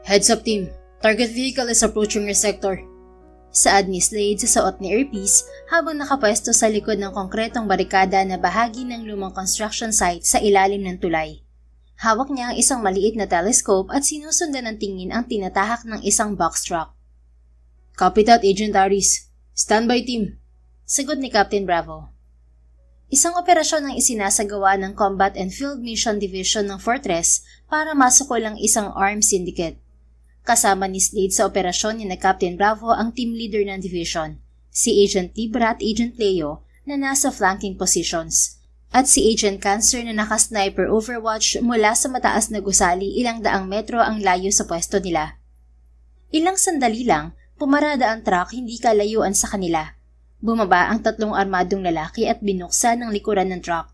Heads up team, target vehicle is approaching your sector. Saad ni Slade sa suot ni earpiece habang nakapwesto sa likod ng konkretong barikada na bahagi ng lumang construction site sa ilalim ng tulay. Hawak niya ang isang maliit na telescope at sinusundan ng tingin ang tinatahak ng isang box truck. Copy that, Agent Aris. Standby team. Sagot ni Captain Bravo. Isang operasyon ang isinasagawa ng Combat and Field Mission Division ng Fortress para masukol ang isang armed syndicate. Kasama ni Slade sa operasyon ni na Captain Bravo ang team leader ng division, si Agent Libra at Agent Leo na nasa flanking positions, at si Agent Cancer na naka-sniper overwatch mula sa mataas na gusali ilang daang metro ang layo sa pwesto nila. Ilang sandali lang, pumarada ang truck hindi kalayuan sa kanila. Bumaba ang tatlong armadong lalaki at binuksan ang likuran ng truck.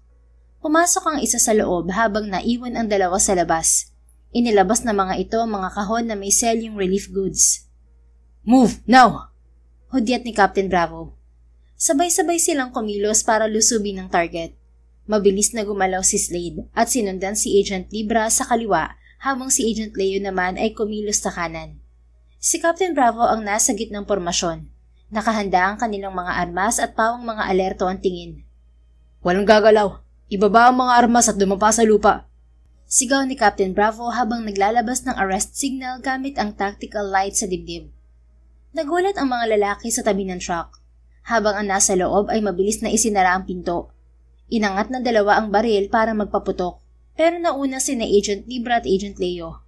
Pumasok ang isa sa loob habang naiwan ang dalawa sa labas. Inilabas na mga ito ang mga kahon na may selling relief goods. Move, now! Hudyat ni Captain Bravo. Sabay-sabay silang kumilos para lusubin ang target. Mabilis na gumalaw si Slade at sinundan si Agent Libra sa kaliwa habang si Agent Leo naman ay kumilos sa kanan. Si Captain Bravo ang nasa gitnang pormasyon. Nakahanda ang kanilang mga armas at pawang mga alerto ang tingin. Walang gagalaw. Ibaba ang mga armas at dumapa sa lupa. Sigaw ni Captain Bravo habang naglalabas ng arrest signal gamit ang tactical light sa dibdib. Nagulat ang mga lalaki sa tabi ng truck. Habang ang nasa loob ay mabilis na isinara ang pinto. Inangat ng dalawa ang baril para magpaputok, pero nauna sina Agent Libra at Agent Leo.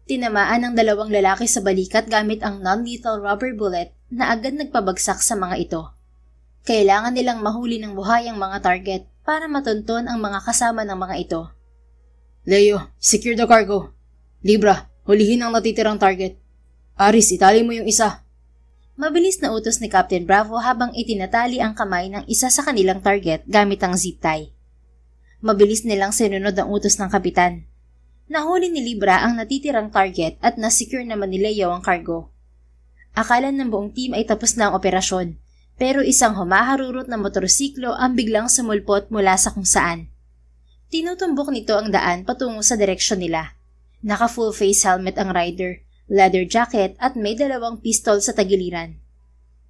Tinamaan ang dalawang lalaki sa balikat gamit ang non-lethal rubber bullet na agad nagpabagsak sa mga ito. Kailangan nilang mahuli ng buhay ang mga target para matunton ang mga kasama ng mga ito. Leo, secure the cargo. Libra, hulihin ang natitirang target. Aris, itali mo yung isa. Mabilis na utos ni Captain Bravo habang itinatali ang kamay ng isa sa kanilang target gamit ang zip tie. Mabilis nilang sinunod ang utos ng kapitan. Nahuli ni Libra ang natitirang target at nasecure naman ni Leo ang cargo. Akala ng buong team ay tapos na ang operasyon, pero isang humaharurot na motorsiklo ang biglang sumulpot mula sa kung saan. Tinutumbok nito ang daan patungo sa direksyon nila. Naka full face helmet ang rider, leather jacket at may dalawang pistol sa tagiliran.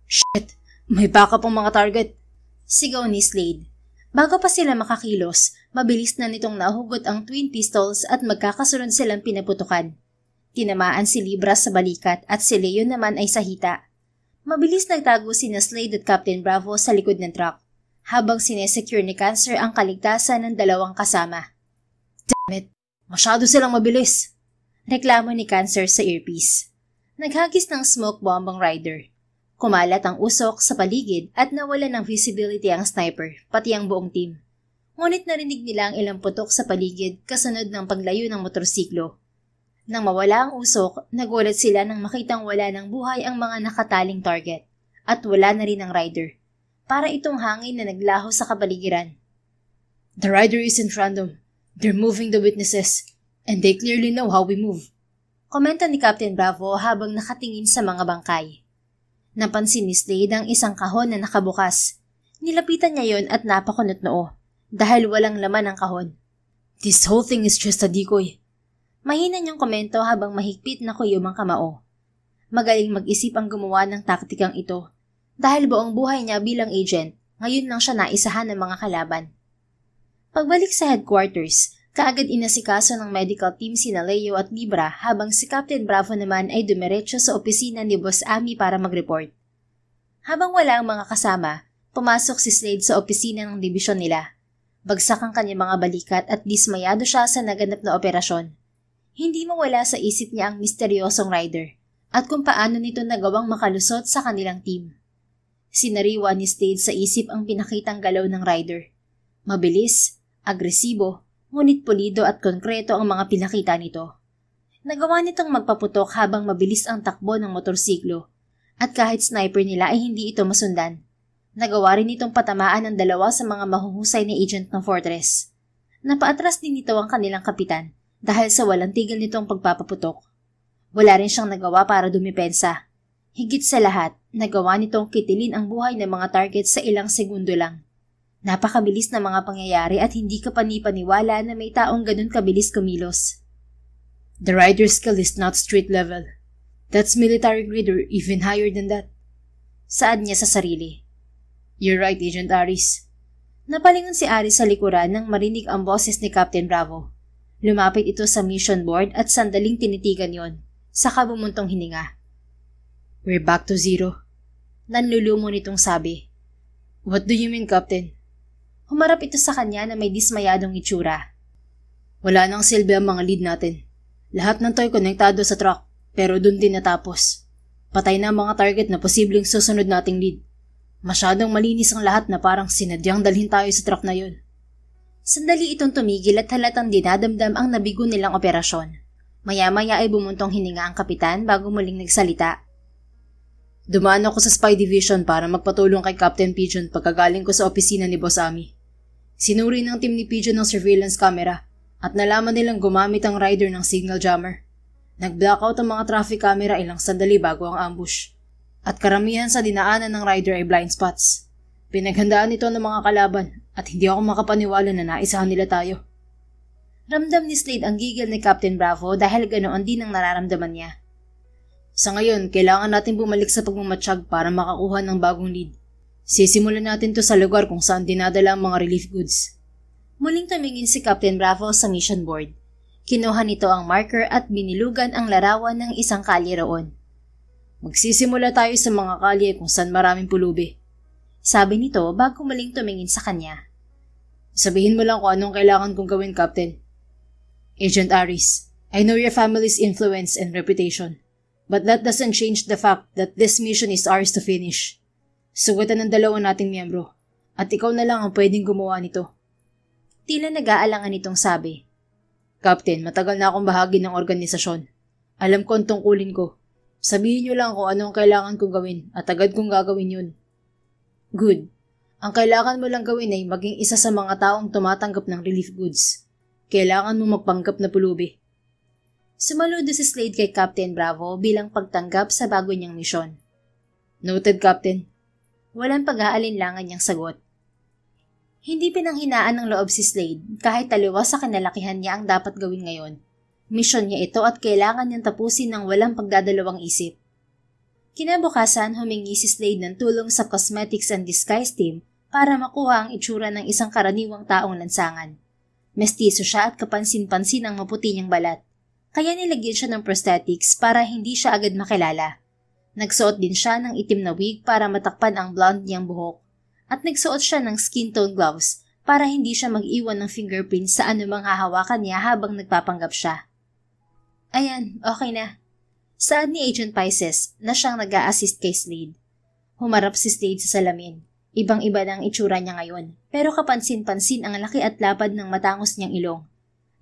Shit! May backup ang mga target! Sigaw ni Slade. Bago pa sila makakilos, mabilis na nitong nahugot ang twin pistols at magkakasunod silang pinaputukan. Tinamaan si Libra sa balikat at si Leo naman ay sa hita. Mabilis nagtago sina Slade at Captain Bravo sa likod ng truck, habang sinesecure ni Cancer ang kaligtasan ng dalawang kasama. Damn it! Masyado silang mabilis! Reklamo ni Cancer sa earpiece. Naghagis ng smoke bomb ang rider. Kumalat ang usok sa paligid at nawala ng visibility ang sniper, pati ang buong team. Ngunit narinig nila ang ilang putok sa paligid kasunod ng paglayo ng motorsiklo. Nang mawala ang usok, nagulat sila nang makitang wala ng buhay ang mga nakataling target at wala na rin ang rider. Para itong hangin na naglaho sa kapaligiran. The rider isn't random. They're moving the witnesses, and they clearly know how we move. Komento ni Captain Bravo habang nakatingin sa mga bangkay. Napansin ni Slade ang isang kahon na nakabukas. Nilapitan niya yon at napakunot noo, dahil walang laman ang kahon. This whole thing is just a decoy. Mahina niyang komento habang mahigpit na kuyom ang kamao. Magaling mag-isip ang gumawa ng taktikang ito. Dahil buong buhay niya bilang agent, ngayon lang siya naisahan ng mga kalaban. Pagbalik sa headquarters, kaagad inasikaso ng medical team sina Leo at Libra habang si Captain Bravo naman ay dumiretso sa opisina ni Boss Ami para mag-report. Habang wala ang mga kasama, pumasok si Slade sa opisina ng dibisyon nila. Bagsak ang kanyang mga balikat at dismayado siya sa naganap na operasyon. Hindi mawala sa isip niya ang misteryosong rider at kung paano nito nagawang makalusot sa kanilang team. Sinariwa ni Slade sa isip ang pinakitang galaw ng rider. Mabilis, agresibo, ngunit pulido at konkreto ang mga pinakita nito. Nagawa nitong magpaputok habang mabilis ang takbo ng motorsiklo, at kahit sniper nila ay hindi ito masundan. Nagawa rin itong patamaan ng dalawa sa mga mahuhusay na agent ng Fortress. Napaatras din nito ang kanilang kapitan dahil sa walang tigil nitong pagpapaputok. Wala rin siyang nagawa para dumipensa. Higit sa lahat, nagawa nitong kitilin ang buhay ng mga target sa ilang segundo lang. Napakabilis na mga pangyayari at hindi ka panipaniwala na may taong ganun kabilis kumilos. The rider skill is not street level. That's military grade or even higher than that. Saad niya sa sarili. You're right, Agent Aris. Napalingon si Aris sa likuran nang marinig ang boses ni Captain Bravo. Lumapit ito sa mission board at sandaling tinitigan yon, saka bumuntong hininga. We're back to zero. Nanlulumo nitong sabi. What do you mean, Captain? Humarap ito sa kanya na may dismayadong itsura. Wala nang silbi ang mga lead natin. Lahat ng toy konektado sa truck, pero dun din natapos. Patay na ang mga target na posibleng susunod nating lead. Masyadong malinis ang lahat na parang sinadyang dalhin tayo sa truck na yun. Sandali itong tumigil at halatang dinadamdam ang nabigo nilang operasyon. Maya-maya ay bumuntong hininga ang kapitan bago muling nagsalita. Dumaan ako sa Spy Division para magpatulong kay Captain Pigeon pagkagaling ko sa opisina ni Boss Ami. Sinuri ng team ni Pigeon ng surveillance camera at nalaman nilang gumamit ang rider ng signal jammer. Nag-blackout ang mga traffic camera ilang sandali bago ang ambush. At karamihan sa dinaanan ng rider ay blind spots. Pinaghandaan ito ng mga kalaban at hindi ako makapaniwala na naisahan nila tayo. Ramdam ni Slade ang gigil ni Captain Bravo dahil ganoon din ang nararamdaman niya. Sa ngayon, kailangan natin bumalik sa pagmamatsyag para makakuha ng bagong lead. Sisimulan natin to sa lugar kung saan dinadala ang mga relief goods. Muling tumingin si Captain Bravo sa mission board. Kinuha nito ang marker at binilugan ang larawan ng isang kalye roon. Magsisimula tayo sa mga kalye kung saan maraming pulubi. Sabi nito bago muling tumingin sa kanya. Sabihin mo lang kung anong kailangan kong gawin, Captain. Agent Aris, I know your family's influence and reputation, but that doesn't change the fact that this mission is ours to finish. Sugatan ng dalawa nating miyembro, at ikaw na lang ang pwedeng gumawa nito. Tila nag-aalangan itong sabi. Captain, matagal na akong bahagi ng organisasyon. Alam ko ang tungkulin ko. Sabihin niyo lang kung anong kailangan kong gawin at agad kong gagawin yun. Good. Ang kailangan mo lang gawin ay maging isa sa mga taong tumatanggap ng relief goods. Kailangan mo magpanggap na pulubi. Sumaludo si Slade kay Captain Bravo bilang pagtanggap sa bago niyang misyon. Noted, Captain. Walang pag-aalinlangan niyang sagot. Hindi pinanghinaan ng loob si Slade kahit taliwas sa kinalakihan niya ang dapat gawin ngayon. Misyon niya ito at kailangan niyang tapusin ng walang pagdadalawang isip. Kinabukasan, humingi si Slade ng tulong sa Cosmetics and Disguise team para makuha ang itsura ng isang karaniwang taong lansangan. Mestizo siya at kapansin-pansin ang maputi niyang balat. Kaya nilagyan siya ng prosthetics para hindi siya agad makilala. Nagsuot din siya ng itim na wig para matakpan ang blonde niyang buhok. At nagsuot siya ng skin tone gloves para hindi siya mag-iwan ng fingerprints sa anumang hahawakan niya habang nagpapanggap siya. Ayan, okay na. Saad ni Agent Pisces na siyang nag-a-assist kay Slade. Humarap si Slade sa salamin. Ibang-iba na ang itsura niya ngayon, pero kapansin-pansin ang laki at lapad ng matangos niyang ilong.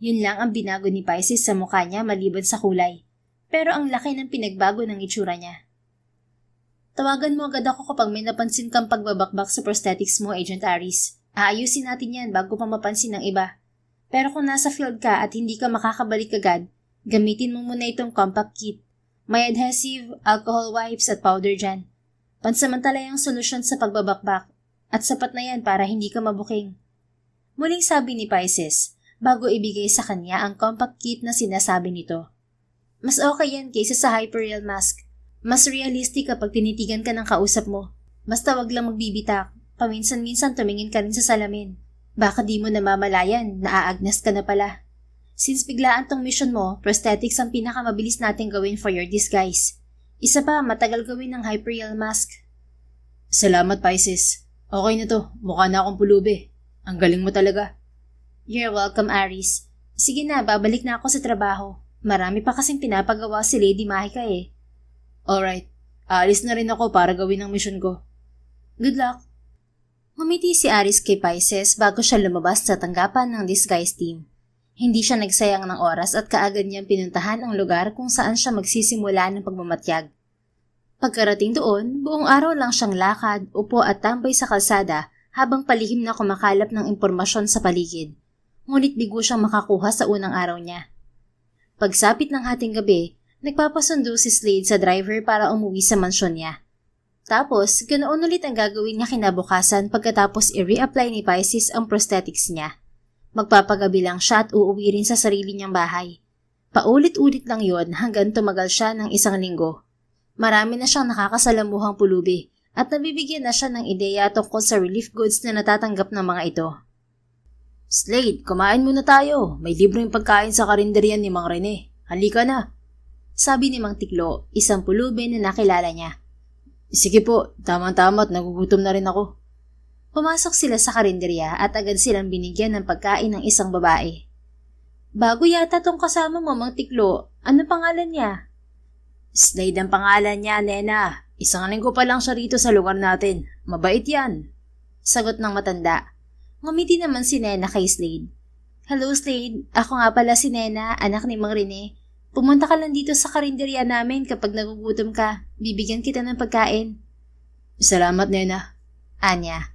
Yun lang ang binago ni Pisces sa mukha niya maliban sa kulay, pero ang laki ng pinagbago ng itsura niya. Tawagan mo agad ako kapag may napansin kang pagbabakbak sa prosthetics mo, Agent Aris. Aayusin natin yan bago pa mapansin ng iba. Pero kung nasa field ka at hindi ka makakabalik agad, gamitin mo muna itong compact kit. May adhesive, alcohol wipes at powder dyan. Pansamantalayang solusyon sa pagbabakbak at sapat na yan para hindi ka mabuking. Muling sabi ni Pisces bago ibigay sa kanya ang compact kit na sinasabi nito. Mas okay yan kaysa sa hyperreal mask. Mas realistic kapag tinitigan ka ng kausap mo. Basta wag lang magbibitak. Paminsan-minsan tumingin ka rin sa salamin. Baka di mo namamalayan, naaagnas ka na pala. Since biglaan tong mission mo, prosthetics ang pinakamabilis natin gawin for your disguise. Isa pa, matagal gawin ng hyperreal mask. Salamat, Pisces. Okay na to. Mukha na akong pulubi. Ang galing mo talaga. You're welcome, Aris. Sige na, babalik na ako sa trabaho. Marami pa kasing pinapagawa si Lady Mahika eh. Alright. Aalis na rin ako para gawin ang mission ko. Good luck. Humiti si Aris kay Pisces bago siya lumabas sa tanggapan ng disguise team. Hindi siya nagsayang ng oras at kaagad niyang pinuntahan ang lugar kung saan siya magsisimula ng pagmamatyag. Pagkarating doon, buong araw lang siyang lakad, upo at tambay sa kalsada habang palihim na kumakalap ng impormasyon sa paligid. Ngunit bigo siyang makakuha sa unang araw niya. Pagsapit ng hating gabi, nagpapasundo si Slade sa driver para umuwi sa mansyon niya. Tapos, ganoon ulit ang gagawin niya kinabukasan pagkatapos i-reapply ni Pisces ang prosthetics niya. Magpapagabi lang siya at uuwi rin sa sarili niyang bahay. Paulit-ulit lang yon hanggang tumagal siya ng 1 linggo. Marami na siyang nakakasalamuhang pulubi at nabibigyan na siya ng ideya tungkol sa relief goods na natatanggap ng mga ito. Slade, kumain muna tayo. May libreng pagkain sa karinderya ni Mang Rene. Halika na. Sabi ni Mang Tiklo, isang pulubi na nakilala niya. Sige po, tama-tama at nagugutom na rin ako. Pumasok sila sa karinderya at agad silang binigyan ng pagkain ng isang babae. Bago yata tong kasama mo, Mang Tiklo. Ano pangalan niya? Slade ang pangalan niya, Nena. 1 linggo pa lang siya rito sa lugar natin. Mabait yan. Sagot ng matanda. Ngumiti naman si Nena kay Slade. Hello, Slade. Ako nga pala si Nena, anak ni Mang Rene. Pumunta ka lang dito sa karinderya namin kapag nagugutom ka. Bibigyan kita ng pagkain. Salamat, Nena. Anya.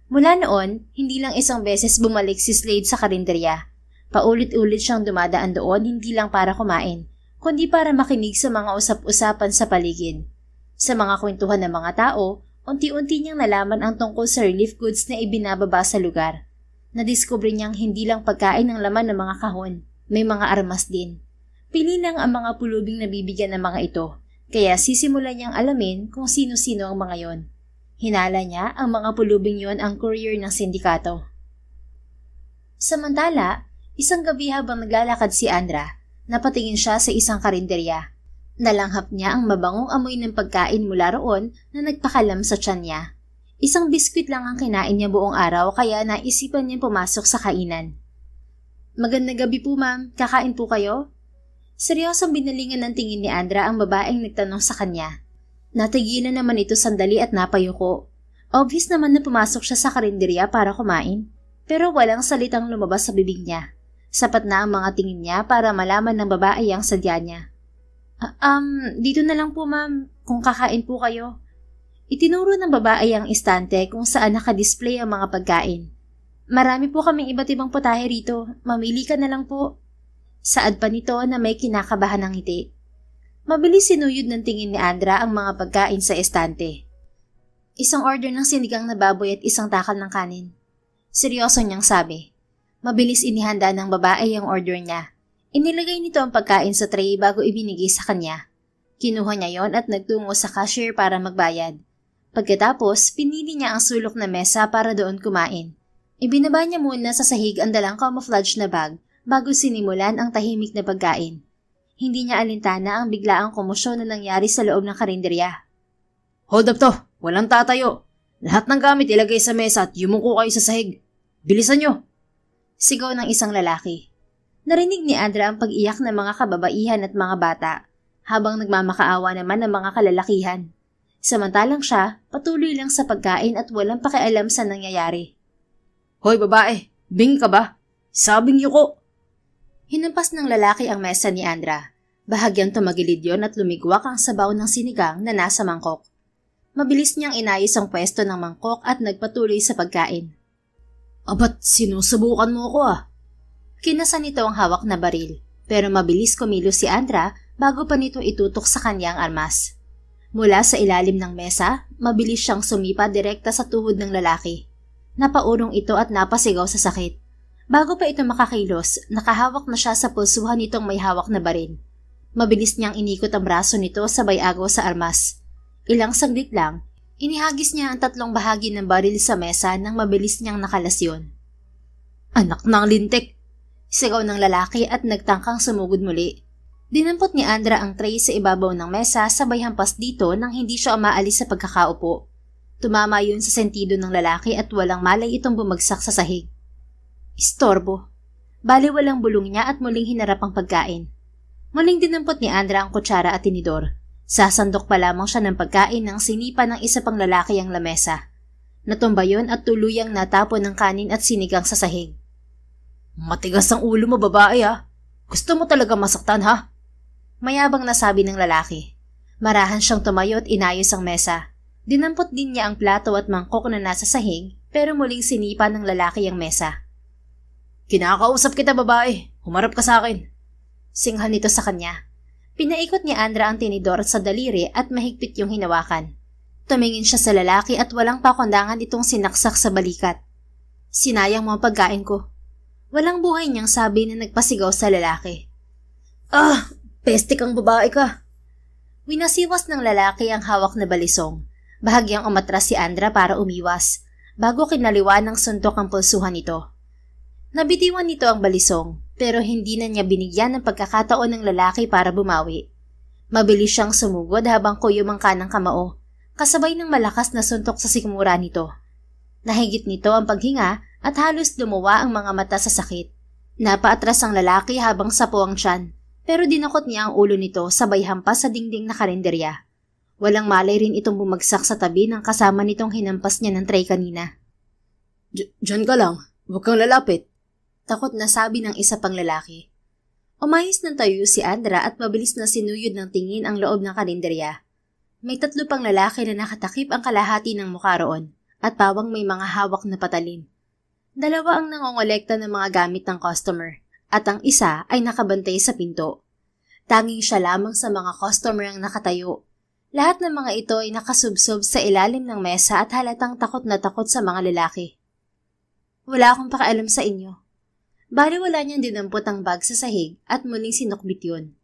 Mula noon, hindi lang isang beses bumalik si Slade sa karinderya. Paulit-ulit siyang dumadaan doon hindi lang para kumain, kundi para makinig sa mga usap-usapan sa paligid. Sa mga kwentuhan ng mga tao, unti-unti niyang nalaman ang tungkol sa relief goods na ibinababa sa lugar. Nadiskubre niyang hindi lang pagkain ang laman ng mga kahon, may mga armas din. Pili lang ang mga pulubing nabibigyan ng mga ito, kaya sisimulan niyang alamin kung sino-sino ang mga yon. Hinala niya ang mga pulubing yon ang courier ng sindikato. Samantala, isang gabi habang naglalakad si Andra, napatingin siya sa isang karinderya. Nalanghap niya ang mabangong amoy ng pagkain mula roon na nagpakalam sa tiyan niya. Isang biskwit lang ang kinain niya buong araw kaya naisipan niya pumasok sa kainan. Magandang gabi po, ma'am. Kakain po kayo? Seryosong binalingan ng tingin ni Andra ang babaeng nagtanong sa kanya. Natigilan naman ito sandali at napayuko. Obvious naman na pumasok siya sa karinderya para kumain, pero walang salitang lumabas sa bibig niya. Sapat na ang mga tingin niya para malaman ng babae ang sadya niya. Dito na lang po, ma'am, kung kakain po kayo. Itinuro ng babae ang istante kung saan nakadisplay ang mga pagkain. Marami po kaming iba't ibang putahe rito, mamili ka na lang po. Saad pa nito na may kinakabahan ng ngiti. Mabilis sinuyod ng tingin ni Andra ang mga pagkain sa estante. Isang order ng sinigang na baboy at isang takal ng kanin. Seryoso niyang sabi. Mabilis inihanda ng babae ang order niya. Inilagay nito ang pagkain sa tray bago ibinigay sa kanya. Kinuha niya yon at nagtungo sa cashier para magbayad. Pagkatapos, pinili niya ang sulok na mesa para doon kumain. Ibinaba niya muna sa sahig ang dalang camouflage na bag bago sinimulan ang tahimik na pagkain. Hindi niya alintana ang biglaang komosyon na nangyari sa loob ng karinderya. Hold up to! Walang tatayo! Lahat ng gamit ilagay sa mesa at yumuko kayo sa sahig. Bilisan nyo! Sigaw ng isang lalaki. Narinig ni Andra ang pag-iyak ng mga kababaihan at mga bata, habang nagmamakaawa naman ng mga kalalakihan. Samantalang siya, patuloy lang sa pagkain at walang pakialam sa nangyayari. Hoy babae! Bing ka ba? Sabing yuko! Hinampas ng lalaki ang mesa ni Andra. Bahagyang tumagilid yon at lumigwak ang sabaw ng sinigang na nasa mangkok. Mabilis niyang inayos ang pwesto ng mangkok at nagpatuloy sa pagkain. Abat, sinusubukan mo ako ah. Kinasa nito ang hawak na baril, pero mabilis kumilos si Andra bago pa nito itutok sa kanyang armas. Mula sa ilalim ng mesa, mabilis siyang sumipa direkta sa tuhod ng lalaki. Napaurong ito at napasigaw sa sakit. Bago pa ito makakilos, nakahawak na siya sa pulsuhan nitong may hawak na baril. Mabilis niyang inikot ang braso nito sabay agaw sa armas. Ilang saglit lang, inihagis niya ang 3 bahagi ng baril sa mesa nang mabilis niyang nakalasyon. Anak ng lintik! Sigaw ng lalaki at nagtangkang sumugod muli. Dinampot ni Andra ang tray sa ibabaw ng mesa sabay hampas dito nang hindi siya umaalis sa pagkakaupo. Tumama yun sa sentido ng lalaki at walang malay itong bumagsak sa sahig. Istorbo. Bali walang bulong niya at muling hinarap ang pagkain. Muling dinampot ni Andra ang kutsara at tinidor. Sasandok pa lamang siya ng pagkain nang sinipa ng isa pang lalaki ang lamesa. Natumba yun at tuluyang natapon ng kanin at sinigang sa sahig. Matigas ang ulo mo babae ha. Gusto mo talaga masaktan ha? Mayabang nasabi ng lalaki. Marahan siyang tumayo at inayos ang mesa. Dinampot din niya ang plato at mangkok na nasa sahig pero muling sinipa ng lalaki ang mesa. Kinakausap kita babae, humarap ka sa akin. Singhal nito sa kanya. Pinaikot ni Andra ang tinidor sa daliri at mahigpit yung hinawakan. Tumingin siya sa lalaki at walang pakundangan itong sinaksak sa balikat. Sinayang mo ang pagkain ko. Walang buhay niyang sabi na nagpasigaw sa lalaki. Ah! Peste kang babae ka! Winasiwas ng lalaki ang hawak na balisong. Bahagyang umatras si Andra para umiwas, bago kinaliwa ng suntok ang pulsuhan nito. Nabitiwan nito ang balisong, pero hindi na niya binigyan ng pagkakataon ng lalaki para bumawi. Mabilis siyang sumugod habang kuyom ang kanang kamao, kasabay ng malakas na suntok sa sikmura nito. Nahigit nito ang paghinga at halos lumuwa ang mga mata sa sakit. Napaatras ang lalaki habang sapo ang tiyan, pero dinukot niya ang ulo nito sabay hampas sa dingding na karinderya. Walang malay rin itong bumagsak sa tabi ng kasama nitong hinampas niya ng tray kanina. Diyan ka lang, huwag kang lalapit. Takot na sabi ng isa pang lalaki. Umayos ng tayo si Andra at mabilis na sinuyod ng tingin ang loob ng karinderya. May 3 pang lalaki na nakatakip ang kalahati ng mukha roon at pawang may mga hawak na patalim. 2 ang nangongolekta ng mga gamit ng customer at ang isa ay nakabantay sa pinto. Tanging siya lamang sa mga customer ang nakatayo. Lahat ng mga ito ay nakasubsob sa ilalim ng mesa at halatang takot na takot sa mga lalaki. Wala akong pakialam sa inyo. Baliwala niyang dinampot ang bag sa sahig at muling sinukbit yun.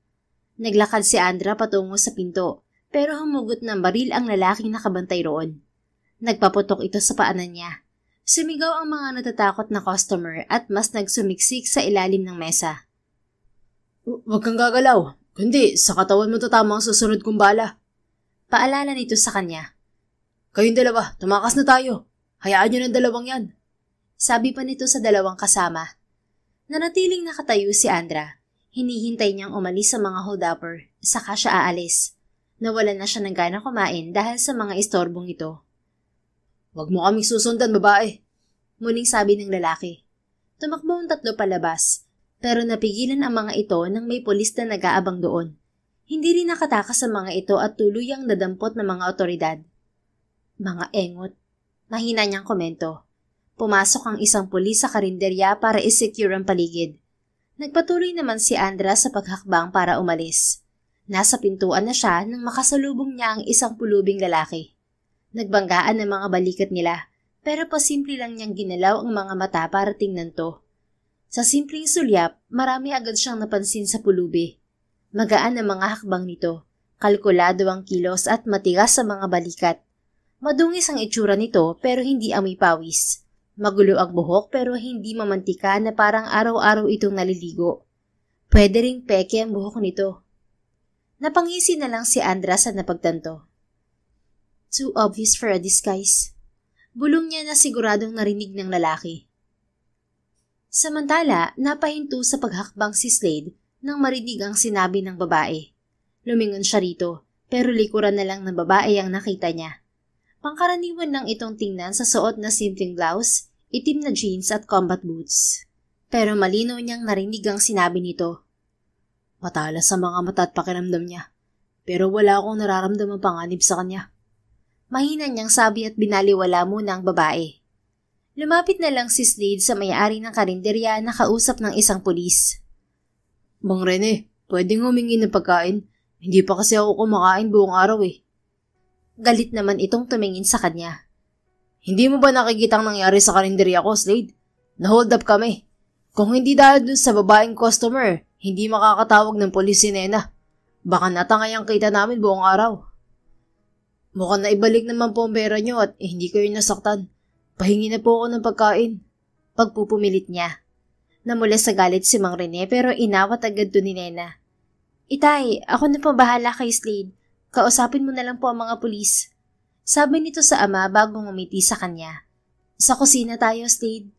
Naglakad si Andra patungo sa pinto, pero humugot ng baril ang lalaking nakabantay roon. Nagpaputok ito sa paanan niya. Sumigaw ang mga natatakot na customer at mas nagsumiksik sa ilalim ng mesa. Huwag kang gagalaw, kundi sa katawan mo tatama ang susunod kong bala. Paalala nito sa kanya. Kayong 2, tumakas na tayo. Hayaan niyo ng 2 yan. Sabi pa nito sa 2 kasama. Nanatiling nakatayo si Andra. Hinihintay niyang umalis sa mga hold-upper, saka siya aalis. Nawalan na siya ng gana kumain dahil sa mga istorbong ito. Huwag mo kaming susundan, babae. Muling sabi ng lalaki. Tumakbo ang 3 palabas, pero napigilan ang mga ito nang may pulis na nag-aabang doon. Hindi rin nakatakas sa mga ito at tuluyang nadampot ng mga otoridad. Mga engot. Mahina niyang komento. Pumasok ang isang pulis sa karinderya para i-secure ang paligid. Nagpatuloy naman si Andra sa paghakbang para umalis. Nasa pintuan na siya nang makasalubong niya ang isang pulubing lalaki. Nagbanggaan ang mga balikat nila, pero pasimple lang niyang ginalaw ang mga mata para tingnan to. Sa simpleng sulyap, marami agad siyang napansin sa pulubi. Magaan ang mga hakbang nito, kalkulado ang kilos at matigas sa mga balikat. Madungis ang itsura nito pero hindi amoy pawis. Magulo ang buhok pero hindi mamantika na parang araw-araw itong naliligo. Pwede ring peke ang buhok nito. Napangisi na lang si Andra sa napagtanto. Too obvious for a disguise. Bulong niya na siguradong narinig ng lalaki. Samantala, napahinto sa paghakbang si Slade nang marinig ang sinabi ng babae. Lumingon siya rito, pero likuran na lang ng babae ang nakita niya. Pangkaraniwan lang itong tingnan sa suot na simpleng blouse, itim na jeans at combat boots. Pero malinaw niyang narinig ang sinabi nito. Matalas sa mga mata at pakiramdam niya, pero wala akong nararamdamang panganib sa kanya. Mahina niyang sabi at binaliwala muna ang babae. Lumapit na lang si Slade sa may-ari ng karinderya na kausap ng isang pulis. Bang Rene, pwedeng humingi ng pagkain. Hindi pa kasi ako kumakain buong araw eh. Galit naman itong tumingin sa kanya. Hindi mo ba nakikitang nangyari sa karinderya ko, Slade? Na-hold up kami. Kung hindi dahil dun sa babaeng customer, hindi makakatawag ng polis si Nena. Baka natangay ang kita namin buong araw. Mukhang naibalik naman po ang pera nyo at hindi kayo nasaktan. Pahingi na po ako ng pagkain. Pagpupumilit niya. Namula sa galit si Mang Rene pero inawat agad to ni Nena. Itay, ako na po bahala kay Slade. Kausapin mo na lang po ang mga pulis. Sabi nito sa ama bago ngumiti sa kanya. Sa kusina tayo, Slade.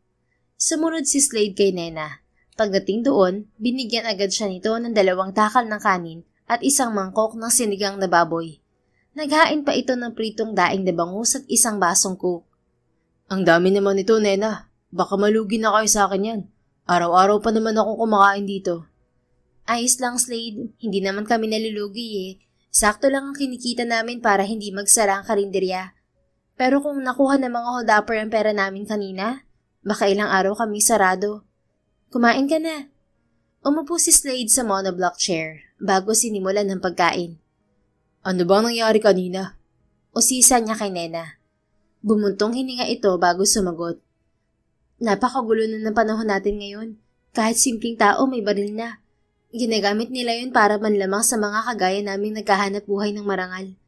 Sumunod si Slade kay Nena. Pagdating doon, binigyan agad siya nito ng 2 takal ng kanin at isang mangkok ng sinigang na baboy. Naghain pa ito ng pritong daing na bangus at isang basong coke. Ang dami naman ito, Nena. Baka malugi na kayo sa akin yan. Araw-araw pa naman ako kumakain dito. Ayos lang, Slade. Hindi naman kami nalulugi eh. Sakto lang ang kinikita namin para hindi magsara ang karinderya. Pero kung nakuha ng mga hold-upper ang pera namin kanina, baka ilang araw kami sarado. Kumain ka na. Umupo si Slade sa monoblock chair bago sinimulan ng pagkain. Ano bang nangyari kanina? Usisa niya kay Nena. Bumuntong hininga ito bago sumagot. Napakagulo na ng panahon natin ngayon. Kahit simpleng tao may baril na. Ginagamit nila yun para manlamang sa mga kagaya naming naghahanap buhay ng marangal.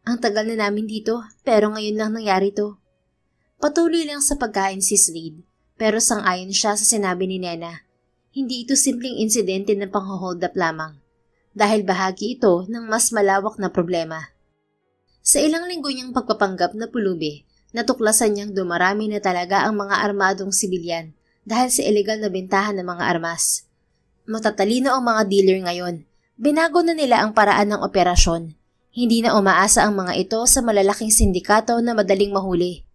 Ang tagal na namin dito, pero ngayon lang nangyari to. Patuloy lang sa pagkain si Slade, pero sang-ayon siya sa sinabi ni Nena. Hindi ito simpleng insidente ng pang-hold up lamang, dahil bahagi ito ng mas malawak na problema. Sa ilang linggo niyang pagpapanggap na pulubi, natuklasan niyang dumarami na talaga ang mga armadong sibilyan dahil sa ilegal na bentahan ng mga armas. Matatalino ang mga dealer ngayon. Binago na nila ang paraan ng operasyon. Hindi na umaasa ang mga ito sa malalaking sindikato na madaling mahuli.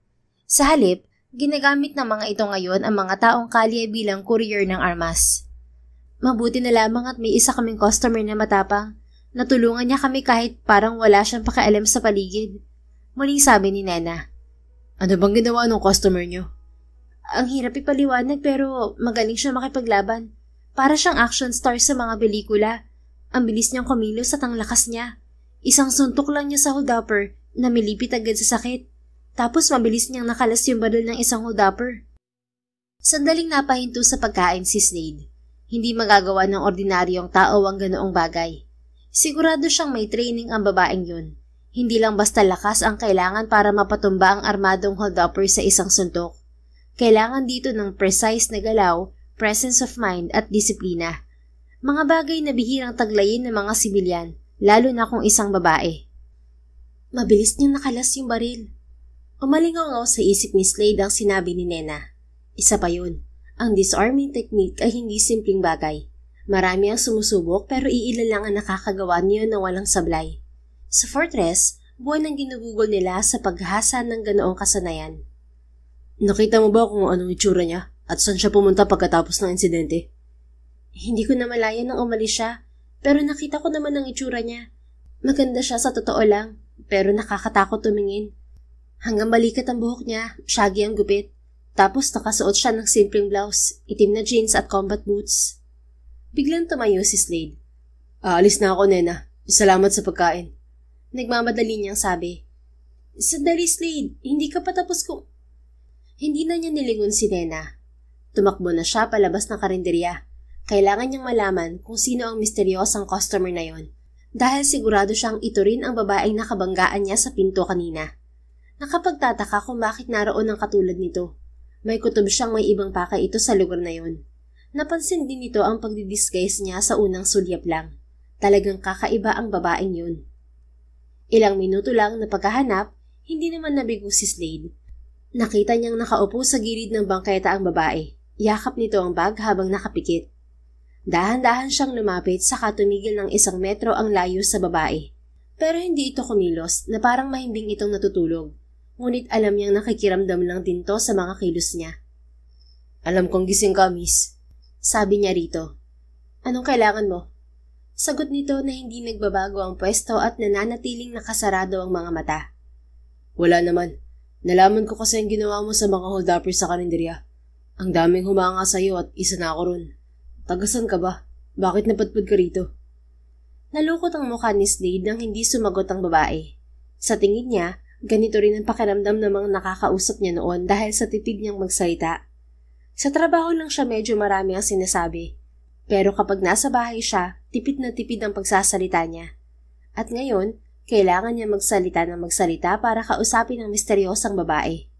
Sa halip, ginagamit ng mga ito ngayon ang mga taong kalye bilang courier ng armas. Mabuti na lamang at may isa kaming customer na matapang. Natulungan niya kami kahit parang wala siyang pakialam sa paligid. Muling sabi ni Nena. Ano bang ginawa ng customer niyo? Ang hirap ipaliwanag pero magaling siya makipaglaban. Para siyang action star sa mga pelikula. Ang bilis niyang kumilos at ang lakas niya. Isang suntok lang niya sa hold-upper na milipit agad sa sakit. Tapos mabilis niyang nakalas yung baril ng isang hold-upper. Sandaling napahinto sa pagkain si Slade. Hindi magagawa ng ordinaryong tao ang ganoong bagay. Sigurado siyang may training ang babaeng yun. Hindi lang basta lakas ang kailangan para mapatumba ang armadong hold-upper sa isang suntok. Kailangan dito ng precise na galaw, presence of mind at disiplina. Mga bagay na bihirang taglayin ng mga sibilyan, lalo na kung isang babae. Mabilis niyang nakalas yung baril. Umalingaw sa isip ni Slade ang sinabi ni Nena. Isa pa yun, ang disarming technique ay hindi simpleng bagay. Marami ang sumusubok pero iilan lang ang nakakagawa niyo na walang sablay. Sa Fortress, buwan ang ginugugol nila sa paghasa ng ganoong kasanayan. Nakita mo ba kung anong itsura niya at saan siya pumunta pagkatapos ng insidente? Hindi ko namalayan nang umalis siya, pero nakita ko naman ang itsura niya. Maganda siya sa totoo lang, pero nakakatakot tumingin. Hanggang balikat ang buhok niya, shaggy ang gupit. Tapos nakasuot siya ng simpleng blouse, itim na jeans at combat boots. Biglang tumayo si Slade. Aalis na ako, Nena. Salamat sa pagkain. Nagmamadali niyang sabi. Sandali, Slade. Hindi ka pa tapos kung... Hindi na niya nilingon si Nena. Tumakbo na siya palabas ng karinderya. Kailangan niyang malaman kung sino ang misteryosang customer na yon. Dahil sigurado siyang ito rin ang babaeng nakabanggaan niya sa pinto kanina. Nakapagtataka kung bakit naroon ang katulad nito. May kutob siyang may ibang pakay ito sa lugar na yon. Napansin din nito ang pagdidisguise niya sa unang sulyap lang. Talagang kakaiba ang babaeng yun. Ilang minuto lang na paghahanap, hindi naman nabigo si Slade. Nakita niyang nakaupo sa gilid ng bangketa ang babae. Yakap nito ang bag habang nakapikit. Dahan-dahan siyang lumapit saka tumigil ng 1 metro ang layo sa babae. Pero hindi ito kumilos na parang mahimbing itong natutulog. Ngunit alam niyang nakikiramdam lang din to sa mga kilos niya. Alam kong gising ka, miss. Sabi niya rito. Anong kailangan mo? Sagot nito na hindi nagbabago ang pwesto at nananatiling nakasarado ang mga mata. Wala naman. Nalaman ko kasi ang ginawa mo sa mga hold-upper sa karinderya. Ang daming humanga sa iyo at isa na ako ron. Tagasan ka ba? Bakit napadpad ka rito? Nalukot ang mukha ni Slade nang hindi sumagot ang babae. Sa tingin niya, ganito rin ang pakiramdam ng mga nakakausap niya noon dahil sa tipid niyang magsalita. Sa trabaho lang siya medyo marami ang sinasabi. Pero kapag nasa bahay siya, tipid na tipid ang pagsasalita niya. At ngayon, kailangan niya magsalita ng magsalita para kausapin ang misteryosang babae.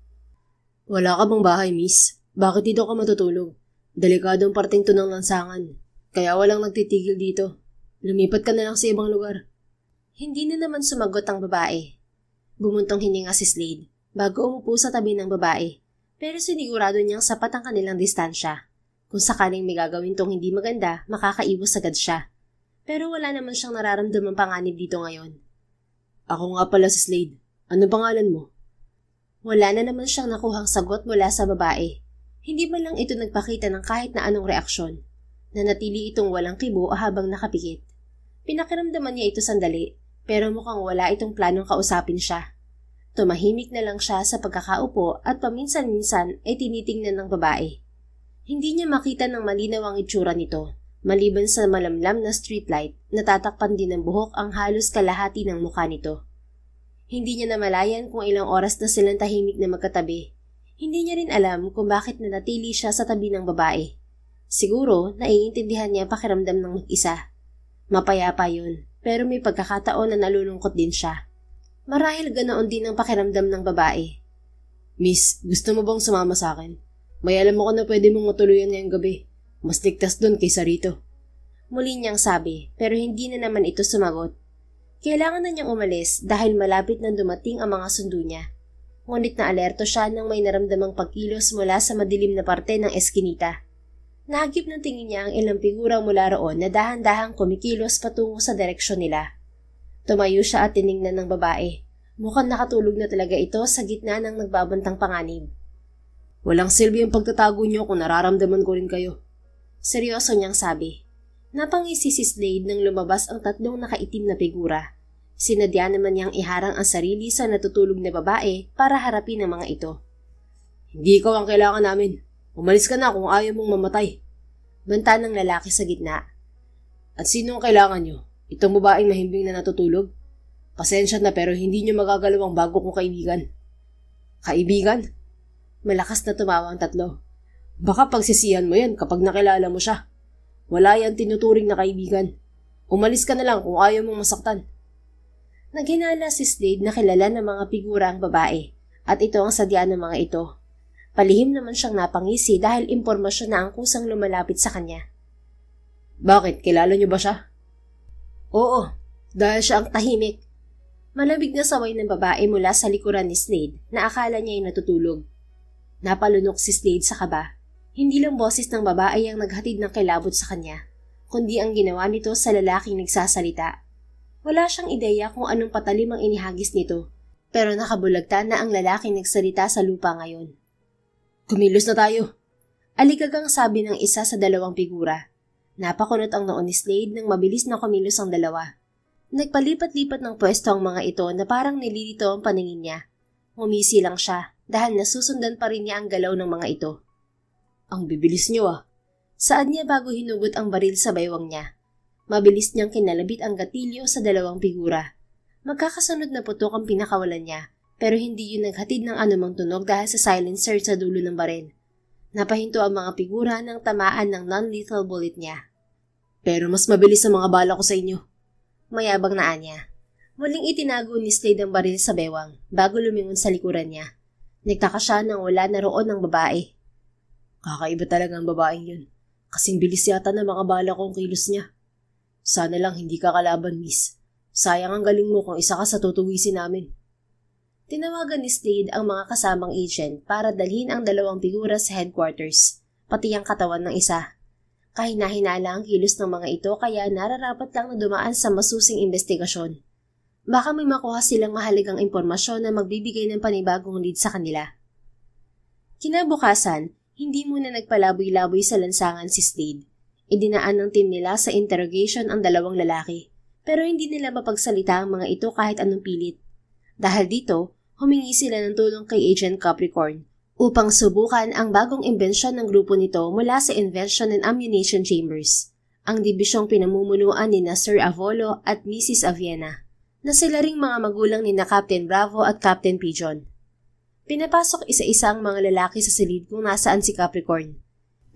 Wala ka bang bahay, miss? Bakit dito ka matutulog? Delikadong parting to ng lansangan. Kaya walang nagtitigil dito. Lumipat ka na lang sa ibang lugar. Hindi na naman sumagot ang babae. Bumuntong hininga si Slade bago umupo sa tabi ng babae. Pero sinigurado niyang sapat ang kanilang distansya. Kung sakaling may gagawin tong hindi maganda, makakaiwas agad siya. Pero wala naman siyang nararamdamang panganib dito ngayon. Ako nga pala si Slade. Ano pangalan mo? Wala na naman siyang nakuhang sagot mula sa babae. Hindi man lang ito nagpakita ng kahit na anong reaksyon. Nanatili itong walang kibo habang nakapikit. Pinakiramdaman niya ito sandali, pero mukhang wala itong planong kausapin siya. Tumahimik na lang siya sa pagkakaupo at paminsan-minsan ay tinitingnan ng babae. Hindi niya makita ng malinaw ang itsura nito. Maliban sa malamlam na streetlight, natatakpan din ng buhok ang halos kalahati ng mukha nito. Hindi niya namalayan kung ilang oras na silang tahimik na magkatabi. Hindi niya rin alam kung bakit nanatili siya sa tabi ng babae. Siguro, naiintindihan niya ang pakiramdam ng mag-isa. Mapayapa yun, pero may pagkakataon na nalulungkot din siya. Marahil ganoon din ang pakiramdam ng babae. Miss, gusto mo bang sumama sa akin? May alam ako na pwede mong matuluyan ngayong gabi. Mas ligtas doon kaysa rito. Muli niyang sabi, pero hindi na naman ito sumagot. Kailangan na niyang umalis dahil malapit na dumating ang mga sundo niya. Ngunit na alerto siya nang may naramdamang pagkilos mula sa madilim na parte ng eskinita. Nahagip ng tingin niya ang ilang figura mula roon na dahan-dahang kumikilos patungo sa direksyon nila. Tumayo siya at tiningnan ng babae. Mukhang nakatulog na talaga ito sa gitna ng nagbabantang panganib. Walang silbi ang pagtatago niyo kung nararamdaman ko rin kayo. Seryoso niyang sabi. Napangisi si Slade nang lumabas ang tatlong nakaitim na figura. Sinadya naman niyang iharang ang sarili sa natutulog na babae para harapin ang mga ito. Hindi ikaw ang kailangan namin. Umalis ka na kung ayaw mong mamatay. Banta ng lalaki sa gitna. At sino ang kailangan niyo? Itong babaeng mahimbing na natutulog? Pasensya na pero hindi niyo magagalaw ang bago kong kaibigan. Kaibigan? Malakas na tumawa ang tatlo. Baka pagsisihan mo yan kapag nakilala mo siya. Wala yan tinuturing na kaibigan. Umalis ka na lang kung ayaw mong masaktan. Naghinala si Slade na kilala ng mga figura ang babae at ito ang sadya ng mga ito. Palihim naman siyang napangisi dahil impormasyon na ang kusang lumalapit sa kanya. Bakit? Kilala niyo ba siya? Oo, dahil siya ang tahimik. Malamig na saway ng babae mula sa likuran ni Slade na akala niya ay natutulog. Napalunok si Slade sa kaba. Hindi lang boses ng babae ang naghatid ng kilabot sa kanya, kundi ang ginawa nito sa lalaking nagsasalita. Wala siyang ideya kung anong patalim ang inihagis nito, pero nakabulagta na ang lalaking nagsalita sa lupa ngayon. Kumilos na tayo. Aligagang sabi ng isa sa dalawang figura. Napakunot ang noo ni Slade nang mabilis na kumilos ang dalawa. Nagpalipat-lipat ng pwesto ang mga ito na parang nililito ang paningin niya. Ngumisi lang siya dahil nasusundan pa rin niya ang galaw ng mga ito. Ang bibilis niyo ah. Saad niya bago hinugot ang baril sa baywang niya. Mabilis niyang kinalabit ang gatilyo sa dalawang figura. Magkakasunod na putok ang pinakawalan niya. Pero hindi yun naghatid ng anumang tunog dahil sa silencer sa dulo ng baril. Napahinto ang mga figura ng tamaan ng non-lethal bullet niya. Pero mas mabilis ang mga bala ko sa inyo. Mayabang na niya. Muling itinago ni Slade ang baril sa bewang bago lumingon sa likuran niya. Nagtaka siya nang wala na roon ng babae. Kakaiba talaga ang babaeng yun. Kasing bilis yata ng mga bala kong kilos niya. Sana lang hindi ka kalaban, miss. Sayang ang galing mo kung isa ka sa tutuwisin namin. Tinawagan ni Slade ang mga kasamang agent para dalhin ang dalawang figura sa headquarters, pati ang katawan ng isa. Kahina-hinala ang kilos ng mga ito kaya nararapat lang na dumaan sa masusing investigasyon. Baka may makuha silang mahalagang impormasyon na magbibigay ng panibagong lead sa kanila. Kinabukasan, hindi muna nagpalaboy-laboy sa lansangan si Slade. Idinaan ng team nila sa interrogation ang dalawang lalaki, pero hindi nila mapagsalita ang mga ito kahit anong pilit. Dahil dito, humingi sila ng tulong kay Agent Capricorn upang subukan ang bagong imbensyon ng grupo nito mula sa Invention and Ammunition Chambers, ang dibisyong pinamumunuan ni Sir Avolo at Mrs. Aviena, na sila ring mga magulang ni Captain Bravo at Captain Pigeon. Pinapasok isa-isa ang mga lalaki sa silid kung nasaan si Capricorn.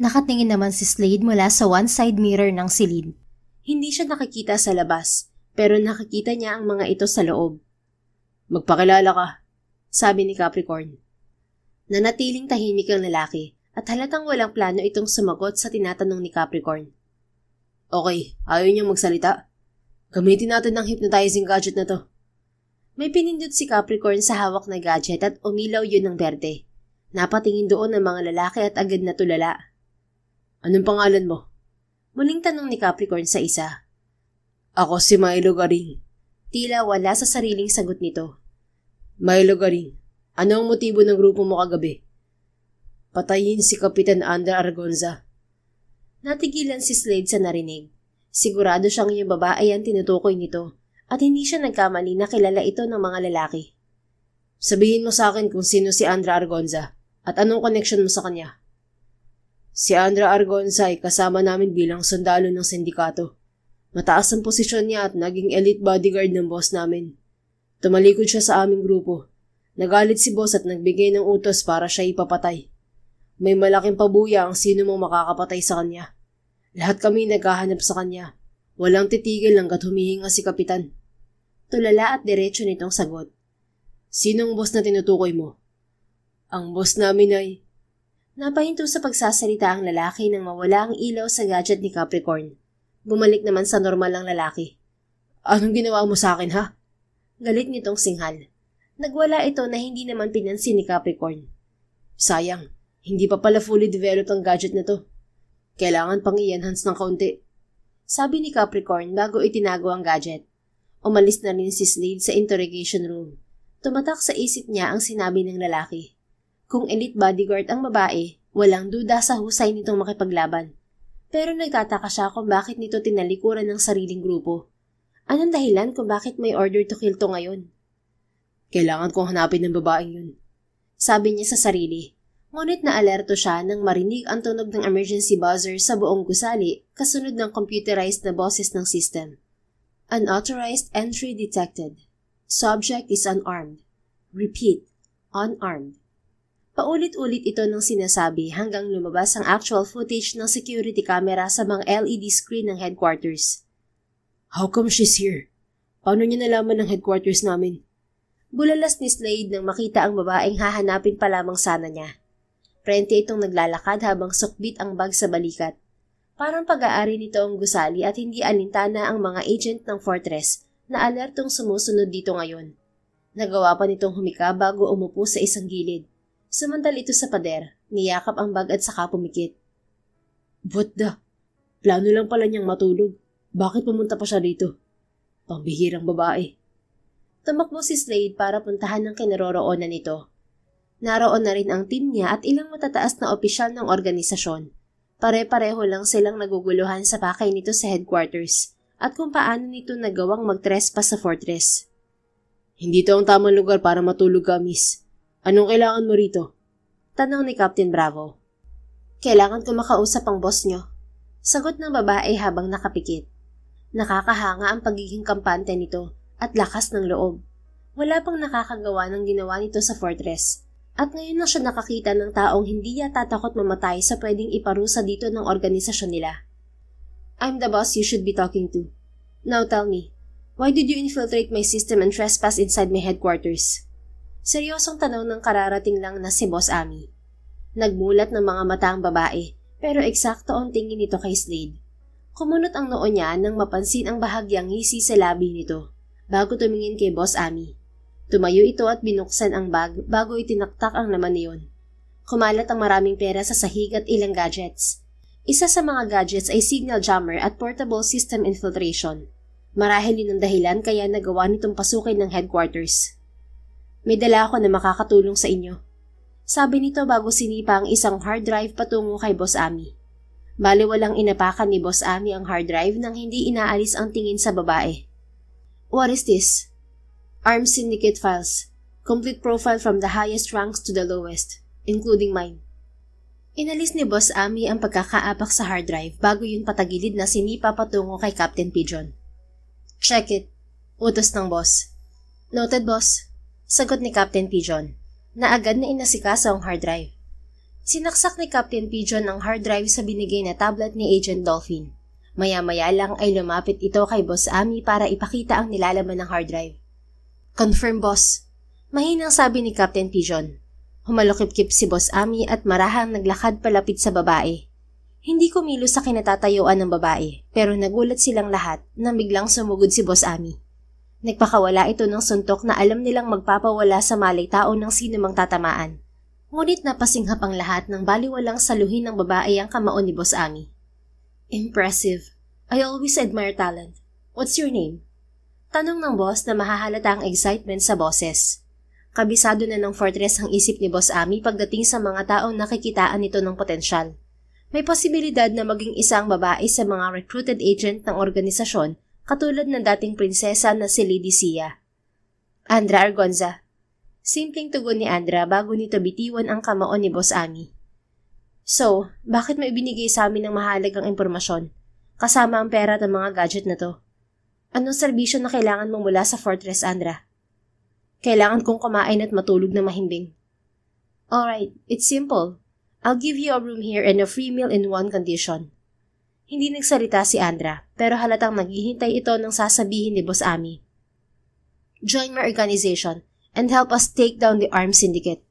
Nakatingin naman si Slade mula sa one-side mirror ng silid. Hindi siya nakikita sa labas, pero nakikita niya ang mga ito sa loob. Magpakilala ka, sabi ni Capricorn. Nanatiling tahimik ang lalaki at halatang walang plano itong sumagot sa tinatanong ni Capricorn. Okay, ayaw niyang magsalita. Gamitin natin ang hypnotizing gadget na to. May pinindot si Capricorn sa hawak na gadget at umilaw yun ng berde. Napatingin doon ang mga lalaki at agad na tulala. Anong pangalan mo? Muling tanong ni Capricorn sa isa. Ako si Milo Garing. Tila wala sa sariling sagot nito. Milo Garing, ano ang motibo ng grupo mo kagabi? Patayin si Kapitan Andra Argonza. Natigilan si Slade sa narinig. Sigurado siyang yung babae ang tinutukoy nito at hindi siya nagkamali na kilala ito ng mga lalaki. Sabihin mo sa akin kung sino si Andra Argonza at anong connection mo sa kanya. Si Andra Argonza ay kasama namin bilang sundalo ng sindikato. Mataas ang posisyon niya at naging elite bodyguard ng boss namin. Tumalikod siya sa aming grupo. Nagalit si boss at nagbigay ng utos para siya ipapatay. May malaking pabuya ang sino mong makakapatay sa kanya. Lahat kami naghahanap sa kanya. Walang titigil hanggat humihinga si Kapitan. Tulala at diretso nitong sagot. Sinong boss na tinutukoy mo? Ang boss namin ay... Napahinto sa pagsasalita ang lalaki nang mawala ang ilaw sa gadget ni Capricorn. Bumalik naman sa normal ang lalaki. Anong ginawa mo sa akin, ha? Galit nitong singhal. Nagwala ito na hindi naman pinansin ni Capricorn. Sayang, hindi pa pala fully developed ang gadget na to. Kailangan pang i-enhance ng kaunti. Sabi ni Capricorn bago itinago ang gadget. Umalis na rin si Slade sa interrogation room. Tumatak sa isip niya ang sinabi ng lalaki. Kung elite bodyguard ang babae, walang duda sa husay nitong makipaglaban. Pero nagtataka siya kung bakit nito tinalikuran ng sariling grupo. Anong dahilan kung bakit may order to kill to ngayon? Kailangan kong hanapin ng babaeng yun. Sabi niya sa sarili. Ngunit naalerto siya nang marinig ang tunog ng emergency buzzer sa buong gusali kasunod ng computerized na boses ng system. Unauthorized entry detected. Subject is unarmed. Repeat, unarmed. Paulit-ulit ito ng sinasabi hanggang lumabas ang actual footage ng security camera sa mga LED screen ng headquarters. How come she's here? Paano niya nalaman ng headquarters namin? Bulalas ni Slade nang makita ang babaeng hahanapin pa lamang sana niya. Prente itong naglalakad habang sukbit ang bag sa balikat. Parang pag-aari nito ang gusali at hindi alintana ang mga agent ng Fortress na alertong sumusunod dito ngayon. Nagawa pa nitong humika bago umupo sa isang gilid. Sumantal ito sa pader, niyakap ang bag at saka pumikit. What the? Plano lang pala niyang matulog. Bakit pumunta pa siya dito? Pambihirang babae. Tumakbo si Slade para puntahan ng kinaroroonan nito. Naroon na rin ang team niya at ilang matataas na opisyal ng organisasyon. Pare-pareho lang silang naguguluhan sa pakay nito sa headquarters at kung paano nito nagawang mag-trespass sa fortress. Hindi ito ang tamang lugar para matulog ka, miss. Anong kailangan mo rito? Tanong ni Captain Bravo. Kailangan ko makausap ang boss nyo. Sagot ng babae habang nakapikit. Nakakahanga ang pagiging kampante nito at lakas ng loob. Wala pang nakakagawa ng ginawa nito sa fortress. At ngayon na siya nakakita ng taong hindi yata takot mamatay sa pwedeng iparusa dito ng organisasyon nila. I'm the boss you should be talking to. Now tell me, why did you infiltrate my system and trespass inside my headquarters? Seryosong tanong ng kararating lang na si Boss Ami. Nagmulat ng mga mata ang babae, pero eksakto ang tingin nito kay Slade. Kumunot ang noo niya nang mapansin ang bahagyang ngisi sa labi nito, bago tumingin kay Boss Ami. Tumayo ito at binuksan ang bag bago itinaktak ang laman niyon. Kumalat ang maraming pera sa sahig at ilang gadgets. Isa sa mga gadgets ay signal jammer at portable system infiltration. Marahil yun ang dahilan kaya nagawa nitong pasukin ng headquarters. May dala ako na makakatulong sa inyo. Sabi nito bago sinipa ang isang hard drive patungo kay Boss Ami. Bali walang inapakan ni Boss Ami ang hard drive nang hindi inaalis ang tingin sa babae. What is this? Arms Syndicate files. Complete profile from the highest ranks to the lowest, including mine. Inalis ni Boss Ami ang pagkakaapak sa hard drive bago yun patagilid na sinipa patungo kay Captain Pigeon. Check it. Utos ng boss. Noted, boss. Sagot ni Captain Pigeon, na agad na inasikaso ang hard drive. Sinaksak ni Captain Pigeon ang hard drive sa binigay na tablet ni Agent Dolphin. Maya-maya lang ay lumapit ito kay Boss Ami para ipakita ang nilalaman ng hard drive. Confirm, boss. Mahinang sabi ni Captain Pigeon. Humalukip-kip si Boss Ami at marahang naglakad palapit sa babae. Hindi kumilos sa kinatatayuan ng babae, pero nagulat silang lahat nang biglang sumugod si Boss Ami. Nagpakawala ito ng suntok na alam nilang magpapawala sa malay tao ng sino mang tatamaan. Ngunit napasinghap ang lahat ng baliwalang saluhin ng babae ang kamao ni Boss Ami. Impressive. I always admire talent. What's your name? Tanong ng boss na mahahalata ang excitement sa boses. Kabisado na ng Fortress ang isip ni Boss Ami pagdating sa mga taong nakikitaan nito ng potensyal. May posibilidad na maging isang babae sa mga recruited agent ng organisasyon katulad ng dating prinsesa na si Lady Sia. Andra Argonza. Simpleng tugon ni Andra bago nito bitiwan ang kamao ni Boss Ami. So, bakit mo ibinigay sa amin ng mahalagang impormasyon? Kasama ang pera at mga gadget na to. Anong serbisyo na kailangan mo mula sa Fortress, Andra? Kailangan kong kumain at matulog na mahimbing. Alright, it's simple. I'll give you a room here and a free meal in one condition. Hindi nagsalita si Andra, pero halatang naghihintay ito ng sasabihin ni Boss Ami. Join my organization and help us take down the arms syndicate.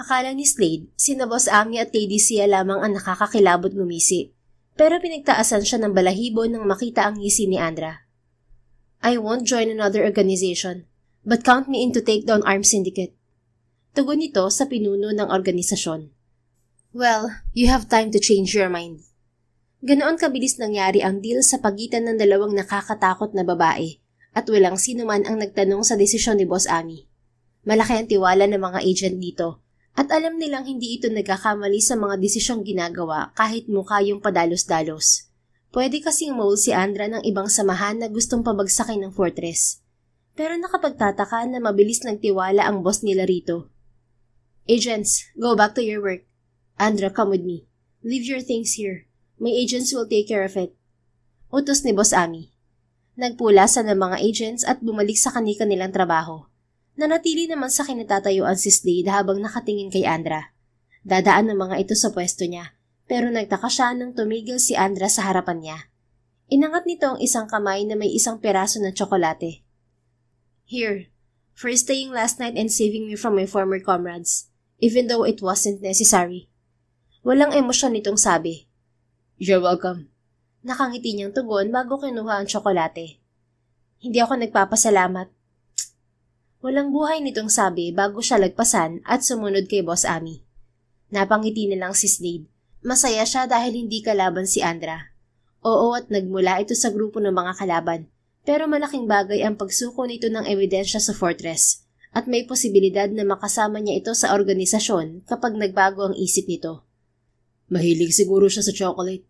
Akala ni Slade, sina Boss Ami at Lady Sia lamang ang nakakakilabot ngumisi, pero pinagtaasan siya ng balahibo nang makita ang ngisi ni Andra. I won't join another organization, but count me in to take down arms syndicate. Tugon nito sa pinuno ng organisasyon. Well, you have time to change your mind. Ganoon kabilis nangyari ang deal sa pagitan ng dalawang nakakatakot na babae at walang sino man ang nagtanong sa desisyon ni Boss Ami. Malaki ang tiwala ng mga agent dito at alam nilang hindi ito nagkakamali sa mga desisyong ginagawa kahit mukha yung padalos-dalos. Pwede kasing maul si Andra ng ibang samahan na gustong pabagsakin ng fortress. Pero nakapagtataka na mabilis nagtiwala ang boss nila rito. Agents, go back to your work. Andra, come with me. Leave your things here. My agents will take care of it. Utos ni Boss Ami. Nagpulasan ng mga agents at bumalik sa kanilang trabaho. Nanatili naman sa kinatatayuan si Slade habang nakatingin kay Andra. Dadaan ng mga ito sa pwesto niya, pero nagtaka siya nang tumigil si Andra sa harapan niya. Inangat nito ang isang kamay na may isang peraso ng tsokolate. Here, for staying last night and saving me from my former comrades. Even though it wasn't necessary. Walang emosyon nitong sabi. You're welcome. Nakangiti niyang tugon bago kinuha ang tsokolate. Hindi ako nagpapasalamat. Walang buhay nitong sabi bago siya lagpasan at sumunod kay Boss Ami. Napangiti na lang si Slade. Masaya siya dahil hindi kalaban si Andra. Oo at nagmula ito sa grupo ng mga kalaban, pero malaking bagay ang pagsuko nito ng ebidensya sa fortress. At may posibilidad na makasama niya ito sa organisasyon kapag nagbago ang isip nito. Mahilig siguro siya sa chocolate,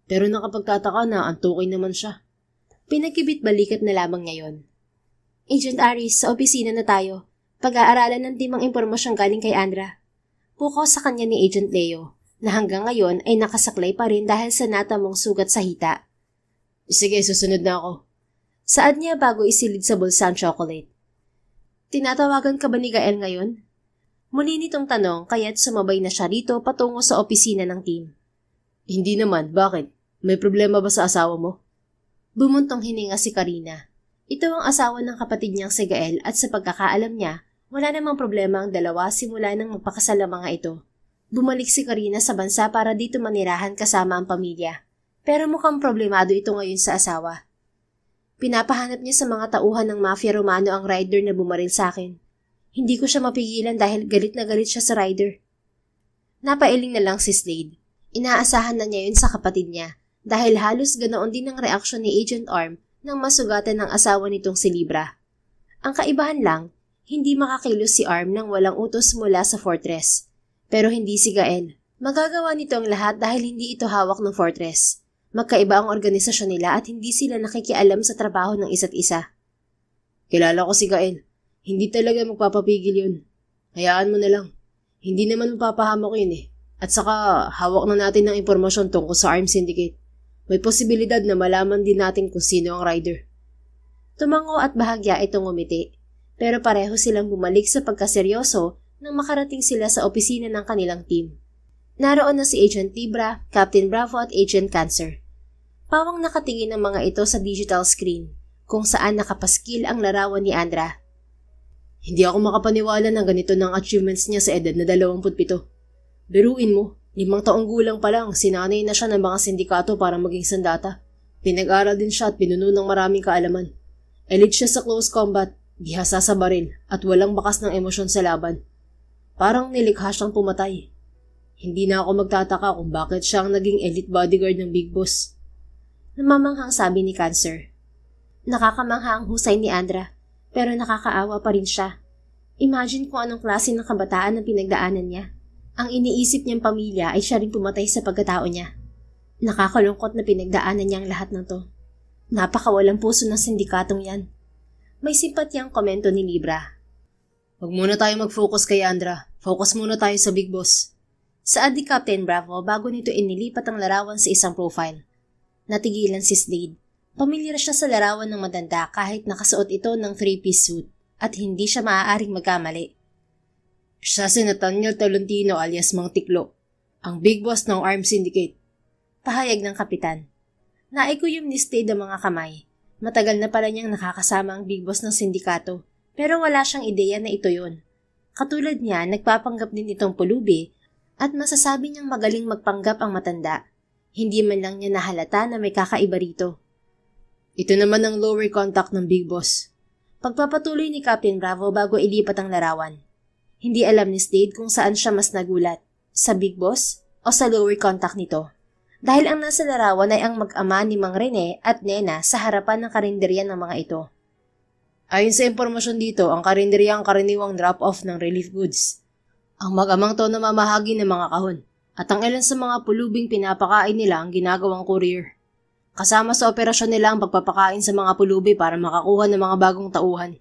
pero nakapagtataka na antukin naman siya. Pinagkibit-balikat na lamang niya yon. Agent Aris, sa opisina na tayo. Pag-aaralan ng timang impormasyong galing kay Andra. Pukaw sa kanya ni Agent Leo, na hanggang ngayon ay nakasaklay pa rin dahil sa natamong sugat sa hita. Sige, susunod na ako. Saad niya bago isilid sa bulsa ang chocolate. Tinatawagan ka ba ni Gael ngayon? Muli nitong tanong kaya't sumabay na siya rito patungo sa opisina ng team. Hindi naman, bakit? May problema ba sa asawa mo? Bumuntong hininga si Karina. Ito ang asawa ng kapatid niyang si Gael at sa pagkakaalam niya, wala namang problema ang dalawa simula nang magpakasal ang mga ito. Bumalik si Karina sa bansa para dito manirahan kasama ang pamilya. Pero mukhang problemado ito ngayon sa asawa. Pinapahanap niya sa mga tauhan ng Mafia Romano ang rider na bumaril sa akin. Hindi ko siya mapigilan dahil galit na galit siya sa rider. Napailing na lang si Slade. Inaasahan na niya yun sa kapatid niya dahil halos ganoon din ang reaksyon ni Agent Arm nang masugatan ng asawa nitong si Libra. Ang kaibahan lang, hindi makakilos si Arm nang walang utos mula sa fortress. Pero hindi si Gael. Magagawa nito ang lahat dahil hindi ito hawak ng fortress. Magkaiba ang organisasyon nila at hindi sila nakikialam sa trabaho ng isa't isa. Kilala ko si Gael. Hindi talaga magpapapigil yun. Hayaan mo na lang. Hindi naman mapapahamak yun eh. At saka, hawak na natin ng impormasyon tungkol sa Arms Syndicate. May posibilidad na malaman din natin kung sino ang rider. Tumango at bahagya itong ngumiti. Pero pareho silang bumalik sa pagkaseryoso nang makarating sila sa opisina ng kanilang team. Naroon na si Agent Libra, Captain Bravo at Agent Cancer. Pawang nakatingin ang mga ito sa digital screen, kung saan nakapaskil ang larawan ni Andra. Hindi ako makapaniwala ng ganito ng achievements niya sa edad na 27. Biruin mo, 5 taong gulang pa lang, sinanay na siya ng mga sindikato para maging sandata. Pinag-aral din siya at pinuno ng maraming kaalaman. Elite siya sa close combat, bihasa sa baril, at walang bakas ng emosyon sa laban. Parang nilikha siyang pumatay. Hindi na ako magtataka kung bakit siya ang naging elite bodyguard ng Big Boss. Namamanghang sabi ni Cancer. Nakakamangha ang husay ni Andra, pero nakakaawa pa rin siya. Imagine kung anong klase ng kabataan ang pinagdaanan niya. Ang iniisip niyang pamilya ay siya rin pumatay sa pagkatao niya. Nakakalungkot na pinagdaanan niya ang lahat ng to. Napakawalang puso ng sindikatong yan. May simpatyang komento ni Libra. Huwag muna tayo mag-focus kay Andra. Focus muna tayo sa Big Boss. Saad ni Captain Bravo bago nito inilipat ang larawan sa isang profile. Natigilan si Slade. Pamilyar siya sa larawan ng matanda kahit nakasuot ito ng 3-piece suit at hindi siya maaaring magkamali. Siya si Nathaniel Tolentino alias Mang Tiklo, ang big boss ng Arms Syndicate. Pahayag ng kapitan. Naikuyom ni Slade ang mga kamay. Matagal na pala niyang nakakasama ang big boss ng sindikato, pero wala siyang ideya na ito yun. Katulad niya, nagpapanggap din itong pulubi at masasabi niyang magaling magpanggap ang matanda. Hindi man lang niya nahalata na may kakaiba rito. Ito naman ang lower contact ng big boss. Pagpapatuloy ni Captain Bravo bago ilipat ang larawan. Hindi alam ni Slade kung saan siya mas nagulat, sa big boss o sa lower contact nito. Dahil ang nasa larawan ay ang mag-ama ni Mang Rene at Nena sa harapan ng karinderya ng mga ito. Ayon sa impormasyon dito, ang karinderya ang karaniwang drop-off ng relief goods. Ang mag-amang to na mamahagi ng mga kahon at ang ilan sa mga pulubing pinapakain nila ang ginagawang courier. Kasama sa operasyon nila ang pagpapakain sa mga pulubi para makakuha ng mga bagong tauhan.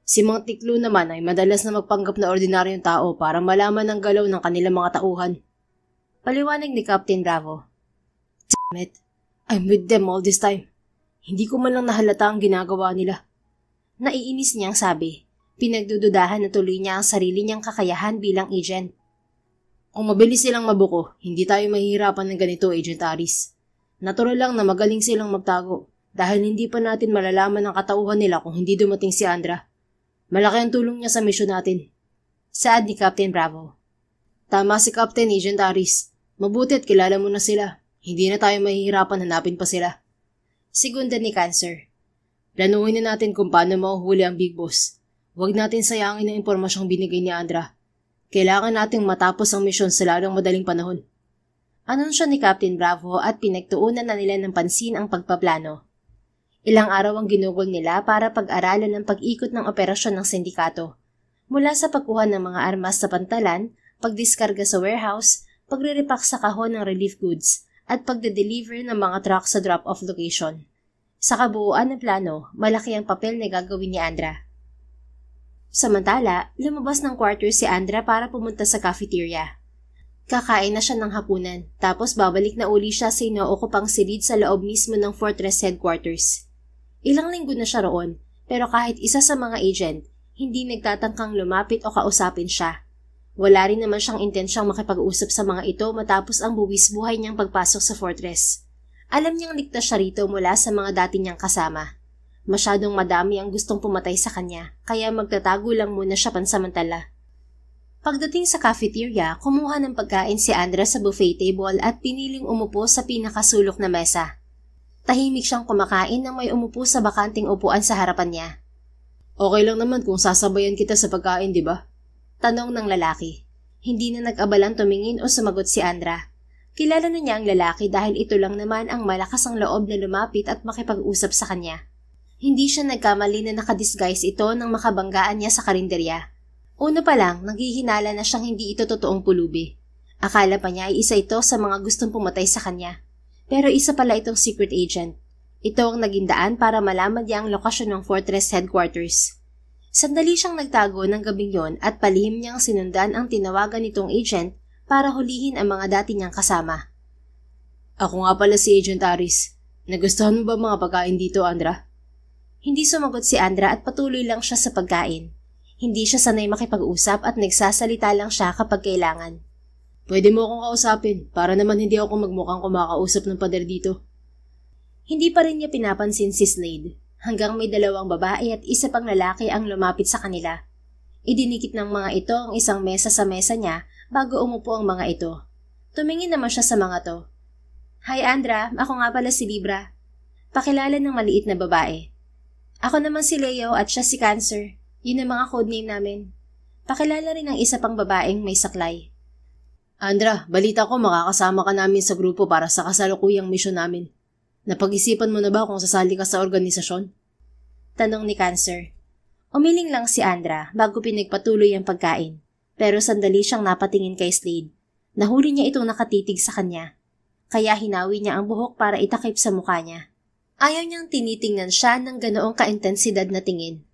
Si Mang Tiklo naman ay madalas na magpanggap na ordinaryong tao para malaman ang galaw ng kanilang mga tauhan. Paliwanag ni Captain Bravo. Damn it, I'm with them all this time. Hindi ko man lang nahalata ang ginagawa nila. Naiinis niyang sabi. Pinagdududahan na tuloy niya ang sarili niyang kakayahan bilang agent. Kung mabilis silang mabuko, hindi tayo mahihirapan ng ganito, Agent Aris. Natural lang na magaling silang magtago dahil hindi pa natin malalaman ang katauhan nila kung hindi dumating si Andra. Malaki ang tulong niya sa misyon natin. Saad ni Captain Bravo. Tama si Captain Agent Aris. Mabuti at kilala mo na sila. Hindi na tayo mahihirapan hanapin pa sila. Segunda ni Cancer. Planuhin na natin kung paano mahuhuli ang Big Boss. Huwag natin sayangin ang impormasyong binigay ni Andra. Kailangan nating matapos ang misyon sa lalong madaling panahon. Anunsyo ni Captain Bravo at pinagtuunan na nila ng pansin ang pagpaplano. Ilang araw ang ginugol nila para pag-aralan ang pag-ikot ng operasyon ng sindikato. Mula sa pagkuha ng mga armas sa pantalan, pagdiskarga sa warehouse, pagre-repack sa kahon ng relief goods, at pagde-deliver ng mga truck sa drop-off location. Sa kabuuan ng plano, malaki ang papel na gagawin ni Andra. Samantala, lumabas ng quarter si Andra para pumunta sa cafeteria. Kakain na siya ng hapunan, tapos babalik na uli siya sa inookupang silid sa loob mismo ng Fortress Headquarters. Ilang linggo na siya roon, pero kahit isa sa mga agent, hindi nagtatangkang lumapit o kausapin siya. Wala rin naman siyang intensyang makipag-usap sa mga ito matapos ang buwis buhay niyang pagpasok sa Fortress. Alam niyang ligtas siya rito mula sa mga dati niyang kasama. Masyadong madami ang gustong pumatay sa kanya, kaya magtatago lang muna siya pansamantala. Pagdating sa cafeteria, kumuha ng pagkain si Andra sa buffet table at piniling umupo sa pinakasulok na mesa. Tahimik siyang kumakain nang may umupo sa bakanting upuan sa harapan niya. Okay lang naman kung sasabayan kita sa pagkain, di ba? Tanong ng lalaki. Hindi na nag-abalang tumingin o sumagot si Andra. Kilala na niya ang lalaki dahil ito lang naman ang malakas ang loob na lumapit at makipag-usap sa kanya. Hindi siya nagkamali na nakadisguise ito nang makabanggaan niya sa karinderya. Una pa lang, naghihinala na siyang hindi ito totoong pulubi. Akala pa niya ay isa ito sa mga gustong pumatay sa kanya. Pero isa pala itong secret agent. Ito ang naging daan para malaman niya ang lokasyon ng Fortress Headquarters. Sandali siyang nagtago ng gabing yon at palihim niyang sinundan ang tinawagan nitong agent para hulihin ang mga dati niyang kasama. Ako nga pala si Agent Aris. Nagustuhan mo ba mga pagkain dito, Andra? Hindi sumagot si Andra at patuloy lang siya sa pagkain. Hindi siya sanay makipag-usap at nagsasalita lang siya kapag kailangan. Pwede mo akong kausapin para naman hindi ako magmukhang kumakausap ng pader dito. Hindi pa rin niya pinapansin si Slade hanggang may dalawang babae at isa pang lalaki ang lumapit sa kanila. Idinikit ng mga ito ang isang mesa sa mesa niya bago umupo ang mga ito. Tumingin naman siya sa mga to. Hi Andra, ako nga pala si Libra. Pakilala ng maliit na babae. Ako naman si Leo at siya si Cancer. Yun ang mga codename namin. Pakilala rin ang isa pang babaeng may saklay. Andra, balita ko makakasama ka namin sa grupo para sa kasalukuyang misyon namin. Napag-isipan mo na ba kung sasali ka sa organisasyon? Tanong ni Cancer. Umiling lang si Andra bago pinagpatuloy ang pagkain, pero sandali siyang napatingin kay Slade. Nahuli niya itong nakatitig sa kanya, kaya hinawi niya ang buhok para itakip sa mukha niya. Ayaw niyang tinitingnan siya ng ganoong kaintensidad na tingin.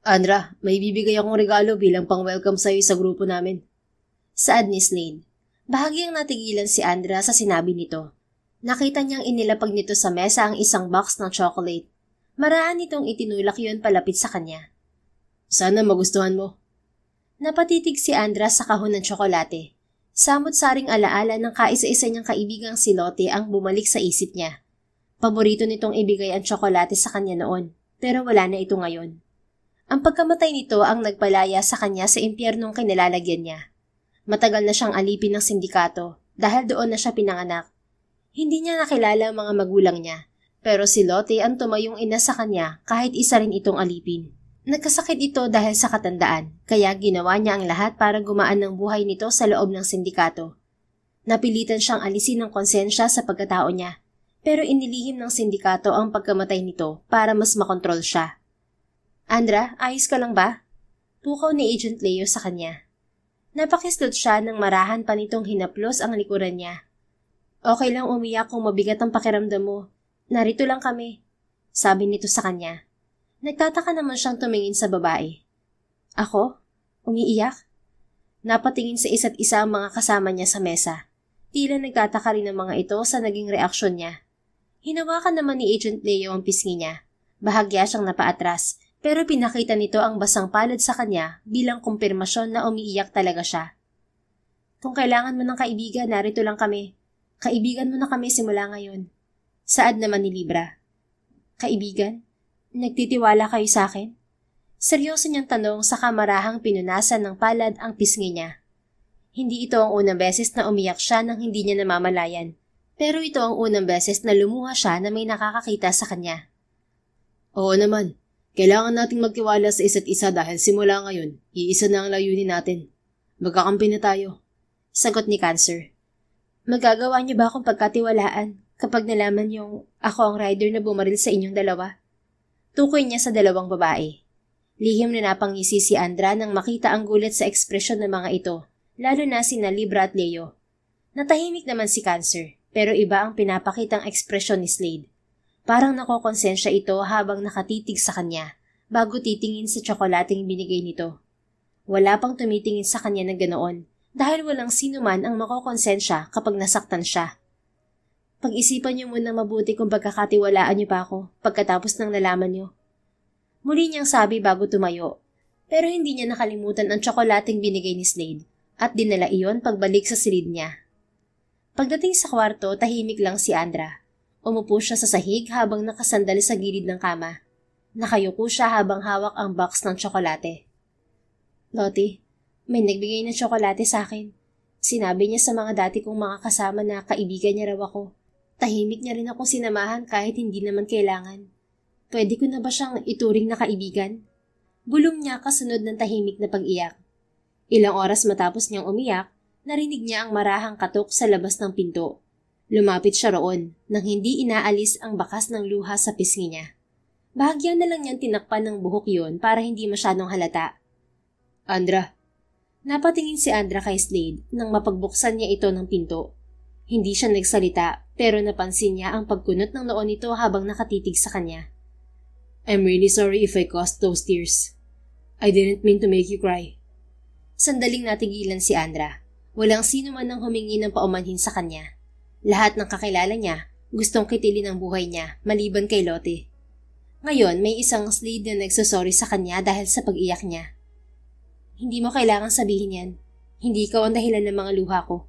Andra, may bibigay akong regalo bilang pang-welcome sa'yo sa grupo namin. Saad ni Slade. Bahagyang natigilan si Andra sa sinabi nito. Nakita niyang inilapag nito sa mesa ang isang box ng chocolate. Maraan nitong itinulak yun palapit sa kanya. Sana magustuhan mo. Napatitig si Andra sa kahon ng tsokolate. Samot-saring alaala ng kaisa-isa niyang kaibigang si Lotte ang bumalik sa isip niya. Paborito nitong ibigay ang tsokolate sa kanya noon, pero wala na ito ngayon. Ang pagkamatay nito ang nagpalaya sa kanya sa impyernong kinalalagyan niya. Matagal na siyang alipin ng sindikato dahil doon na siya pinanganak. Hindi niya nakilala ang mga magulang niya, pero si Lotte ang tumayong ina sa kanya kahit isa rin itong alipin. Nagkasakit ito dahil sa katandaan, kaya ginawa niya ang lahat para gumaan ng buhay nito sa loob ng sindikato. Napilitan siyang alisin ng konsensya sa pagkatao niya, pero inilihim ng sindikato ang pagkamatay nito para mas makontrol siya. Andra, ayos ka lang ba? Pukaw ni Agent Leo sa kanya. Napakislot siya nang marahan pa nitong hinaplos ang likuran niya. Okay lang umiyak kung mabigat ang pakiramdam mo. Narito lang kami, sabi nito sa kanya. Nagtataka naman siyang tumingin sa babae. Ako? Umiiyak? Napatingin sa isa't isa ang mga kasama niya sa mesa. Tila nagtataka rin ang mga ito sa naging reaksyon niya. Hinawakan naman ni Agent Leo ang pisngi niya. Bahagya siyang napaatras, pero pinakita nito ang basang palad sa kanya bilang kumpirmasyon na umiiyak talaga siya. Kung kailangan mo ng kaibigan, narito lang kami. Kaibigan mo na kami simula ngayon. Saad naman ni Libra. Kaibigan? Nagtitiwala kayo sa akin? Seryoso niyang tanong sa kamarahang pinunasan ng palad ang pisngi niya. Hindi ito ang unang beses na umiyak siya nang hindi niya namamalayan, pero ito ang unang beses na lumuha siya na may nakakakita sa kanya. Oo naman, kailangan nating magtiwala sa isa't isa dahil simula ngayon, iisa na ang layunin natin. Magkakampi na tayo. Sagot ni Cancer. Magagawa niyo ba akong pagkatiwalaan kapag nalaman niyong ako ang rider na bumaril sa inyong dalawa? Tukoy niya sa dalawang babae. Lihim na napangisi si Andra nang makita ang gulat sa ekspresyon ng mga ito, lalo na sina Libra at Leo. Natahimik naman si Cancer, pero iba ang pinapakitang ekspresyon ni Slade. Parang nakokonsensya ito habang nakatitig sa kanya, bago titingin sa tsokolating binigay nito. Wala pang tumitingin sa kanya na ganoon, dahil walang sino man ang makokonsensya kapag nasaktan siya. Pag-isipan niyo muna mabuti kung pagkakatiwalaan niyo pa ako pagkatapos ng nalaman niyo. Muli niyang sabi bago tumayo, pero hindi niya nakalimutan ang tsokolating binigay ni Slade at dinala iyon pagbalik sa silid niya. Pagdating sa kwarto, tahimik lang si Andra. Umupo siya sa sahig habang nakasandali sa gilid ng kama. Nakayuko siya habang hawak ang box ng tsokolate. Lotte, may nagbigay ng tsokolate sa akin. Sinabi niya sa mga dati kong mga kasama na kaibigan niya raw ako. Tahimik niya rin akong sinamahan kahit hindi naman kailangan. Pwede ko na ba siyang ituring na kaibigan? Bulong niya kasunod ng tahimik na pag-iyak. Ilang oras matapos niyang umiyak, narinig niya ang marahang katok sa labas ng pinto. Lumapit siya roon nang hindi inaalis ang bakas ng luha sa pisngi niya. Bahagya na lang niyang tinakpan ng buhok yun para hindi masyadong halata. Andra. Napatingin si Andra kay Slade nang mapagbuksan niya ito ng pinto. Hindi siya nagsalita pero napansin niya ang pagkunot ng noo nito habang nakatitig sa kanya. I'm really sorry if I caused those tears. I didn't mean to make you cry. Sandaling natigilan si Andra. Walang sino man ang humingi ng paumanhin sa kanya. Lahat ng kakilala niya gustong kitilin ang buhay niya maliban kay Lotte. Ngayon may isang Slade na nagsasorry sa kanya dahil sa pag-iyak niya. Hindi mo kailangan sabihin yan. Hindi ikaw ang dahilan ng mga luha ko.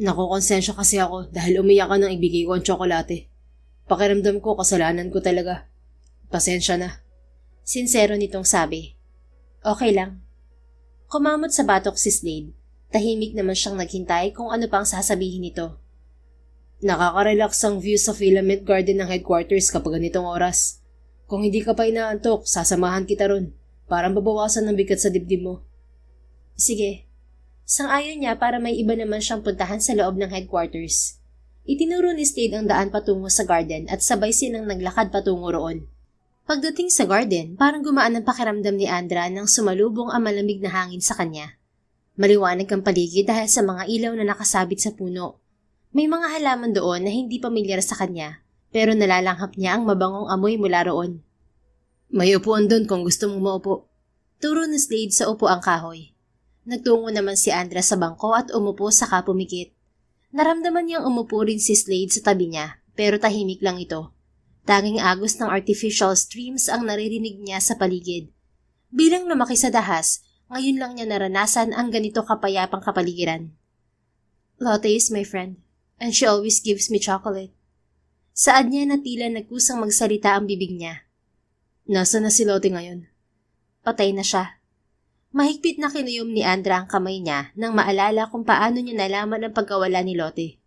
Nakokonsensya kasi ako dahil umiyak ka nang ibigay ko ang tsokolate. Pakiramdam ko kasalanan ko talaga. Pasensya na. Sinsero nitong sabi. Okay lang. Kumamot sa batok si Slade. Tahimik naman siyang naghintay kung ano pang sasabihin nito. Nakaka-relax ang view sa Filament Garden ng headquarters kapag ganitong oras. Kung hindi ka pa inaantok, sasamahan kita ron. Parang babawasan ng bigat sa dibdib mo. Sige. Sang-ayon niya para may iba naman siyang puntahan sa loob ng headquarters. Itinuro ni Slade ang daan patungo sa garden at sabay silang naglakad patungo roon. Pagdating sa garden, parang gumaan ang pakiramdam ni Andra nang sumalubong ang malamig na hangin sa kanya. Maliwanag ang paligid dahil sa mga ilaw na nakasabit sa puno. May mga halaman doon na hindi pamilyar sa kanya, pero nalalanghap niya ang mabangong amoy mula roon. May upuan doon kung gusto mong maupo. Turo ni Slade sa upuang kahoy. Nagtungo naman si Andra sa bangko at umupo saka pumikit. Naramdaman niyang umupo rin si Slade sa tabi niya, pero tahimik lang ito. Tanging agos ng artificial streams ang naririnig niya sa paligid. Bilang lumaki sa dahas, Ngayon lang niya naranasan ang ganito kapayapang kapaligiran. Lotte is my friend, and she always gives me chocolate. Saad niya na tila nagkusang magsalita ang bibig niya. Nasaan na si Lotte ngayon? Patay na siya. Mahigpit na kinuyom ni Andra ang kamay niya nang maalala kung paano niya nalaman ang pagkawala ni Lotte.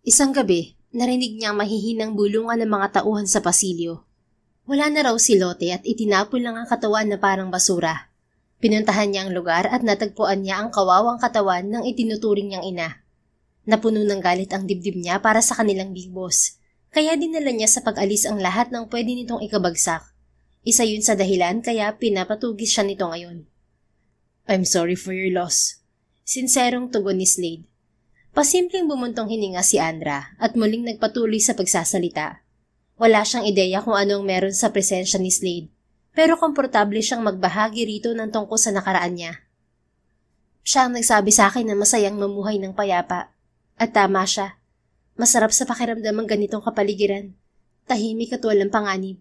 Isang gabi, narinig niyang mahihinang bulungan ng mga tauhan sa pasilyo. Wala na raw si Lotte at itinapon lang ang katawan na parang basura. Pinuntahan niya ang lugar at natagpuan niya ang kawawang katawan ng itinuturing niyang ina. Napuno ng galit ang dibdib niya para sa kanilang big boss, kaya dinala niya sa pag-alis ang lahat ng pwede nitong ikabagsak. Isa yun sa dahilan kaya pinapatugis siya nito ngayon. I'm sorry for your loss. Sinserong tugon ni Slade. Pasimpleng bumuntong hininga si Andra at muling nagpatuloy sa pagsasalita. Wala siyang ideya kung anong meron sa presensya ni Slade, pero komportable siyang magbahagi rito ng tungkol sa nakaraan niya. Siya ang nagsabi sa akin na masayang mamuhay ng payapa. At tama siya. Masarap sa pakiramdam ang ganitong kapaligiran. Tahimik at walang panganib.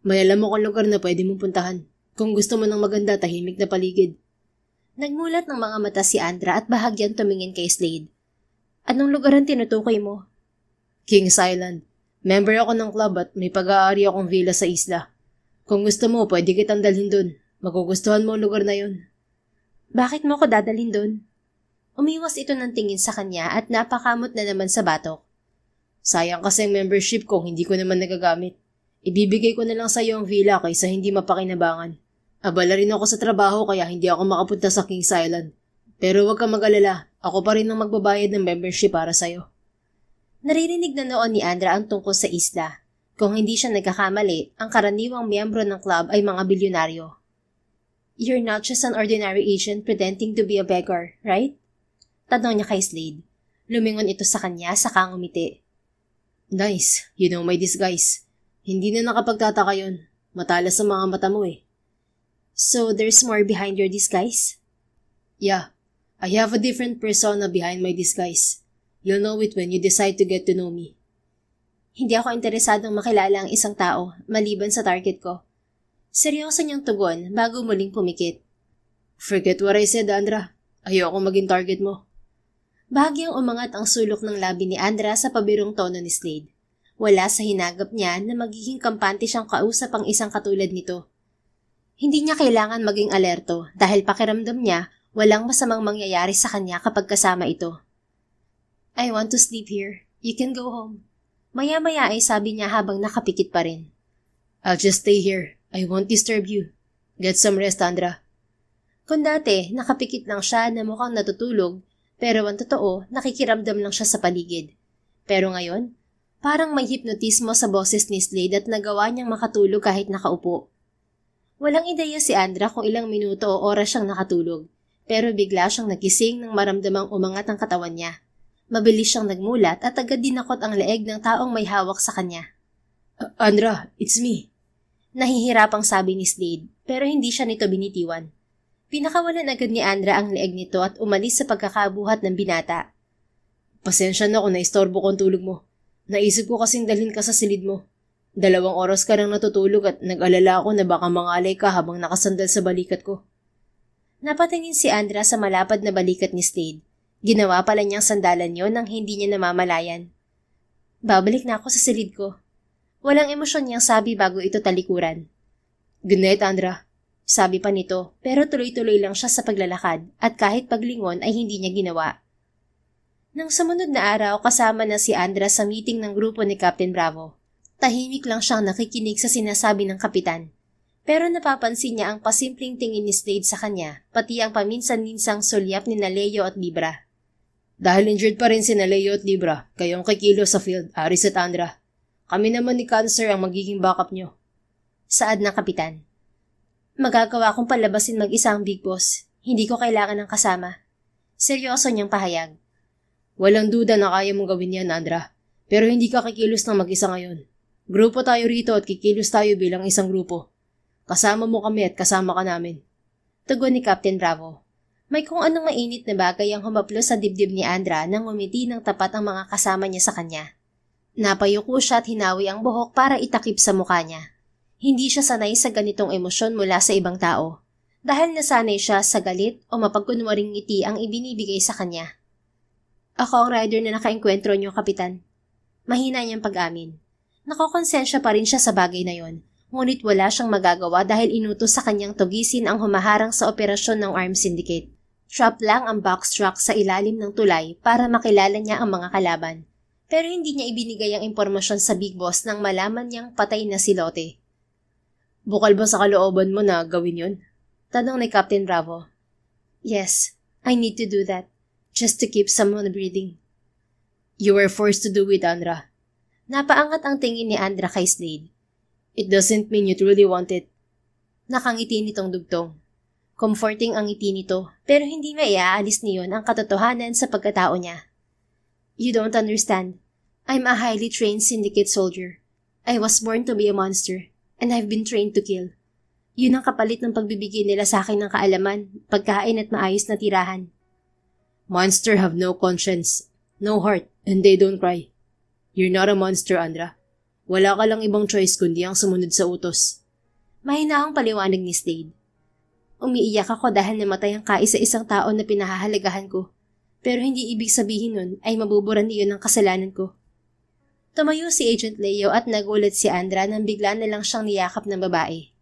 May alam mo kung lugar na pwede mong puntahan. Kung gusto mo ng maganda, tahimik na paligid. Nagmulat ng mga mata si Andra at bahagyan tumingin kay Slade. Anong lugar ang tinutukoy mo? Kings Island. Member ako ng club at may pag-aari akong villa sa isla. Kung gusto mo, pwede kitang dalhin dun. Magugustuhan mo ang lugar na yun. Bakit mo ko dadalhin dun? Umiwas ito ng tingin sa kanya at napakamot na naman sa batok. Sayang kasi ang membership ko, hindi ko naman nagagamit. Ibibigay ko na lang sa iyo ang villa kaysa hindi mapakinabangan. Abala rin ako sa trabaho kaya hindi ako makapunta sa Kings Island. Pero huwag kang mag-alala, ako pa rin ang magbabayad ng membership para sa'yo. Naririnig na noon ni Andra ang tungkol sa isla. Kung hindi siya nagkakamali, ang karaniwang miyembro ng club ay mga bilyonaryo. You're not just an ordinary agent pretending to be a beggar, right? Tanong niya kay Slade. Lumingon ito sa kanya saka umiti. Nice, you know my disguise. Hindi na nakapagtataka yun. Matalas sa mga mata mo eh. So there's more behind your disguise? Yeah, I have a different persona behind my disguise. You'll know it when you decide to get to know me. Hindi ako interesadong makilala ang isang tao, maliban sa target ko. Seryoso niyang tugon bago muling pumikit. Forget what I said, Andra. Ayoko maging target mo. Bahagyang umangat ang sulok ng labi ni Andra sa pabirong tono ni Slade. Wala sa hinagap niya na magiging kampante siyang kausap ang isang katulad nito. Hindi niya kailangan maging alerto dahil pakiramdam niya walang masamang mangyayari sa kanya kapag kasama ito. I want to sleep here. You can go home. Maya-maya ay sabi niya habang nakapikit pa rin. I'll just stay here. I won't disturb you. Get some rest, Andra. Kung dati, nakapikit lang siya na mukhang natutulog, pero ang totoo, nakikiramdam lang siya sa paligid. Pero ngayon, parang may hipnotismo sa boses ni Slade at nagawa niyang makatulog kahit nakaupo. Walang ideya si Andra kung ilang minuto o oras siyang nakatulog, pero bigla siyang nagising nang maramdamang umangat ang katawan niya. Mabilis siyang nagmulat at agad dinakot ang leeg ng taong may hawak sa kanya. Andra, it's me. Nahihirapang sabi ni Slade, pero hindi siya nito binitiwan. Pinakawalan agad ni Andra ang leeg nito at umalis sa pagkakabuhat ng binata. Pasensya na kung naistorbo ko ang tulog mo. Naisip ko kasing dalhin ka sa silid mo. 2 oras ka nang natutulog at nag-alala ako na baka mangalay ka habang nakasandal sa balikat ko. Napatingin si Andra sa malapad na balikat ni Slade. Ginawa pala niyang sandalan yon nang hindi niya namamalayan. Babalik na ako sa silid ko. Walang emosyon niyang sabi bago ito talikuran. Good night, Andra. Sabi pa nito, pero tuloy-tuloy lang siya sa paglalakad at kahit paglingon ay hindi niya ginawa. Nang sumunod na araw kasama na si Andra sa meeting ng grupo ni Captain Bravo. Tahimik lang siyang nakikinig sa sinasabi ng kapitan. Pero napapansin niya ang pasimpleng tingin ni Slade sa kanya, pati ang paminsan-minsang sulyap ni Leo at Libra. Dahil injured pa rin si Leo at Libra, kayong kikilo sa field, Aris at Andra. Kami naman ni Cancer ang magiging backup nyo. Saad ng kapitan. Magagawa kong palabasin mag-isa ang Big Boss. Hindi ko kailangan ng kasama. Seryoso niyang pahayag. Walang duda na kaya mong gawin yan, Andra. Pero hindi ka kikilos ng mag-isa ngayon. Grupo tayo rito at kikilos tayo bilang isang grupo. Kasama mo kami at kasama ka namin. Tugon ni Captain Bravo. May kung anong mainit na bagay ang humaplos sa dibdib ni Andra nang umiti ng tapat ang mga kasama niya sa kanya. Napayuko siya at hinawi ang buhok para itakip sa mukha niya. Hindi siya sanay sa ganitong emosyon mula sa ibang tao. dahil nasanay siya sa galit o mapagkunwaring ngiti ang ibinibigay sa kanya. Ako ang rider na nakaengkwentro niyo, Kapitan. Mahina niyang pag-amin. Nakokonsensya pa rin siya sa bagay na yon, ngunit wala siyang magagawa dahil inutos sa kanyang tugisin ang humaharang sa operasyon ng Arms Syndicate. Trap lang ang box truck sa ilalim ng tulay para makilala niya ang mga kalaban. Pero hindi niya ibinigay ang impormasyon sa Big Boss nang malaman niyang patay na si Lotte. Bukal ba sa kalooban mo na gawin yun? Tanong ni Captain Bravo. Yes, I need to do that, just to keep someone breathing. You were forced to do it, Andra. Napaangat ang tingin ni Andra kay Slade. It doesn't mean you truly want it. Nakangiti nitong dugtong. Comforting ang ngiti nito, pero hindi maiaalis niyon ang katotohanan sa pagkatao niya. You don't understand. I'm a highly trained syndicate soldier. I was born to be a monster, and I've been trained to kill. Yun ang kapalit ng pagbibigay nila sa akin ng kaalaman, pagkain at maayos na tirahan. Monster have no conscience, no heart, and they don't cry. You're not a monster, Andra. Wala ka lang ibang choice kundi ang sumunod sa utos. Mahinahong paliwanag ni Slade. Umiiyak ako dahil namatay ang kaisa-isang tao na pinahahalagahan ko. Pero hindi ibig sabihin nun ay mabuburan niyon ang kasalanan ko. Tumayo si Agent Leo at nagulat si Andra nang bigla na lang siyang niyakap ng babae.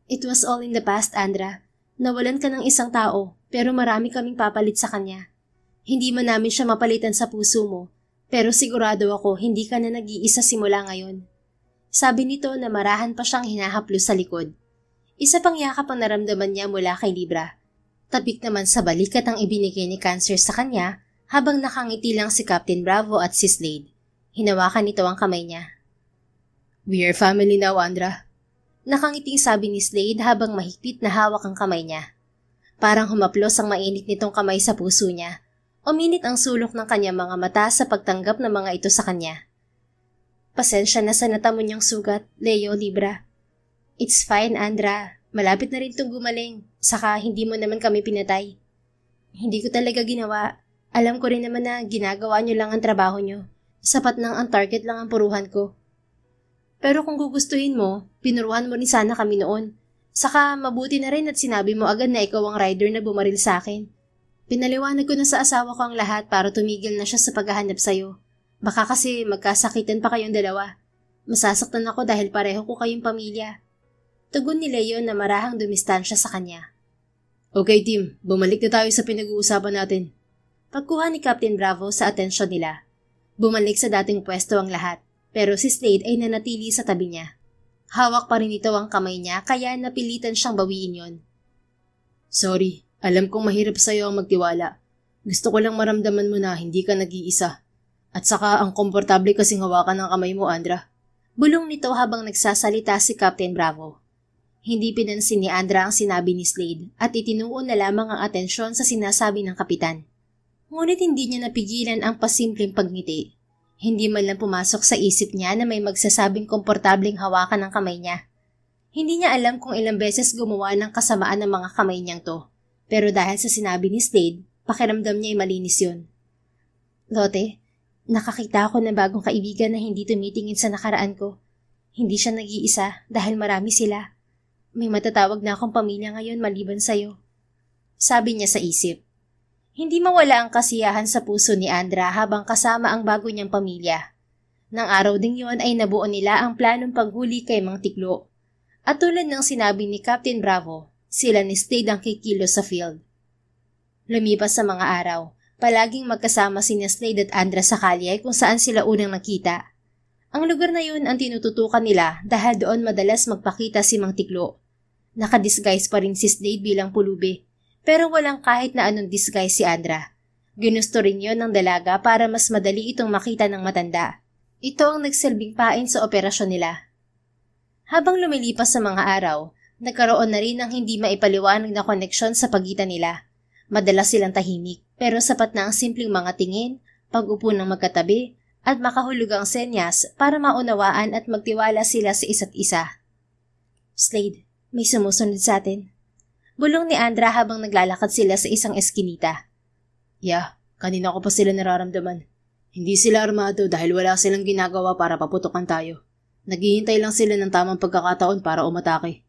It was all in the past, Andra. Nawalan ka ng isang tao, pero marami kaming papalit sa kanya. Hindi man namin siya mapalitan sa puso mo, pero sigurado ako hindi ka na nag-iisa simula ngayon. Sabi nito na marahan pa siyang hinahaplo sa likod. Isa pang yakap ang naramdaman niya mula kay Libra. Tabik naman sa balikat ang ibinigay ni Cancer sa kanya habang nakangiti lang si Captain Bravo at si Slade. Hinawakan nito ang kamay niya. We are family now, Andra. Nakangiting sabi ni Slade habang mahigpit na hawak ang kamay niya. Parang humaplos ang mainit nitong kamay sa puso niya. Uminit ang sulok ng kanyang mga mata sa pagtanggap ng mga ito sa kanya. Pasensya na sa natamo niyang sugat, Leo, Libra. It's fine, Andra. Malapit na rin itong gumaling. Saka hindi mo naman kami pinatay. Hindi ko talaga ginawa. Alam ko rin naman na ginagawa niyo lang ang trabaho niyo. Sapat nang ang target lang ang puruhan ko. Pero kung gugustuhin mo, pinuruhan mo rin sana kami noon. Saka mabuti na rin at sinabi mo agad na ikaw ang rider na bumaril sa akin. Pinaliwanag ko na sa asawa ko ang lahat para tumigil na siya sa paghahanap sa'yo. Baka kasi magkasakitan pa kayong dalawa. Masasaktan ako dahil pareho ko kayong pamilya. Tugon ni Leo na marahang dumistansya sa kanya. Okay team, bumalik na tayo sa pinag-uusapan natin. Pagkuha ni Captain Bravo sa atensyon nila. Bumalik sa dating pwesto ang lahat, pero si Slade ay nanatili sa tabi niya. Hawak pa rin ito ang kamay niya kaya napilitan siyang bawiin yon. Sorry, alam kong mahirap sa'yo ang magtiwala. Gusto ko lang maramdaman mo na hindi ka nag-iisa. At saka ang komportable kasing hawakan ng kamay mo, Andra. Bulong nito habang nagsasalita si Captain Bravo. Hindi pinansin ni Andra ang sinabi ni Slade at itinuon na lamang ang atensyon sa sinasabi ng kapitan. Ngunit hindi niya napigilan ang pasimpleng pagngiti. Hindi man lang pumasok sa isip niya na may magsasabing komportableng hawakan ng kamay niya. Hindi niya alam kung ilang beses gumawa ng kasamaan ng mga kamay niyang to. Pero dahil sa sinabi ni Slade, pakiramdam niya ay malinis yun. Lotte, nakakita ako ng bagong kaibigan na hindi tumitingin sa nakaraan ko. Hindi siya nag-iisa dahil marami sila. May matatawag na akong pamilya ngayon maliban sa'yo. Sabi niya sa isip. Hindi mawala ang kasiyahan sa puso ni Andra habang kasama ang bago niyang pamilya. Nang araw ding yun ay nabuo nila ang planong paghuli kay Mang Tiklo. At tulad ng sinabi ni Captain Bravo, sila ni Slade ang kikilos sa field. Lumipas sa mga araw, palaging magkasama sina Slade at Andra sa kalye kung saan sila unang nakita. Ang lugar na yun ang tinututukan nila dahil doon madalas magpakita si Mang Tiklo. Nakadisguise pa rin si Slade bilang pulubi, pero walang kahit na anong disguise si Andra. Ginusto rin yon ng dalaga para mas madali itong makita ng matanda. Ito ang nagsilbing pain sa operasyon nila. Habang lumilipas sa mga araw, nagkaroon na rin ng hindi maipaliwanag na koneksyon sa pagitan nila. Madalas silang tahimik, pero sapat na ang simpleng mga tingin, pag-upo ng magkatabi, at makahulugang senyas para maunawaan at magtiwala sila sa isa't isa. Slade, may sumusunod sa atin. Bulong ni Andra habang naglalakad sila sa isang eskinita. Yeah, kanina ko pa sila nararamdaman. Hindi sila armado dahil wala silang ginagawa para paputukan tayo. Naghihintay lang sila ng tamang pagkakataon para umatake.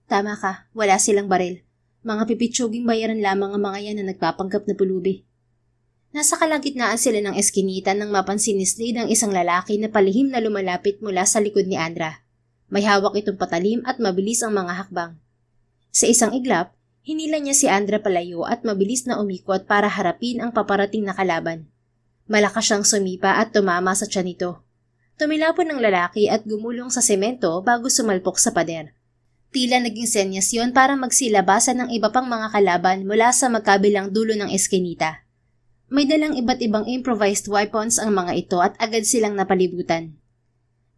Tama ka, wala silang baril. Mga pipitsuging bayaran lamang ang mga yan na nagpapanggap na pulubi. Nasa kalagitnaan sila ng eskinita nang mapansin ni Slade ang isang lalaki na palihim na lumalapit mula sa likod ni Andra. May hawak itong patalim at mabilis ang mga hakbang. Sa isang iglap, hinila niya si Andra palayo at mabilis na umikot para harapin ang paparating na kalaban. Malakas siyang sumipa at tumama sa tiyan nito. Tumilapon ng lalaki at gumulong sa semento bago sumalpok sa pader. Tila naging senyas yon para magsilabasan ng iba pang mga kalaban mula sa magkabilang dulo ng eskinita. May dalang iba't ibang improvised weapons ang mga ito at agad silang napalibutan.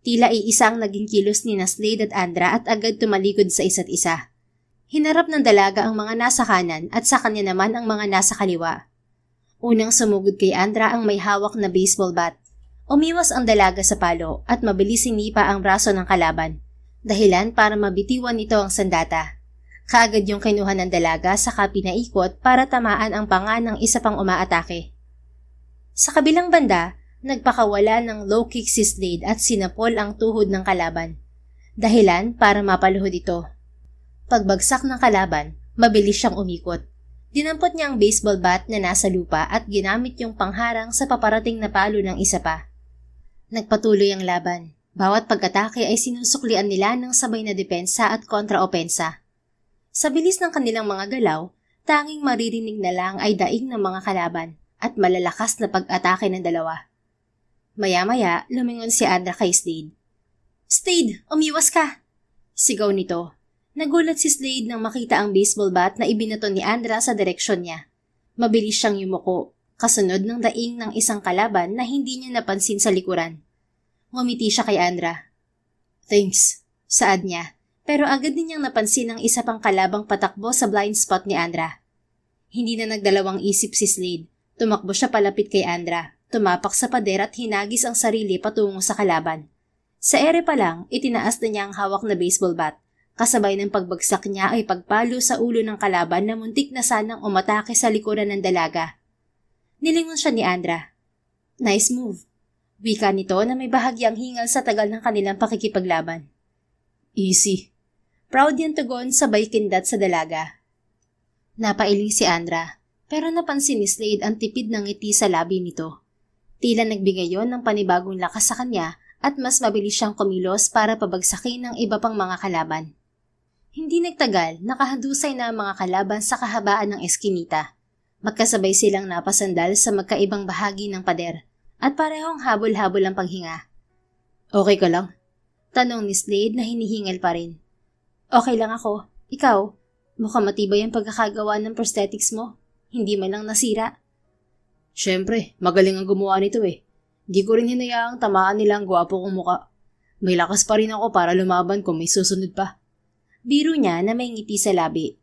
Tila iisa ang naging kilos ni Slade at Andra at agad tumalikod sa isa't isa. Hinarap ng dalaga ang mga nasa kanan at sa kanya naman ang mga nasa kaliwa. Unang sumugod kay Andra ang may hawak na baseball bat. Umiwas ang dalaga sa palo at mabilis sinipa ang braso ng kalaban, dahilan para mabitiwan nito ang sandata. Kaagad yung kinuha ng dalaga saka pinaikot para tamaan ang panga ng isa pang umaatake. Sa kabilang banda, nagpakawala ng low kick si Slade at sinapol ang tuhod ng kalaban, dahilan para mapaluhod ito. Pagbagsak ng kalaban, mabilis siyang umikot. Dinampot niya ang baseball bat na nasa lupa at ginamit yung pangharang sa paparating na palo ng isa pa. Nagpatuloy ang laban. Bawat pag-atake ay sinusuklian nila ng sabay na depensa at kontraopensa. Sa bilis ng kanilang mga galaw, tanging maririnig na lang ay daing ng mga kalaban at malalakas na pag-atake ng dalawa. Maya-maya, lumingon si Andra kay Slade. "Slade, umiwas ka!" Sigaw nito. Nagulat si Slade nang makita ang baseball bat na ibinato ni Andra sa direksyon niya. Mabilis siyang yumuko, kasunod ng daing ng isang kalaban na hindi niya napansin sa likuran. Ngumiti siya kay Andra. "Thanks," saad niya. Pero agad din niyang napansin ang isa pang kalabang patakbo sa blind spot ni Andra. Hindi na nagdalawang isip si Slade. Tumakbo siya palapit kay Andra, tumapak sa pader at hinagis ang sarili patungo sa kalaban. Sa ere pa lang, itinaas na niya ang hawak na baseball bat. Kasabay ng pagbagsak niya ay pagpalo sa ulo ng kalaban na muntik na sanang umatake sa likuran ng dalaga. Nilingon siya ni Andra. "Nice move." Wika nito na may bahagyang hingal sa tagal ng kanilang pakikipaglaban. "Easy." Proud yan tugon sabay kindat sa dalaga. Napailing si Andra, pero napansin ni Slade ang tipid ng ngiti sa labi nito. Tila nagbigay yon ng panibagong lakas sa kanya at mas mabilis siyang kumilos para pabagsakin ng iba pang mga kalaban. Hindi nagtagal, nakahadusay na ang mga kalaban sa kahabaan ng eskinita. Magkasabay silang napasandal sa magkaibang bahagi ng pader at parehong habol-habol ang paghinga. "Okay ka lang?" Tanong ni Slade na hinihingal pa rin. "Okay lang ako. Ikaw, mukhang matibay ang pagkakagawa ng prosthetics mo. Hindi man lang nasira." "Siyempre, magaling ang gumawa nito eh. Di ko rin hinayaang tamaan nila ang gwapo kong muka. May lakas pa rin ako para lumaban kung may susunod pa." Biro niya na may ngiti sa labi.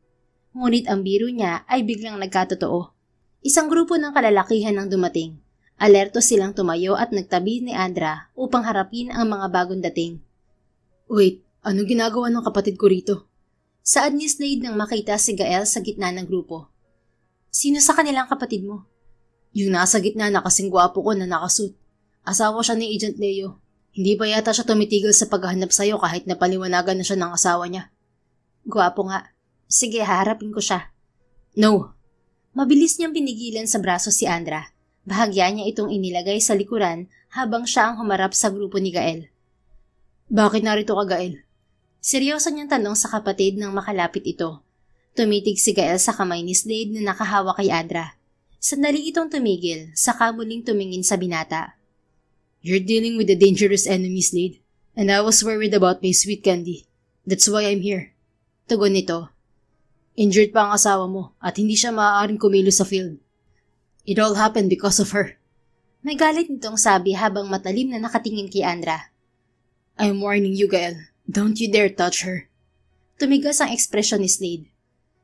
Ngunit ang biro niya ay biglang nagkatotoo. Isang grupo ng kalalakihan ang dumating. Alerto silang tumayo at nagtabi ni Andra upang harapin ang mga bagong dating. "Wait, anong ginagawa ng kapatid ko rito?" Saad ni Slade nang makita si Gael sa gitna ng grupo. "Sino sa kanilang kapatid mo?" "Yung nasa gitna na kasing gwapo ko na nakasuit. Asawa siya ni Agent Leo. Hindi pa yata siya tumitigil sa paghahanap sa'yo kahit napaliwanagan na siya ng asawa niya." "Gwapo nga. Sige, haharapin ko siya." "No." Mabilis niyang pinigilan sa braso si Andra. Bahagya niya itong inilagay sa likuran habang siya ang humarap sa grupo ni Gael. "Bakit narito ka, Gael?" Seryoso niyang tanong sa kapatid nang makalapit ito. Tumitig si Gael sa kamay ni Slade na nakahawak kay Andra. Sandali itong tumigil, saka muling tumingin sa binata. "You're dealing with a dangerous enemy, Slade, and I was worried about my sweet candy. That's why I'm here." Tugon nito. "Injured pa ang asawa mo at hindi siya maaaring kumilos sa field. It all happened because of her." May galit nitong sabi habang matalim na nakatingin kay Andra. "I'm warning you, Gael. Don't you dare touch her." Tumigas ang ekspresyon ni Slade.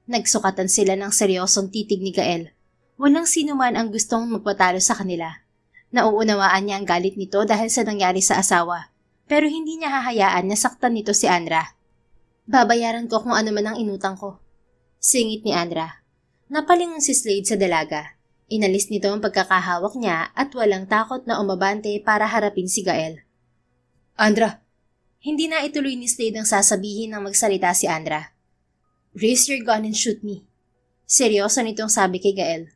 Nagsukatan sila ng seryosong titig ni Gael. Walang sino man ang gustong magpatalo sa kanila. Nauunawaan niya ang galit nito dahil sa nangyari sa asawa, pero hindi niya hahayaan na saktan nito si Andra. "Babayaran ko kung ano man ang inutang ko." Singit ni Andra. Napalingon si Slade sa dalaga. Inalis nito ang pagkakahawak niya at walang takot na umabante para harapin si Gael. "Andra!" Hindi na ituloy ni Slade ang sasabihin ng magsalita si Andra. Raise your gun and shoot me. Seryoso nitong sabi kay Gael.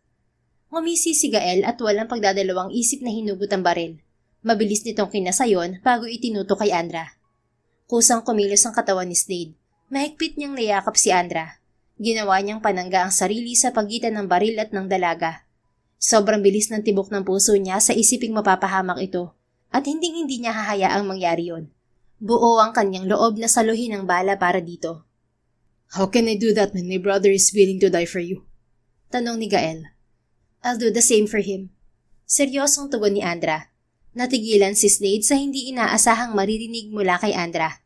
Ngumisi si Gael at walang pagdadalawang isip na hinugot ang baril. Mabilis nitong kinasayon bago itinuto kay Andra. Kusang kumilos ang katawan ni Slade. Mahigpit niyang niyakap si Andra. Ginawa niyang panangga ang sarili sa pagitan ng baril at ng dalaga. Sobrang bilis ng tibok ng puso niya sa isiping mapapahamak ito at hindi niya hahayaang mangyari yon. Buo ang kanyang loob na saluhin ang bala para dito. How can I do that when my brother is willing to die for you? Tanong ni Gael. I'll do the same for him. Seryosong tugon ni Andra. Natigilan si Slade sa hindi inaasahang maririnig mula kay Andra.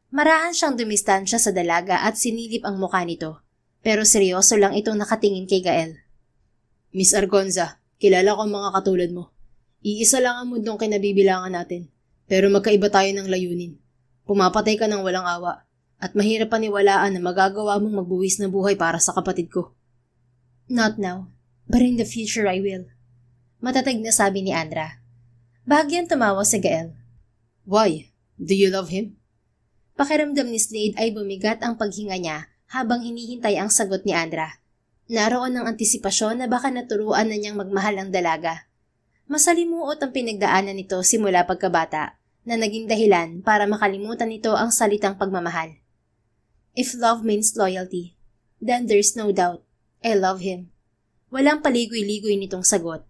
Marahan siyang dumistansya sa dalaga at sinilip ang mukha nito. Pero seryoso lang itong nakatingin kay Gael. Miss Argonza, kilala ko ang mga katulad mo. Iisa lang ang mundong kinabibilangan natin. Pero magkaiba tayo ng layunin. Pumapatay ka ng walang awa. At mahirap paniwalaan na magagawa mong magbuwis ng buhay para sa kapatid ko. Not now, but in the future I will. Matatag na sabi ni Andra. Bahagyang tumawa si Gael. Why? Do you love him? Pakiramdam ni Slade ay bumigat ang paghinga niya habang hinihintay ang sagot ni Andra. Naroon ang antisipasyon na baka naturuan na niyang magmahal ang dalaga. Masalimuot ang pinagdaanan nito simula pagkabata na naging dahilan para makalimutan nito ang salitang pagmamahal. If love means loyalty, then there's no doubt, I love him. Walang paligoy-ligoy nitong sagot.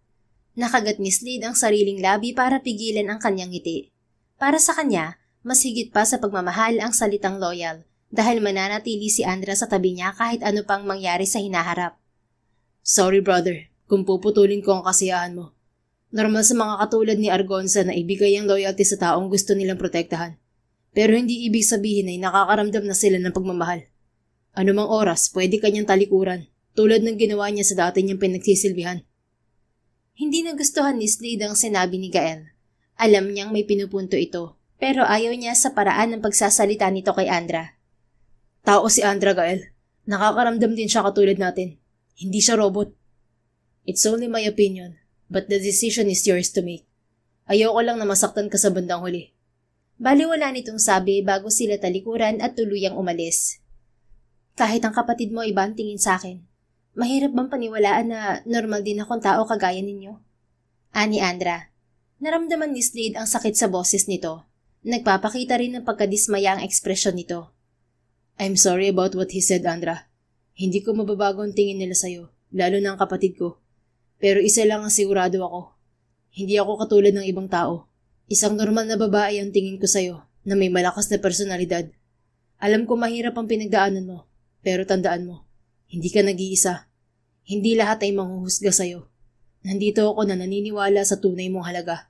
Nakagat ni Slade ang sariling labi para pigilan ang kanyang ngiti. Para sa kanya, mas higit pa sa pagmamahal ang salitang loyal dahil mananatili si Andra sa tabi niya kahit ano pang mangyari sa hinaharap. Sorry brother, kung puputulin ko ang kasiyahan mo. Normal sa mga katulad ni Argonza na ibigay ang loyalty sa taong gusto nilang protektahan. Pero hindi ibig sabihin ay nakakaramdam na sila ng pagmamahal. Anumang oras, pwede kanyang talikuran, tulad ng ginawa niya sa dati niyang pinagsisilbihan. Hindi nagustuhan ni Slade ang sinabi ni Gael. Alam niyang may pinupunto ito, pero ayaw niya sa paraan ng pagsasalita nito kay Andra. Tao si Andra, Gael. Nakakaramdam din siya katulad natin. Hindi siya robot. It's only my opinion, but the decision is yours to make. Ayaw ko lang na masaktan ka sa bandang huli. Baliwala nitong sabi bago sila talikuran at tuluyang umalis. Kahit ang kapatid mo iba ang tingin sa akin, mahirap bang paniwalaan na normal din akong tao kagaya ninyo? Ani Andra. Naramdaman ni Slade ang sakit sa boses nito. Nagpapakita rin ng pagkadismaya ang ekspresyon nito. I'm sorry about what he said, Andra. Hindi ko mababago ang tingin nila sa'yo, lalo na ang kapatid ko. Pero isa lang ang sigurado ako. Hindi ako katulad ng ibang tao. Isang normal na babae ang tingin ko sa'yo na may malakas na personalidad. Alam ko mahirap ang pinagdaanan mo, pero tandaan mo, hindi ka nag-iisa. Hindi lahat ay manghuhusga sa'yo. Nandito ako na naniniwala sa tunay mong halaga.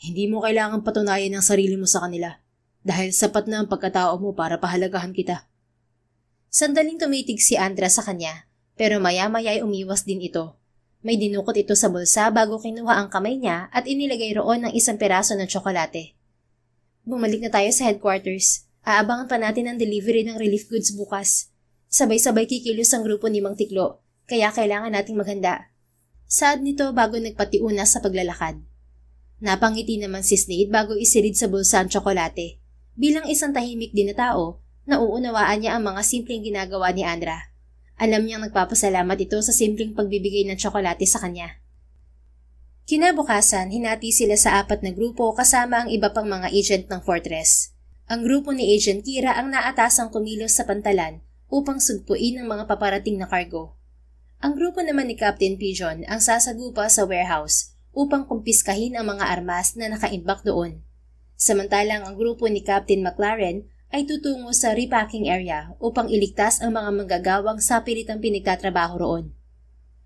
Hindi mo kailangang patunayan ang sarili mo sa kanila dahil sapat na ang pagkatao mo para pahalagahan kita. Sandaling tumitig si Andra sa kanya, pero maya-maya ay umiwas din ito. May dinukot ito sa bulsa bago kinuha ang kamay niya at inilagay roon ng isang peraso ng tsokolate. Bumalik na tayo sa headquarters. Aabangan pa natin ang delivery ng relief goods bukas. Sabay-sabay kikilos ang grupo ni Mang Tiklo, kaya kailangan nating maghanda. Saad nito bago nagpatiuna sa paglalakad. Napangiti naman si Slade bago isilid sa bulsa ang tsokolate. Bilang isang tahimik din na tao, nauunawaan niya ang mga simpleng ginagawa ni Andra. Alam niyang nagpapasalamat ito sa simpleng pagbibigay ng tsokolate sa kanya. Kinabukasan, hinati sila sa 4 na grupo kasama ang iba pang mga agent ng Fortress. Ang grupo ni Agent Kira ang naatasang kumilos sa pantalan upang sugpuin ang mga paparating na cargo. Ang grupo naman ni Captain Pigeon ang sasagupa sa warehouse upang kumpiskahin ang mga armas na nakaimbak doon. Samantalang ang grupo ni Captain McLaren ay tutungo sa repacking area upang iligtas ang mga manggagawang sa pilitang pinagtatrabaho roon.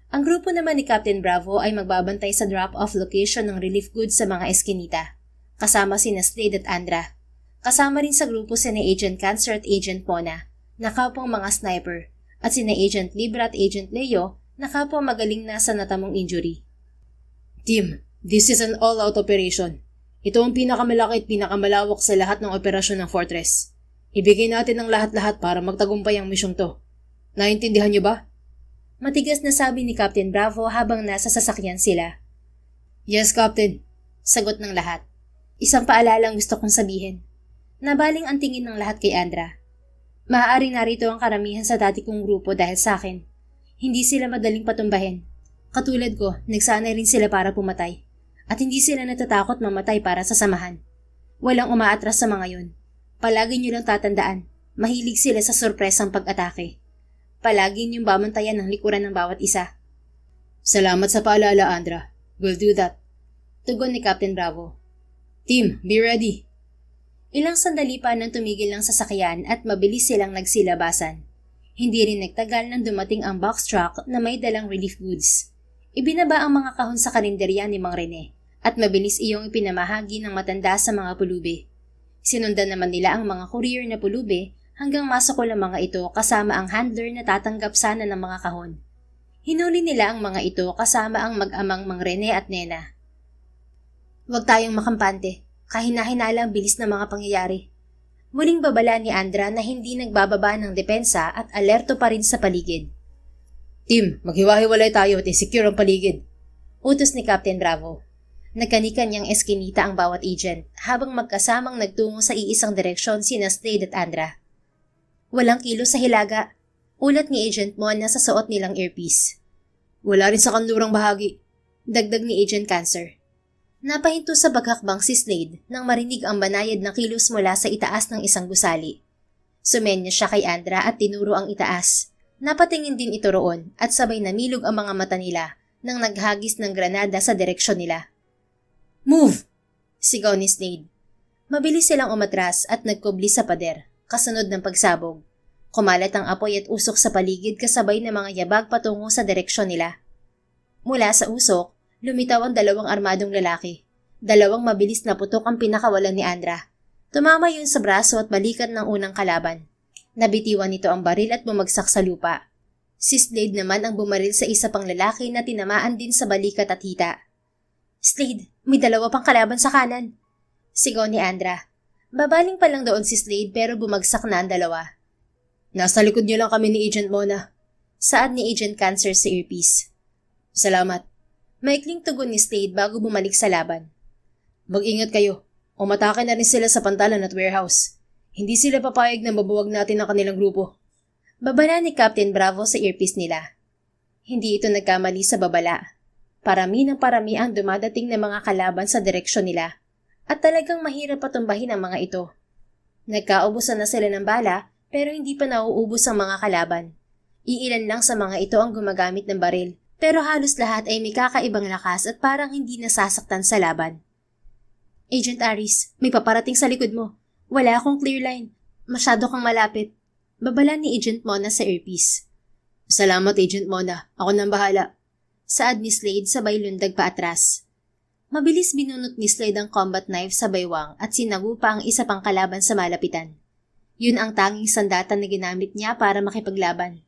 Ang grupo naman ni Captain Bravo ay magbabantay sa drop-off location ng relief goods sa mga eskinita, kasama sina Slade at Andra. Kasama rin sa grupo sina Agent Cancer at Agent Mona, na kapwang mga sniper, at sina Agent Libra at Agent Leo, na kapwang magaling na sa natamong injury. Team, this is an all-out operation. Ito ang pinakamalaki at pinakamalawak sa lahat ng operasyon ng Fortress. Ibigay natin ang lahat-lahat para magtagumpay ang misyong to. Naintindihan niyo ba? Matigas na sabi ni Captain Bravo habang nasa sasakyan sila. Yes, Captain. Sagot ng lahat. Isang paalalang gusto kong sabihin. Nabaling ang tingin ng lahat kay Andra. Maaari narito ang karamihan sa dati kong grupo dahil sa akin. Hindi sila madaling patumbahin. Katulad ko, nagsanay rin sila para pumatay. At hindi sila natatakot mamatay para sa samahan. Walang umaatras sa mga yun. Palagi nyo lang tatandaan, mahilig sila sa sorpresang pag-atake. Palagi niyong bamantayan ang likuran ng bawat isa. Salamat sa paalala, Andra. We'll do that. Tugon ni Captain Bravo. Team, be ready. Ilang sandali pa nang tumigil ng sasakyan at mabilis silang nagsilabasan. Hindi rin nagtagal nang dumating ang box truck na may dalang relief goods. Ibinaba ang mga kahon sa karinderya ni Mang Rene at mabilis iyong ipinamahagi ng matanda sa mga pulubi. Sinundan naman nila ang mga courier na pulubi hanggang masakol ang mga ito kasama ang handler na tatanggap sana ng mga kahon. Hinuli nila ang mga ito kasama ang mag-amang Mang Rene at Nena. Huwag tayong makampante. Kahina-hinala ang bilis ng mga pangyayari. Muling babala ni Andra na hindi nagbababa ng depensa at alerto pa rin sa paligid. Team, maghiwa-hiwalay tayo at i-secure ang paligid. Utos ni Captain Bravo. Nagkani-kanyang eskinita ang bawat agent habang magkasamang nagtungo sa iisang direksyon sina Slade at Andra. Walang kilo sa hilaga. Ulat ni Agent Mon na sa suot nilang earpiece. Wala rin sa kanlurang bahagi. Dagdag ni Agent Cancer. Napahinto sa baghakbang si Slade nang marinig ang banayad na kilos mula sa itaas ng isang gusali. Sumenya siya kay Andra at tinuro ang itaas. Napatingin din ito roon at sabay namilog ang mga mata nila nang naghagis ng granada sa direksyon nila. Move! Sigaw ni Slade. Mabilis silang umatras at nagkubli sa pader, kasunod ng pagsabog. Kumalat ang apoy at usok sa paligid kasabay ng mga yabag patungo sa direksyon nila. Mula sa usok, lumitaw ang dalawang armadong lalaki. Dalawang mabilis na putok ang pinakawalan ni Andra. Tumama yun sa braso at balikat ng unang kalaban. Nabitiwan nito ang baril at bumagsak sa lupa. Si Slade naman ang bumaril sa isa pang lalaki na tinamaan din sa balikat at hita. Slade, may dalawa pang kalaban sa kanan. Sigaw ni Andra. Babaling pa lang doon si Slade pero bumagsak na ang dalawa. Nasa likod niyo lang kami ni Agent Mona. Saad ni Agent Cancer sa earpiece. Salamat. Maikling tugon ni Slade bago bumalik sa laban. Mag-ingat kayo. Umatake na rin sila sa pantalan at warehouse. Hindi sila papayag na mabuwag natin ang kanilang grupo. Babala ni Captain Bravo sa earpiece nila. Hindi ito nagkamali sa babala. Parami ng parami ang dumadating na mga kalaban sa direksyon nila at talagang mahirap patumbahin ang mga ito. Nagkaubusan na sila ng bala pero hindi pa nauubos ang mga kalaban. Iilan lang sa mga ito ang gumagamit ng baril. Pero halos lahat ay may kakaibang lakas at parang hindi nasasaktan sa laban. Agent Aris, may paparating sa likod mo. Wala akong clear line. Masyado kang malapit. Babala ni Agent Mona sa earpiece. Salamat, Agent Mona. Ako nang bahala. Saad ni Slade sabay lundag pa atras. Mabilis binunot ni Slade ang combat knife sa baywang at sinagupa ang isa pang kalaban sa malapitan. Yun ang tanging sandata na ginamit niya para makipaglaban.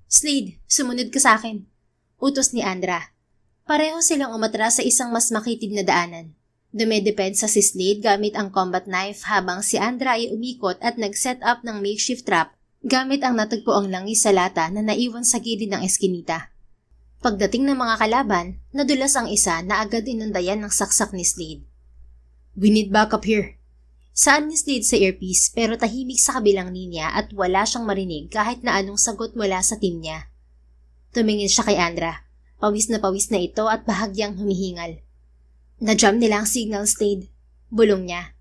Slade, sumunod ka sa akin. Utos ni Andra. Pareho silang umatras sa isang mas makitid na daanan. Dumedepensa si Slade gamit ang combat knife habang si Andra ay umikot at nag-set up ng makeshift trap gamit ang natagpuang langis sa lata na naiwan sa gilid ng eskinita. Pagdating ng mga kalaban, nadulas ang isa na agad inundayan ng saksak ni Slade. We need backup here. Saan ni Slade sa earpiece pero tahimik sa kabilang linya at wala siyang marinig kahit na anong sagot mula sa team niya. Tumingin siya kay Andra. Pawis na ito at bahagyang humihingal. Na-jam nila ang signal, Slade. Bulong niya.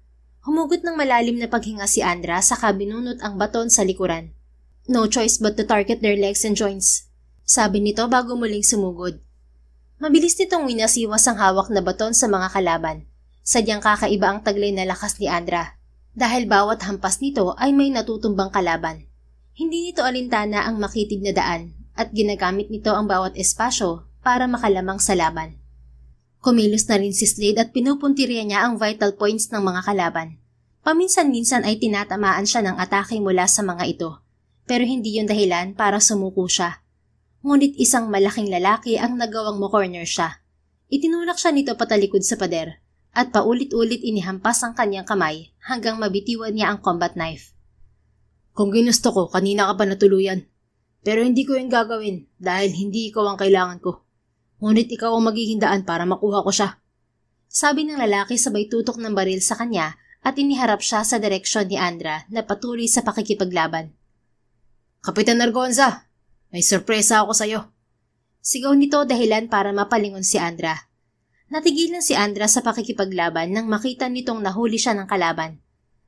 Humugot ng malalim na paghinga si Andra saka binunot ang baton sa likuran. No choice but to target their legs and joints. Sabi nito bago muling sumugod. Mabilis nitong winasiwas ang hawak na baton sa mga kalaban. Sadyang kakaiba ang taglay na lakas ni Andra. Dahil bawat hampas nito ay may natutumbang kalaban. Hindi nito alintana ang makitid na daan. At ginagamit nito ang bawat espasyo para makalamang sa laban. Kumilos na rin si Slade at pinupuntirya niya ang vital points ng mga kalaban. Paminsan-minsan ay tinatamaan siya ng atake mula sa mga ito, pero hindi yun dahilan para sumuko siya. Ngunit isang malaking lalaki ang nagawang mo-corner siya. Itinulak siya nito patalikod sa pader at paulit-ulit inihampas ang kanyang kamay hanggang mabitiwan niya ang combat knife. Kung ginusto ko, kanina ka pa natuluyan. Pero hindi ko yung gagawin dahil hindi ikaw ang kailangan ko. Ngunit ikaw ang magiging daan para makuha ko siya. Sabi ng lalaki sabay tutok ng baril sa kanya at iniharap siya sa direksyon ni Andra na patuloy sa pakikipaglaban. "Kapitan Argonza, may sorpresa ako sa'yo." Sigaw nito dahilan para mapalingon si Andra. Natigilan si Andra sa pakikipaglaban nang makita nitong nahuli siya ng kalaban.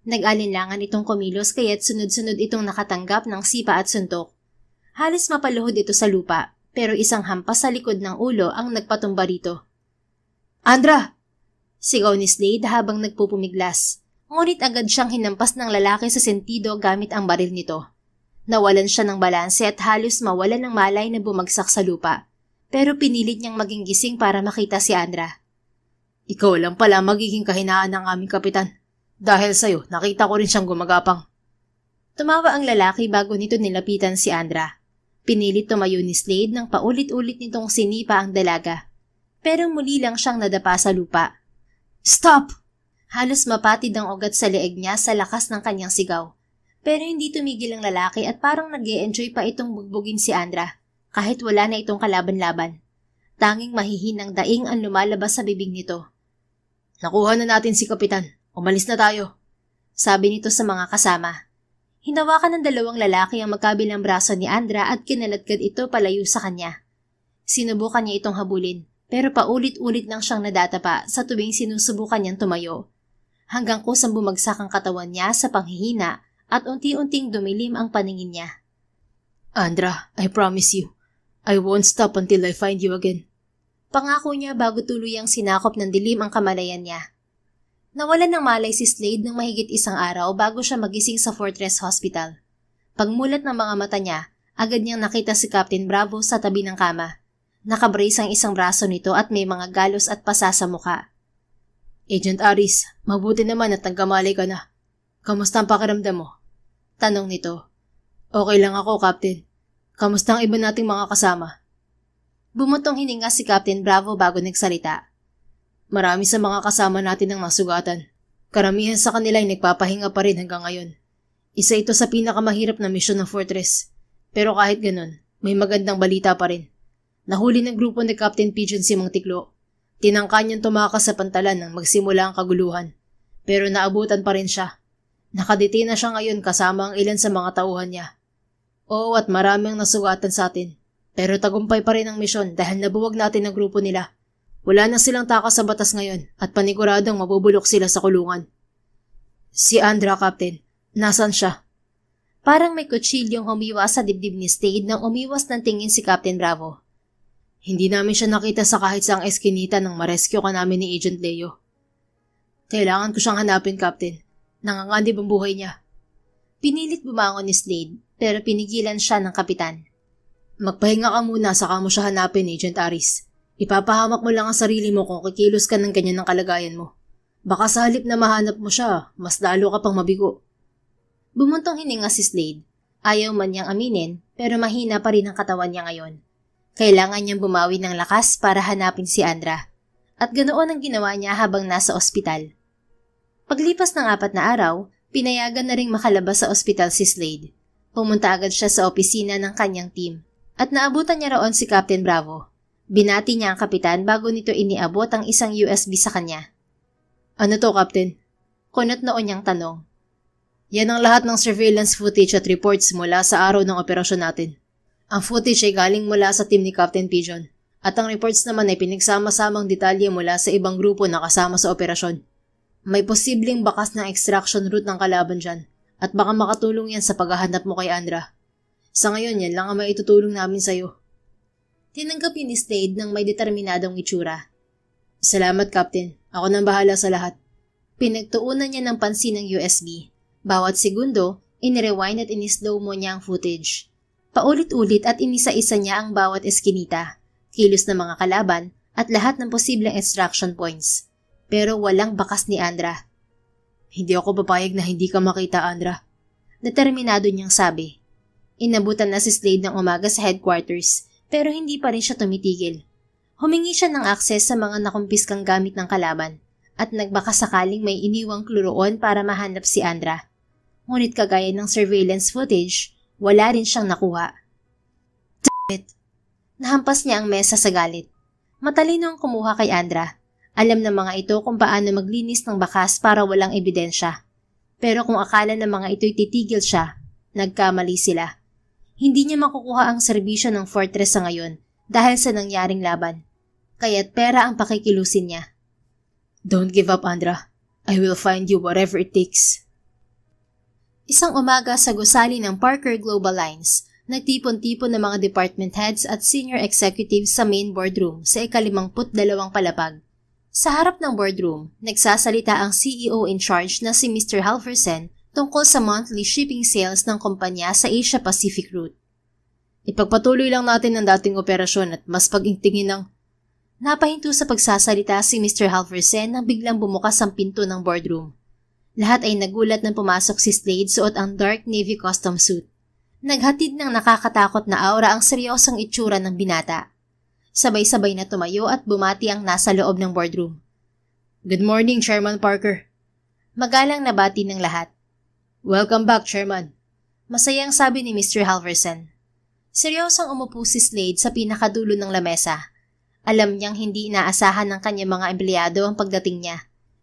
Nag-alinlangan itong kumilos kaya't sunod-sunod itong nakatanggap ng sipa at suntok. Halos mapaluhod ito sa lupa, pero isang hampas sa likod ng ulo ang nagpatumba rito. "Andra!" Sigaw ni Slade habang nagpupumiglas. Ngunit agad siyang hinampas ng lalaki sa sentido gamit ang baril nito. Nawalan siya ng balanse at halos mawalan ng malay na bumagsak sa lupa. Pero pinilit niyang maging gising para makita si Andra. "Ikaw lang pala magiging kahinaan ng aming kapitan. Dahil sa'yo, nakita ko rin siyang gumagapang." Tumawa ang lalaki bago nito nilapitan si Andra. Pinilit tumayo ni Slade nang paulit-ulit nitong sinipa ang dalaga. Pero muli lang siyang nadapa sa lupa. "Stop!" Halos mapatid ang ugat sa leeg niya sa lakas ng kanyang sigaw. Pero hindi tumigil ang lalaki at parang nag-e-enjoy pa itong bugbugin si Andra, kahit wala na itong kalaban-laban. Tanging mahihinang daing ang lumalabas sa bibig nito. "Nakuha na natin si Kapitan. Umalis na tayo," sabi nito sa mga kasama. Hinawakan ng dalawang lalaki ang magkabilang braso ni Andra at kinaladkad ito palayo sa kanya. Sinubukan niya itong habulin, pero paulit-ulit lang siyang nadatapa sa tuwing sinusubukan niyang tumayo. Hanggang kusang bumagsak ang katawan niya sa panghihina at unti-unting dumilim ang paningin niya. "Andra, I promise you, I won't stop until I find you again." Pangako niya bago tuluyang sinakop ng dilim ang kamalayan niya. Nawalan ng malay si Slade ng mahigit isang araw bago siya magising sa Fortress Hospital. Pagmulat ng mga mata niya, agad niyang nakita si Captain Bravo sa tabi ng kama. Nakabrace ang isang braso nito at may mga galos at pasa sa muka. "Agent Aris, mabuti naman at nagkamalay ka na. Kamusta ang pakiramdam mo?" Tanong nito. "Okay lang ako, Captain. Kamusta ang iba nating mga kasama?" Bumuntong hininga si Captain Bravo bago nagsalita. "Marami sa mga kasama natin ang nasugatan. Karamihan sa kanila ay nagpapahinga pa rin hanggang ngayon. Isa ito sa pinakamahirap na misyon ng Fortress. Pero kahit ganun, may magandang balita pa rin. Nahuli ng grupo ni Captain Pigeon si Mang Tiklo. Tinangka niyang tumakas sa pantalan nang magsimula ang kaguluhan. Pero naabutan pa rin siya. Nakadetain na siya ngayon kasama ang ilan sa mga tauhan niya. Oo, at maraming nasugatan sa atin. Pero tagumpay pa rin ang misyon dahil nabuwag natin ang grupo nila. Wala na silang takas sa batas ngayon at paniguradong mabubulok sila sa kulungan." "Si Andra, Captain. Nasaan siya?" Parang may kutsilyong humiwa sa dibdib ni Slade nang umiwas ng tingin si Captain Bravo. "Hindi namin siya nakita sa kahit saang eskinita nang marescue ka namin ni Agent Leo." "Kailangan ko siyang hanapin, Captain. Nanganganib ang buhay niya." Pinilit bumangon ni Slade pero pinigilan siya ng kapitan. "Magpahinga ka muna saka mo siya hanapin, Agent Aris. Ipapahamak mo lang ang sarili mo kung kikilos ka ng ganyan ng kalagayan mo. Baka sa halip na mahanap mo siya, mas lalo ka pang mabigo." Bumuntong hininga si Slade. Ayaw man niyang aminin, pero mahina pa rin ang katawan niya ngayon. Kailangan niyang bumawi ng lakas para hanapin si Andra. At ganoon ang ginawa niya habang nasa ospital. Paglipas ng 4 na araw, pinayagan na ring makalabas sa ospital si Slade. Pumunta agad siya sa opisina ng kanyang team. At naabutan niya roon si Captain Bravo. Binati niya ang kapitan bago nito iniabot ang isang USB sa kanya. "Ano to, Captain?" Kunot noon niyang tanong. "Yan ang lahat ng surveillance footage at reports mula sa araw ng operasyon natin. Ang footage ay galing mula sa team ni Captain Pigeon at ang reports naman ay pinagsama-samang detalye mula sa ibang grupo na kasama sa operasyon. May posibleng bakas ng extraction route ng kalaban dyan at baka makatulong yan sa paghahanap mo kay Andra. Sa ngayon yan lang ang may itutulong namin sa'yo." Tinanggap ni Slade ng may determinadong itsura. "Salamat, Captain. Ako nang bahala sa lahat." Pinagtuunan niya ng pansin ng USB. Bawat segundo, inirewind at inislow mo niya ang footage. Paulit-ulit at inisa-isa niya ang bawat eskinita, kilos ng mga kalaban at lahat ng posibleng extraction points. Pero walang bakas ni Andra. "Hindi ako papayag na hindi ka makita, Andra." Determinado niyang sabi. Inabutan na si Slade ng umaga sa headquarters. Pero hindi pa rin siya tumitigil. Humingi siya ng akses sa mga nakumpiskang gamit ng kalaban at nagbaka sakaling may iniwang clue roon para mahanap si Andra. Ngunit kagaya ng surveillance footage, wala rin siyang nakuha. Damn it! Nahampas niya ang mesa sa galit. Matalino ang kumuha kay Andra Alam ng mga ito kung paano maglinis ng bakas para walang ebidensya. Pero kung akala ng mga ito'y titigil siya, nagkamali sila. Hindi niya makukuha ang serbisyo ng Fortress sa ngayon dahil sa nangyaring laban. Kaya't pera ang pakikilusin niya. Don't give up, Andra. I will find you whatever it takes. Isang umaga sa gusali ng Parker Global Lines, nagtipon-tipon ng mga department heads at senior executives sa main boardroom sa ika-52 palapag. Sa harap ng boardroom, nagsasalita ang CEO in charge na si Mr. Halverson tungkol sa monthly shipping sales ng kumpanya sa Asia Pacific route. Ipagpatuloy lang natin ang dating operasyon at mas pag-ingtingin ng... Napahinto sa pagsasalita si Mr. Halverson nang biglang bumukas ang pinto ng boardroom. Lahat ay nagulat nang pumasok si Slade suot ang dark navy custom suit. Naghatid ng nakakatakot na aura ang seryosong itsura ng binata. Sabay-sabay na tumayo at bumati ang nasa loob ng boardroom. Good morning, Chairman Parker. Magalang nabati ng lahat. Welcome back, Chairman. Masayang sabi ni Mr. Halverson. Seryosong umupo si Slade sa pinakadulo ng lamesa. Alam niyang hindi inaasahan ng kanyang mga empleyado ang pagdating niya.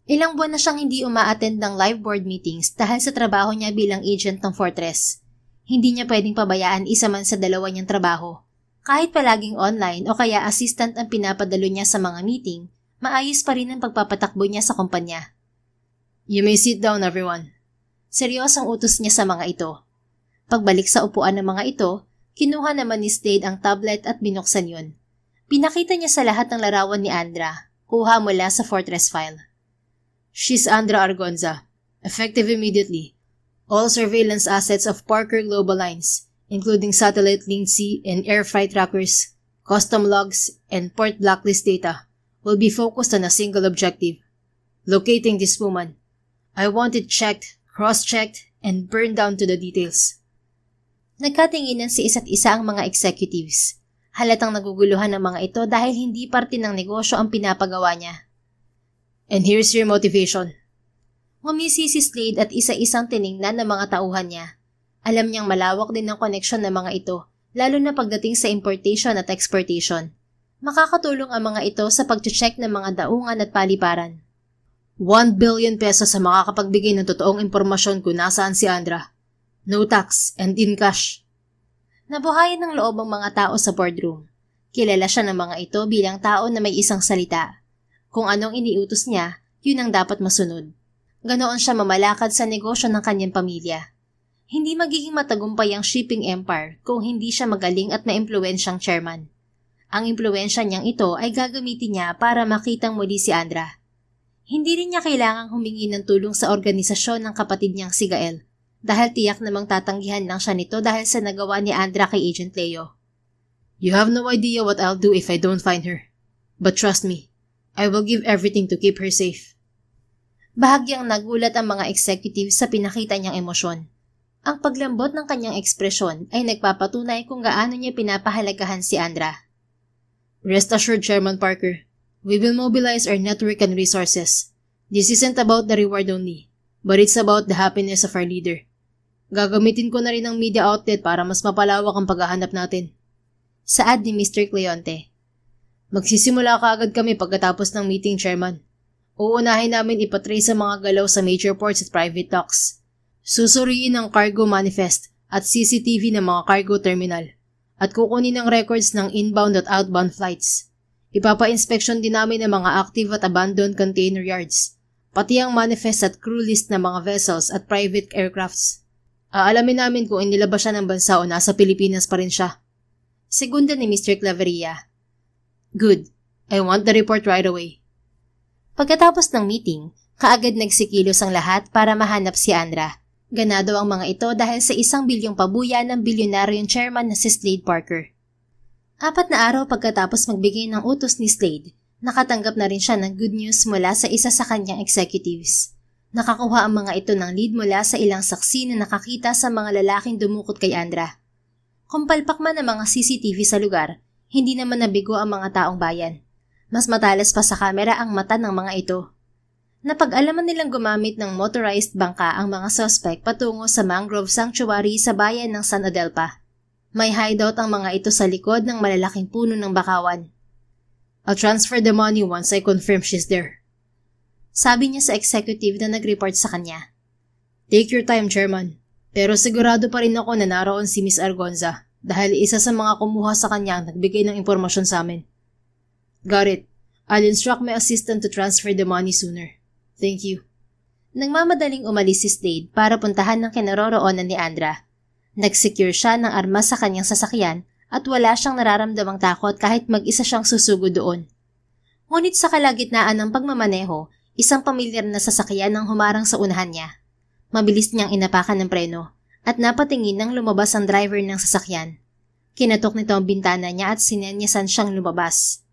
Ilang buwan na siyang hindi uma-attend ng live board meetings dahil sa trabaho niya bilang agent ng Fortress. Hindi niya pwedeng pabayaan isa man sa dalawa niyang trabaho. Kahit palaging online o kaya assistant ang pinapadalo niya sa mga meeting, maayos pa rin ang pagpapatakbo niya sa kumpanya. You may sit down, everyone. Seryosong utos niya sa mga ito. Pagbalik sa upuan ng mga ito, kinuha naman ni Slade ang tablet at binuksan yun. Pinakita niya sa lahat ng larawan ni Andra, kuha mula sa Fortress file. She's Andra Argonza. Effective immediately. All surveillance assets of Parker Global Lines, including satellite linked sea and air freight trackers, custom logs, and port blacklist data, will be focused on a single objective. Locating this woman. I want it checked, cross-checked, and burned down to the details. Nagkatinginan si isa't isa ang mga executives. Halatang naguguluhan ng mga ito dahil hindi parte ng negosyo ang pinapagawa niya. And here's your motivation. Ngumisi si Slade at isa-isang tiningnan ng mga tauhan niya. Alam niyang malawak din ang koneksyon ng mga ito, lalo na pagdating sa importation at exportation. Makakatulong ang mga ito sa pag-check ng mga daungan at paliparan. 1 billion pesos sa makakapagbigay ng totoong impormasyon kung nasaan si Andra. No tax and in cash. Nabuhayan ng loob ang mga tao sa boardroom. Kilala siya ng mga ito bilang tao na may isang salita. Kung anong iniutos niya, yun ang dapat masunod. Ganoon siya mamalakad sa negosyo ng kanyang pamilya. Hindi magiging matagumpay ang shipping empire kung hindi siya magaling at maimpluwensyang chairman. Ang impluwensya niyang ito ay gagamitin niya para makitang muli si Andra. Hindi rin niya kailangang humingi ng tulong sa organisasyon ng kapatid niyang si Gael. Dahil tiyak namang tatanggihan lang siya nito dahil sa nagawa ni Andra kay Agent Leo. You have no idea what I'll do if I don't find her. But trust me, I will give everything to keep her safe. Bahagyang nagulat ang mga executives sa pinakita niyang emosyon. Ang paglambot ng kanyang ekspresyon ay nagpapatunay kung gaano niya pinapahalagahan si Andra. Rest assured, Chairman Parker, we will mobilize our network and resources. This isn't about the reward only, but it's about the happiness of our leader. Gagamitin ko na rin ang media outlet para mas mapalawak ang paghahanap natin. Saad ni Mr. Cleonte. Magsisimula kaagad kami pagkatapos ng meeting, Chairman. Uunahin namin ipatrace ang mga galaw sa major ports at private docks. Susuriin ang cargo manifest at CCTV ng mga cargo terminal. At kukunin ang records ng inbound at outbound flights. Ipapa-inspeksyon din namin ang mga active at abandoned container yards. Pati ang manifest at crew list ng mga vessels at private aircrafts. Aalamin namin kung inilabas siya ng bansa o nasa Pilipinas pa rin siya. Segunda ni Mr. Claveria. Good. I want the report right away. Pagkatapos ng meeting, kaagad nagsikilos ang lahat para mahanap si Andra. Ganado ang mga ito dahil sa 1 bilyong pabuya ng bilyonaryong chairman na si Slade Parker. 4 na araw pagkatapos magbigay ng utos ni Slade, nakatanggap na rin siya ng good news mula sa isa sa kanyang executives. Nakakuha ang mga ito ng lead mula sa ilang saksi na nakakita sa mga lalaking dumukot kay Andra. Kung palpak man ang mga CCTV sa lugar, hindi naman nabigo ang mga taong bayan. Mas matalas pa sa kamera ang mata ng mga ito. Napag-alaman nilang gumamit ng motorized bangka ang mga suspect patungo sa mangrove sanctuary sa bayan ng San Adelpa. May hideout ang mga ito sa likod ng malalaking puno ng bakawan. I'll transfer the money once I confirm she's there. Sabi niya sa executive na nag-report sa kanya. Take your time, Chairman. Pero sigurado pa rin ako na naroon si Miss Argonza dahil isa sa mga kumuha sa kanya ang nagbigay ng impormasyon sa amin. Got it. I'll instruct my assistant to transfer the money sooner. Thank you. Nagmamadaling umalis si Slade para puntahan ng kinaroroonan ni Andra. Nag-secure siya ng armas sa kanyang sasakyan at wala siyang nararamdamang takot kahit mag-isa siyang susugod doon. Ngunit sa kalagitnaan ng pagmamaneho, isang pamilyar na sasakyan ang humarang sa unahan niya. Mabilis niyang inapakan ng preno at napatingin nang lumabas ang driver ng sasakyan. Kinatok nito ang bintana niya at sinenyasan siyang lumabas.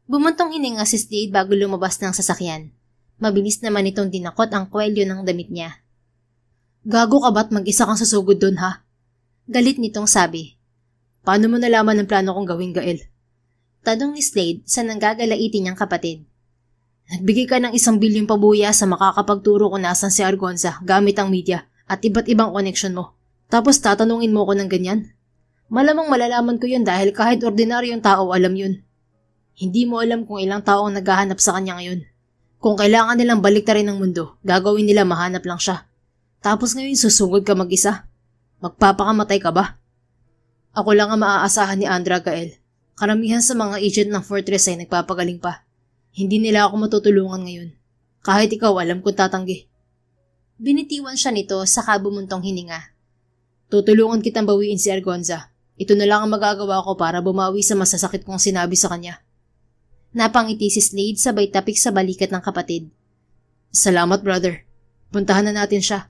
Bumuntong hininga si Slade bago lumabas ng sasakyan. Mabilis naman itong dinakot ang kwelyo ng damit niya. Gago ka ba't mag-isa kang susugod doon ha? Galit nitong sabi. Paano mo nalaman ang plano kong gawing, Gael? Tanong ni Slade sa nanggagalaiti niyang kapatid. Nagbigay ka ng 1 bilyong pabuya sa makakapagturo kung nasan si Argonza gamit ang media at iba't ibang connection mo. Tapos tatanungin mo ko ng ganyan? Malamang malalaman ko yun dahil kahit ordinaryong tao alam yun. Hindi mo alam kung ilang tao ang naghahanap sa kanya ngayon. Kung kailangan nilang baliktarin ang mundo, gagawin nila mahanap lang siya. Tapos ngayon susugod ka mag-isa. Magpapakamatay ka ba? Ako lang ang maaasahan ni Andra, Gael. Karamihan sa mga agent ng Fortress ay nagpapagaling pa. Hindi nila ako matutulungan ngayon. Kahit ikaw alam kong tatanggi. Binitiwan siya nito sa kabumuntong hininga. Tutulungan kitang bawiin si Argonza. Ito na lang ang magagawa ko para bumawi sa masasakit kong sinabi sa kanya. Napangiti si Slade sabay tapik sa balikat ng kapatid. Salamat, brother. Puntahan na natin siya.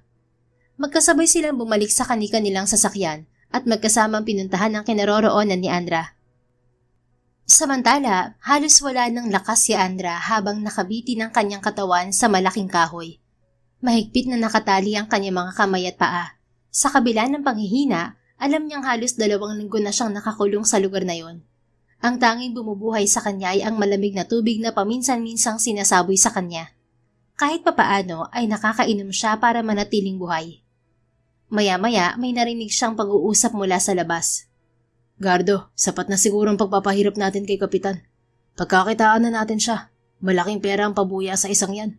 Magkasabay silang bumalik sa kani-kanilang sasakyan at magkasamang pinuntahan ang kinaroroonan ni Andra. Samantala, halos wala ng lakas si Andra habang nakabiti ng kanyang katawan sa malaking kahoy. Mahigpit na nakatali ang kanyang mga kamay at paa. Sa kabila ng panghihina, alam niyang halos 2 linggo na siyang nakakulong sa lugar na yon. Ang tanging bumubuhay sa kanya ay ang malamig na tubig na paminsan-minsang sinasaboy sa kanya. Kahit papaano ay nakakainom siya para manatiling buhay. Maya-maya may narinig siyang pag-uusap mula sa labas. Gardo, sapat na siguro ang pagpapahirap natin kay Kapitan. Pagkakitaan na natin siya. Malaking pera ang pabuya sa isang yan.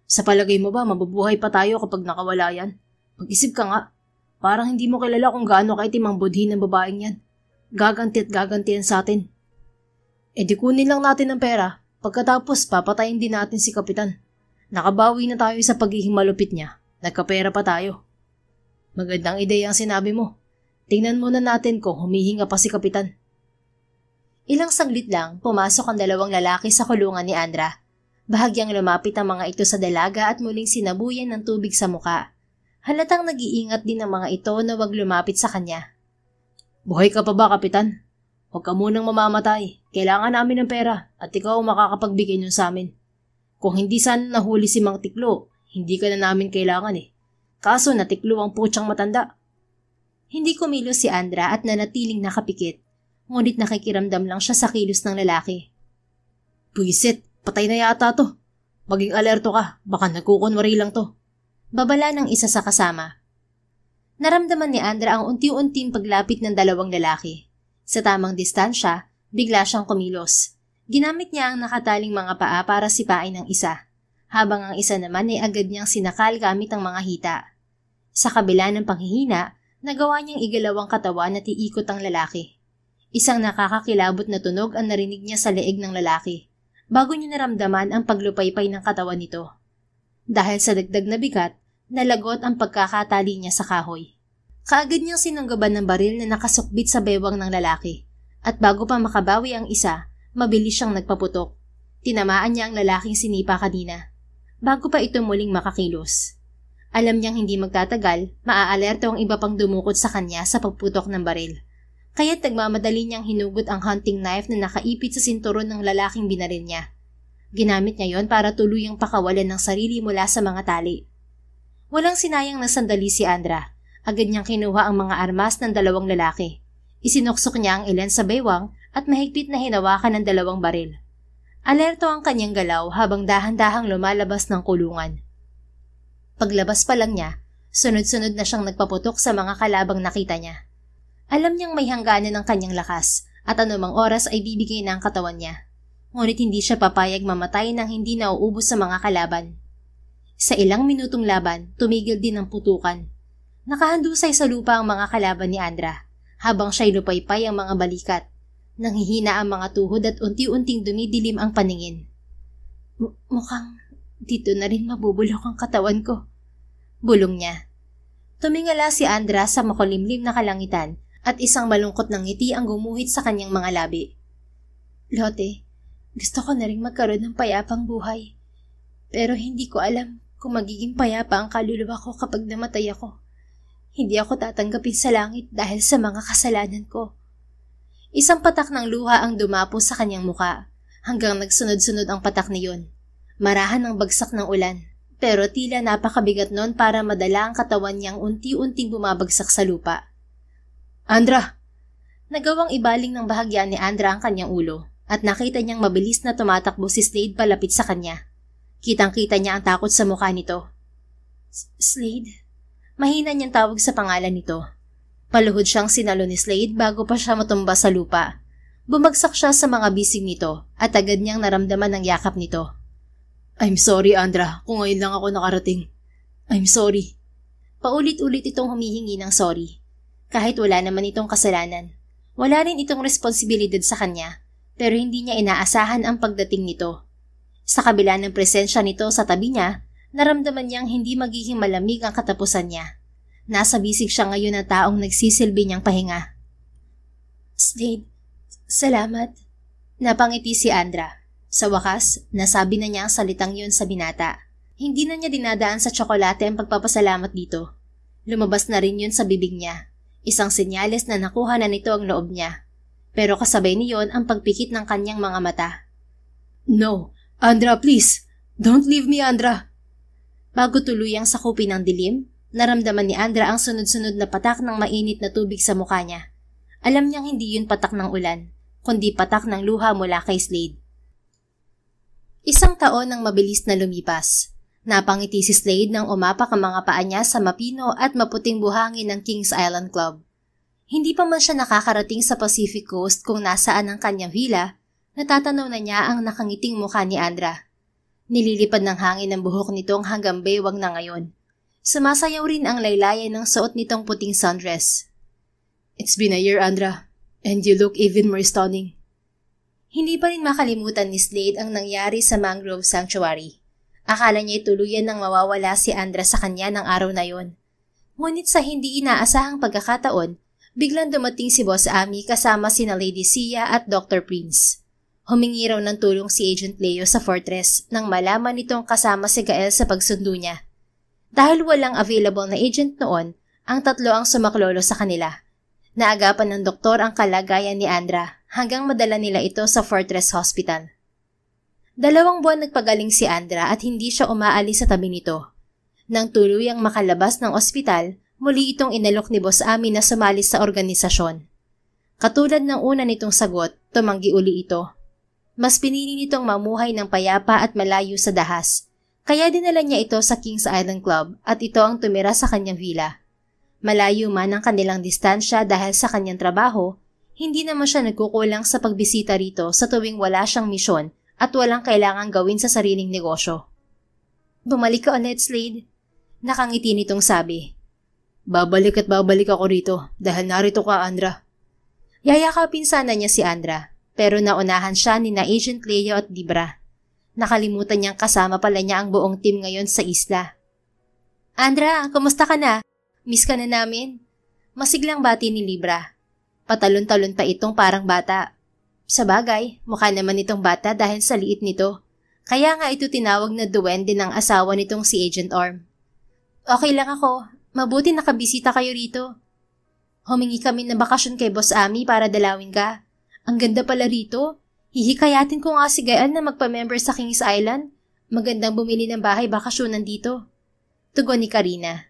Sa palagay mo ba, mabubuhay pa tayo kapag nakawala yan? Mag-isip ka nga. Parang hindi mo kilala kung gaano kaitim ang budhi ng babaeng yan. Gaganti at gaganti yan sa atin. E di kunin lang natin ang pera. Pagkatapos, papatayin din natin si Kapitan. Nakabawi na tayo sa pagiging malupit niya. Nagkapera pa tayo. Magandang ideya ang sinabi mo. Tingnan muna natin kung humihinga pa si Kapitan. Ilang saglit lang, pumasok ang 2 lalaki sa kulungan ni Andra. Bahagyang lumapit ang mga ito sa dalaga at muling sinabuyan ng tubig sa muka. Halatang nag-iingat din ang mga ito na wag lumapit sa kanya. Buhay ka pa ba, Kapitan? Huwag ka munang mamamatay. Kailangan namin ng pera at ikaw ang makakapagbigay nun sa amin. Kung hindi sana nahuli si Mang Tiklo, hindi ka na namin kailangan eh. Kaso natiklo ang putyang matanda. Hindi kumilos si Andra at nanatiling nakapikit, ngunit nakikiramdam lang siya sa kilos ng lalaki. Puisit, patay na yata to. Maging alerto ka, baka nagkukunwari lang to. Babala ng isa sa kasama. Naramdaman ni Andra ang unti-unting paglapit ng 2 lalaki. Sa tamang distansya, bigla siyang kumilos. Ginamit niya ang nakataling mga paa para sipain ang isa, habang ang isa naman ay agad niyang sinakal gamit ang mga hita. Sa kabila ng panghihina, nagawa niyang igalaw ang katawan at iikot ang lalaki. Isang nakakakilabot na tunog ang narinig niya sa leeg ng lalaki, bago niya naramdaman ang paglupaypay ng katawan nito. Dahil sa dagdag na bigat, nalagot ang pagkakatali niya sa kahoy. Kaagad niyang sinunggaban ng baril na nakasukbit sa bewang ng lalaki, at bago pa makabawi ang isa, mabilis siyang nagpaputok. Tinamaan niya ang lalaking sinipa kanina, bago pa ito muling makakilos. Alam niyang hindi magtatagal, maaalerto ang iba pang dumukot sa kanya sa pagputok ng baril. Kaya't nagmamadali niyang hinugot ang hunting knife na nakaipit sa sinturon ng lalaking binaril niya. Ginamit niya yon para tuluyang pakawalan ng sarili mula sa mga tali. Walang sinayang na sandali si Andra. Agad niyang kinuha ang mga armas ng 2 lalaki. Isinuksok niya ang ilan sa baywang at mahigpit na hinawakan ng 2 baril. Alerto ang kanyang galaw habang dahan-dahang lumalabas ng kulungan. Paglabas pa lang niya, sunod-sunod na siyang nagpaputok sa mga kalabang nakita niya. Alam niyang may hangganan ng kanyang lakas at anumang oras ay bibigay na ang katawan niya. ngunit hindi siya papayag mamatay nang hindi nauubos sa mga kalaban. Sa ilang minutong laban, tumigil din ang putukan. Nakahandusay sa lupa ang mga kalaban ni Andra, habang siya'y lupaypay ang mga balikat. Nanghihina ang mga tuhod at unti-unting dumidilim ang paningin. Mukhang dito na rin mabubulok ang katawan ko. Bulong niya. Tumingala si Andra sa makulimlim na kalangitan at isang malungkot na ngiti ang gumuhit sa kanyang mga labi. Lotte, gusto ko na rin magkaroon ng payapang buhay. Pero hindi ko alam kung magiging payapa ang kaluluwa ko kapag namatay ako. Hindi ako tatanggapin sa langit dahil sa mga kasalanan ko. Isang patak ng luha ang dumapo sa kanyang muka hanggang nagsunod-sunod ang patak niyon. Marahan ang bagsak ng ulan, pero tila napakabigat nun para madala ang katawan niyang unti-unting bumabagsak sa lupa. Andra! Nagawang ibaling ng bahagya ni Andra ang kanyang ulo at nakita niyang mabilis na tumatakbo si Slade palapit sa kanya. Kitang-kita niya ang takot sa mukha nito. Slade? Mahina niyang tawag sa pangalan nito. Paluhod siyang sinalo ni Slade bago pa siya matumba sa lupa. Bumagsak siya sa mga bisig nito at agad niyang naramdaman ang yakap nito. I'm sorry, Andra, kung ngayon lang ako nakarating. I'm sorry. Paulit-ulit itong humihingi ng sorry. Kahit wala naman itong kasalanan. Wala rin itong responsibilidad sa kanya, pero hindi niya inaasahan ang pagdating nito. Sa kabila ng presensya nito sa tabi niya, naramdaman niyang hindi magiging malamig ang katapusan niya. Nasa bisig siya ngayon na taong nagsisilbi niyang pahinga. Slade, salamat. Napangiti si Andra. Sa wakas, nasabi na niya ang salitang yun sa binata. Hindi na niya dinadaan sa tsokolate ang pagpapasalamat dito. Lumabas na rin yun sa bibig niya. Isang senyales na nakuha na nito ang loob niya. Pero kasabay niyon ang pagpikit ng kanyang mga mata. No, Andra, please. Don't leave me, Andra. Bago tuluyang sakupin ng dilim, naramdaman ni Andra ang sunod-sunod na patak ng mainit na tubig sa mukha niya. Alam niyang hindi yun patak ng ulan, kundi patak ng luha mula kay Slade. Isang taon nang mabilis na lumipas. Napangiti si Slade nang umapak ang mga paa niya sa mapino at maputing buhangin ng Kings Island Club. Hindi pa man siya nakakarating sa Pacific Coast kung nasaan ang kanyang villa, natatanaw na niya ang nakangiting mukha ni Andra. Nililipad ng hangin ang buhok nitong hanggang baywang na ngayon. Sumasayaw rin ang laylayan ng suot nitong puting sundress. It's been a year, Andra, and you look even more stunning. Hindi pa rin makalimutan ni Slade ang nangyari sa Mangrove Sanctuary. Akala niya tuluyan nang mawawala si Andra sa kanya ng araw na yon. Ngunit sa hindi inaasahang pagkakataon, biglang dumating si Boss Ami kasama sina Lady Sia at Dr. Prince. Humingi raw ng tulong si Agent Leo sa Fortress nang malaman nitong kasama si Gael sa pagsundo niya. Dahil walang available na agent noon, ang tatlo ang sumaklolo sa kanila. Naagapan ng doktor ang kalagayan ni Andra hanggang madala nila ito sa Fortress Hospital. 2 buwan nagpagaling si Andra at hindi siya umaalis sa tabi nito. Nang tuluyang makalabas ng ospital, muli itong inalok ni Boss Ami na sumali sa organisasyon. Katulad ng una nitong sagot, tumanggi uli ito. Mas pinili nitong mamuhay ng payapa at malayo sa dahas, kaya dinala niya ito sa Kings Island Club at ito ang tumira sa kanyang villa. Malayo man ang kanilang distansya dahil sa kanyang trabaho, hindi naman siya nagkukulang sa pagbisita rito sa tuwing wala siyang misyon at walang kailangang gawin sa sariling negosyo. Bumalik ka ulit, Slade. Nakangiti nitong sabi. Babalik at babalik ako rito dahil narito ka, Andra. Yayakapin sana niya si Andra, pero naunahan siya ni na Agent Leo at Libra. Nakalimutan niyang kasama pala niya ang buong team ngayon sa isla. Andra, kumusta ka na? Miss ka na namin. Masiglang bati ni Libra. Patalon-talon pa itong parang bata. Sa bagay, mukha naman itong bata dahil sa liit nito. Kaya nga ito tinawag na duwende ng asawa nitong si Agent Orm. Okay lang ako. Mabuti nakabisita kayo rito. Humingi kami ng bakasyon kay Boss Ami para dalawin ka. Ang ganda pala rito. Hihikayatin ko nga si Gayan na magpa-member sa Kings Island. Magandang bumili ng bahay bakasyonan dito. Tugon ni Karina.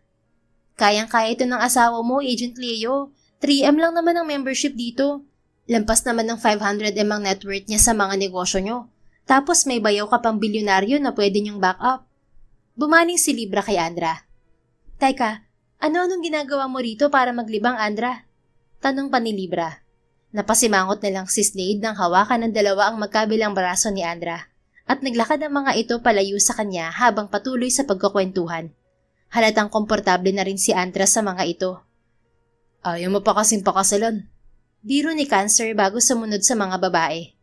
Kayang-kaya ito ng asawa mo, Agent Leo. 3M lang naman ang membership dito. Lampas naman ng 500M ang net worth niya sa mga negosyo nyo. Tapos may bayaw ka pang bilyonaryo na pwede niyong back up. Bumaling si Libra kay Andra. Teka, ano-anong ginagawa mo rito para maglibang, Andra? Tanong pa ni Libra. Napasimangot na lang si Slade nang hawakan ng dalawa ang magkabilang braso ni Andra at naglakad ang mga ito palayo sa kanya habang patuloy sa pagkukwentuhan. Halatang komportable na rin si Andra sa mga ito. Ayaw mo pa kasing pakasalan. Biro ni Cancer bago sumunod sa mga babae.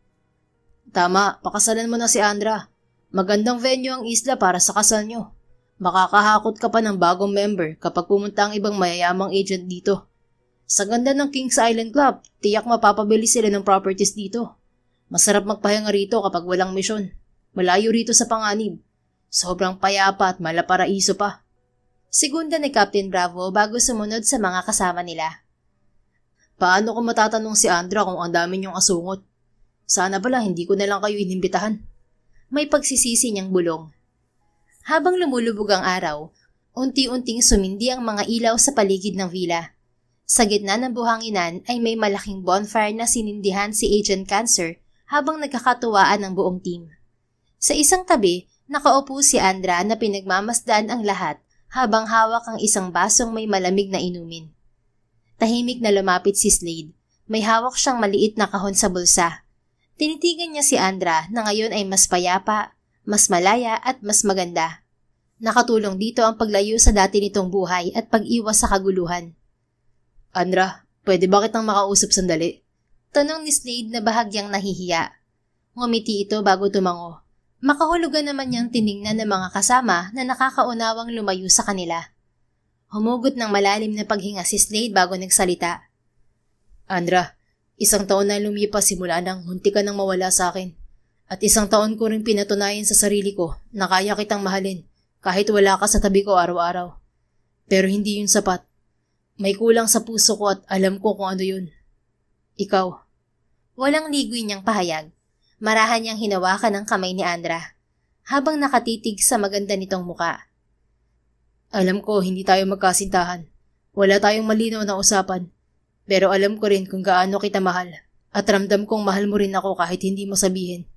Tama, pakasalan mo na si Andra. Magandang venue ang isla para sa kasal nyo. Makakahakot ka pa ng bagong member kapag pumunta ang ibang mayayamang agent dito. Sa ganda ng Kings Island Club, tiyak mapapabili sila ng properties dito. Masarap magpahinga rito kapag walang misyon. Malayo rito sa panganib. Sobrang payapa at malaparaiso pa. Segunda ni Captain Bravo bago sumunod sa mga kasama nila. Paano ko matatanong si Andra kung ang dami niyong asungot? Sana pala hindi ko na lang kayo inimbitahan. May pagsisisi niyang bulong. Habang lumulubog ang araw, unti-unting sumindi ang mga ilaw sa paligid ng villa. Sa gitna ng buhanginan ay may malaking bonfire na sinindihan si Agent Cancer habang nagkakatuwaan ang buong team. Sa isang tabi, nakaupo si Andra na pinagmamasdan ang lahat habang hawak ang isang basong may malamig na inumin. Tahimik na lumapit si Slade. May hawak siyang maliit na kahon sa bulsa. Tinitigan niya si Andra na ngayon ay mas payapa, mas malaya at mas maganda. Nakatulong dito ang paglayo sa dati nitong buhay at pag-iwas sa kaguluhan. Andra, pwede ba kitang makausap sandali? Tanong ni Slade na bahagyang nahihiya. Ngumiti ito bago tumango. Makahulugan naman niyang tiningnan ng mga kasama na nakakaunawang lumayo sa kanila. Humugot ng malalim na paghinga si Slade bago nagsalita. Andra, 1 taon na lumipas simula nang munti ka nang mawala sa akin. At 1 taon ko rin pinatunayan sa sarili ko na kaya kitang mahalin kahit wala ka sa tabi ko araw-araw. Pero hindi yun sapat. May kulang sa puso ko at alam ko kung ano yun. Ikaw. Walang ligoy niyang pahayag. Marahan niyang hinawakan ang kamay ni Andra habang nakatitig sa maganda nitong muka. Alam ko hindi tayo magkasintahan. Wala tayong malinaw na usapan. Pero alam ko rin kung gaano kita mahal at ramdam kong mahal mo rin ako kahit hindi mo sabihin.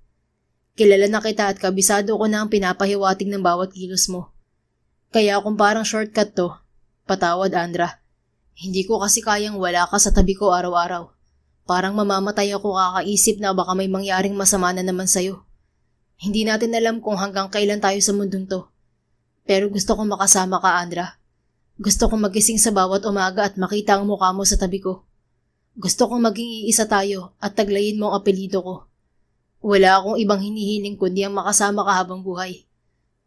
Kilala na kita at kabisado ko na ang pinapahiwatig ng bawat kilos mo. Kaya kung parang shortcut to, patawad Andra. Hindi ko kasi kayang wala ka sa tabi ko araw-araw. Parang mamamatay ako kakaisip na baka may mangyaring masama na naman sa'yo. Hindi natin alam kung hanggang kailan tayo sa mundong to. Pero gusto kong makasama ka, Andra. Gusto kong magising sa bawat umaga at makita ang mukha mo sa tabi ko. Gusto kong maging iisa tayo at taglayin mo ang apelido ko. Wala akong ibang hinihiling kundi ang makasama ka habang buhay.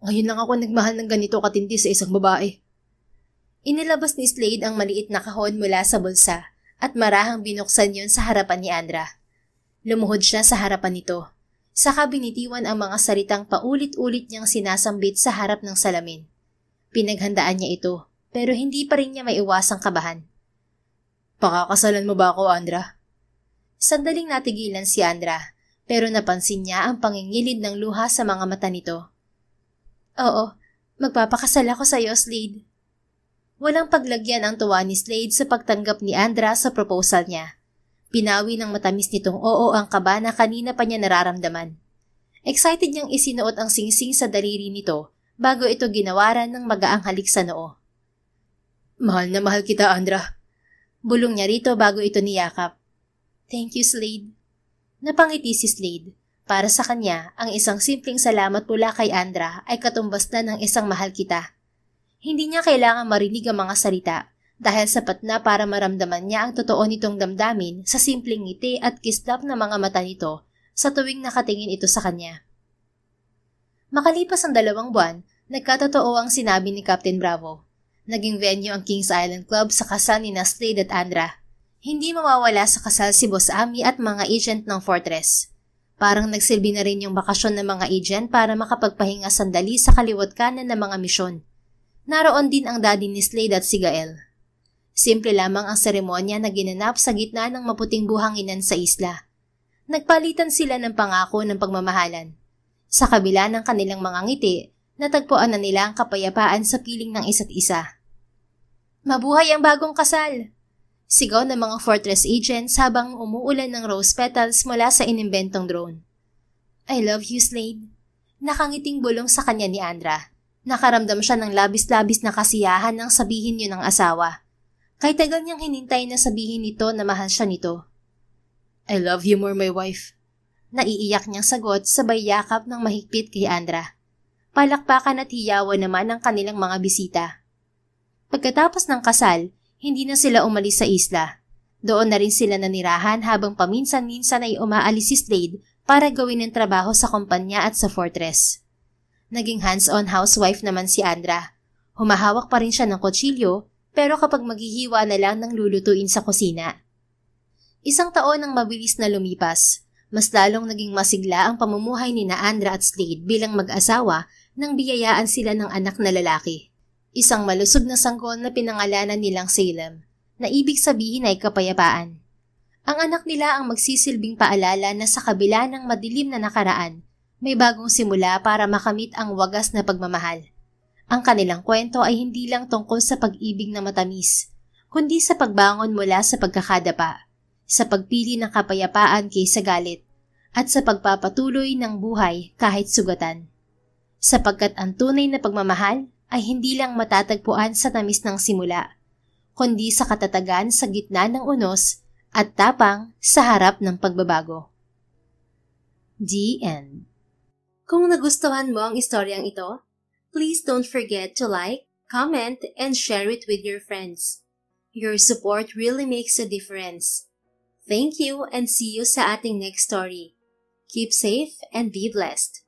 Ngayon lang ako nagmahal ng ganito katindi sa isang babae. Inilabas ni Slade ang maliit na kahon mula sa bulsa at marahang binuksan yon sa harapan ni Andra. Lumuhod siya sa harapan nito. Saka binitiwan ang mga salitang paulit-ulit niyang sinasambit sa harap ng salamin. Pinaghandaan niya ito, pero hindi pa rin niya maiwasang kabahan. Pakakasalan mo ba ako, Andra? Sandaling natigilan si Andra, pero napansin niya ang pangingilid ng luha sa mga mata nito. Oo, magpapakasal ako sa iyo, Slade. Walang paglagyan ang tuwa ni Slade sa pagtanggap ni Andra sa proposal niya. Pinawi ng matamis nitong oo ang kaba na kanina pa niya nararamdaman. Excited niyang isinuot ang singsing sa daliri nito bago ito ginawaran ng magaang halik sa noo. Mahal na mahal kita, Andra. Bulong niya rito bago ito niyakap. Thank you, Slade. Napangiti si Slade. Para sa kanya, ang isang simpleng salamat mula kay Andra ay katumbas na ng isang mahal kita. Hindi niya kailangan marinig ang mga salita dahil sapat na para maramdaman niya ang totoo nitong damdamin sa simpleng ngiti at kislap ng mga mata nito sa tuwing nakatingin ito sa kanya. Makalipas ang 2 buwan, nagkatotoo ang sinabi ni Captain Bravo. Naging venue ang Kings Island Club sa kasal ni Slade at Andra. Hindi mawawala sa kasal si Boss Ami at mga agent ng Fortress. Parang nagsilbi na rin yung bakasyon ng mga agent para makapagpahinga sandali sa kaliwat kanan ng mga misyon. Naroon din ang daddy ni Slade at si Gael. Simple lamang ang seremonya na ginanap sa gitna ng maputing buhanginan sa isla. Nagpalitan sila ng pangako ng pagmamahalan. Sa kabila ng kanilang mga ngiti, natagpuan na nila ang kapayapaan sa piling ng isa't isa. Mabuhay ang bagong kasal! Sigaw ng mga Fortress agents habang umuulan ng rose petals mula sa inimbentong drone. I love you, Slade. Nakangiting bulong sa kanya ni Andra. Nakaramdam siya ng labis-labis na kasiyahan nang sabihin yun ng asawa. Kay tagal niyang hinintay na sabihin nito na mahal siya nito. I love you more, my wife. Naiiyak niyang sagot sabay yakap ng mahigpit kay Andra. Palakpakan at hiyawan naman ang kanilang mga bisita. Pagkatapos ng kasal, hindi na sila umalis sa isla. Doon na rin sila nanirahan habang paminsan-minsan ay umaalis si Slade para gawin ang trabaho sa kumpanya at sa fortress. Naging hands-on housewife naman si Andra. Humahawak pa rin siya ng kutsilyo pero kapag maghihiwa na lang ng lulutuin sa kusina. Isang taon ang mabilis na lumipas. Mas lalong naging masigla ang pamumuhay ni Andra at Slade bilang mag-asawa nang biyayaan sila ng anak na lalaki. Isang malusog na sanggol na pinangalanan nilang Salem, na ibig sabihin ay kapayapaan. Ang anak nila ang magsisilbing paalala na sa kabila ng madilim na nakaraan, may bagong simula para makamit ang wagas na pagmamahal. Ang kanilang kwento ay hindi lang tungkol sa pag-ibig na matamis, kundi sa pagbangon mula sa pagkakadapa, sa pagpili ng kapayapaan kaysa galit, at sa pagpapatuloy ng buhay kahit sugatan. Sapagkat ang tunay na pagmamahal ay hindi lang matatagpuan sa tamis ng simula, kundi sa katatagan sa gitna ng unos at tapang sa harap ng pagbabago. The End. Kung nagustuhan mo ang istoryang ito, please don't forget to like, comment, and share it with your friends. Your support really makes a difference. Thank you and see you sa ating next story. Keep safe and be blessed.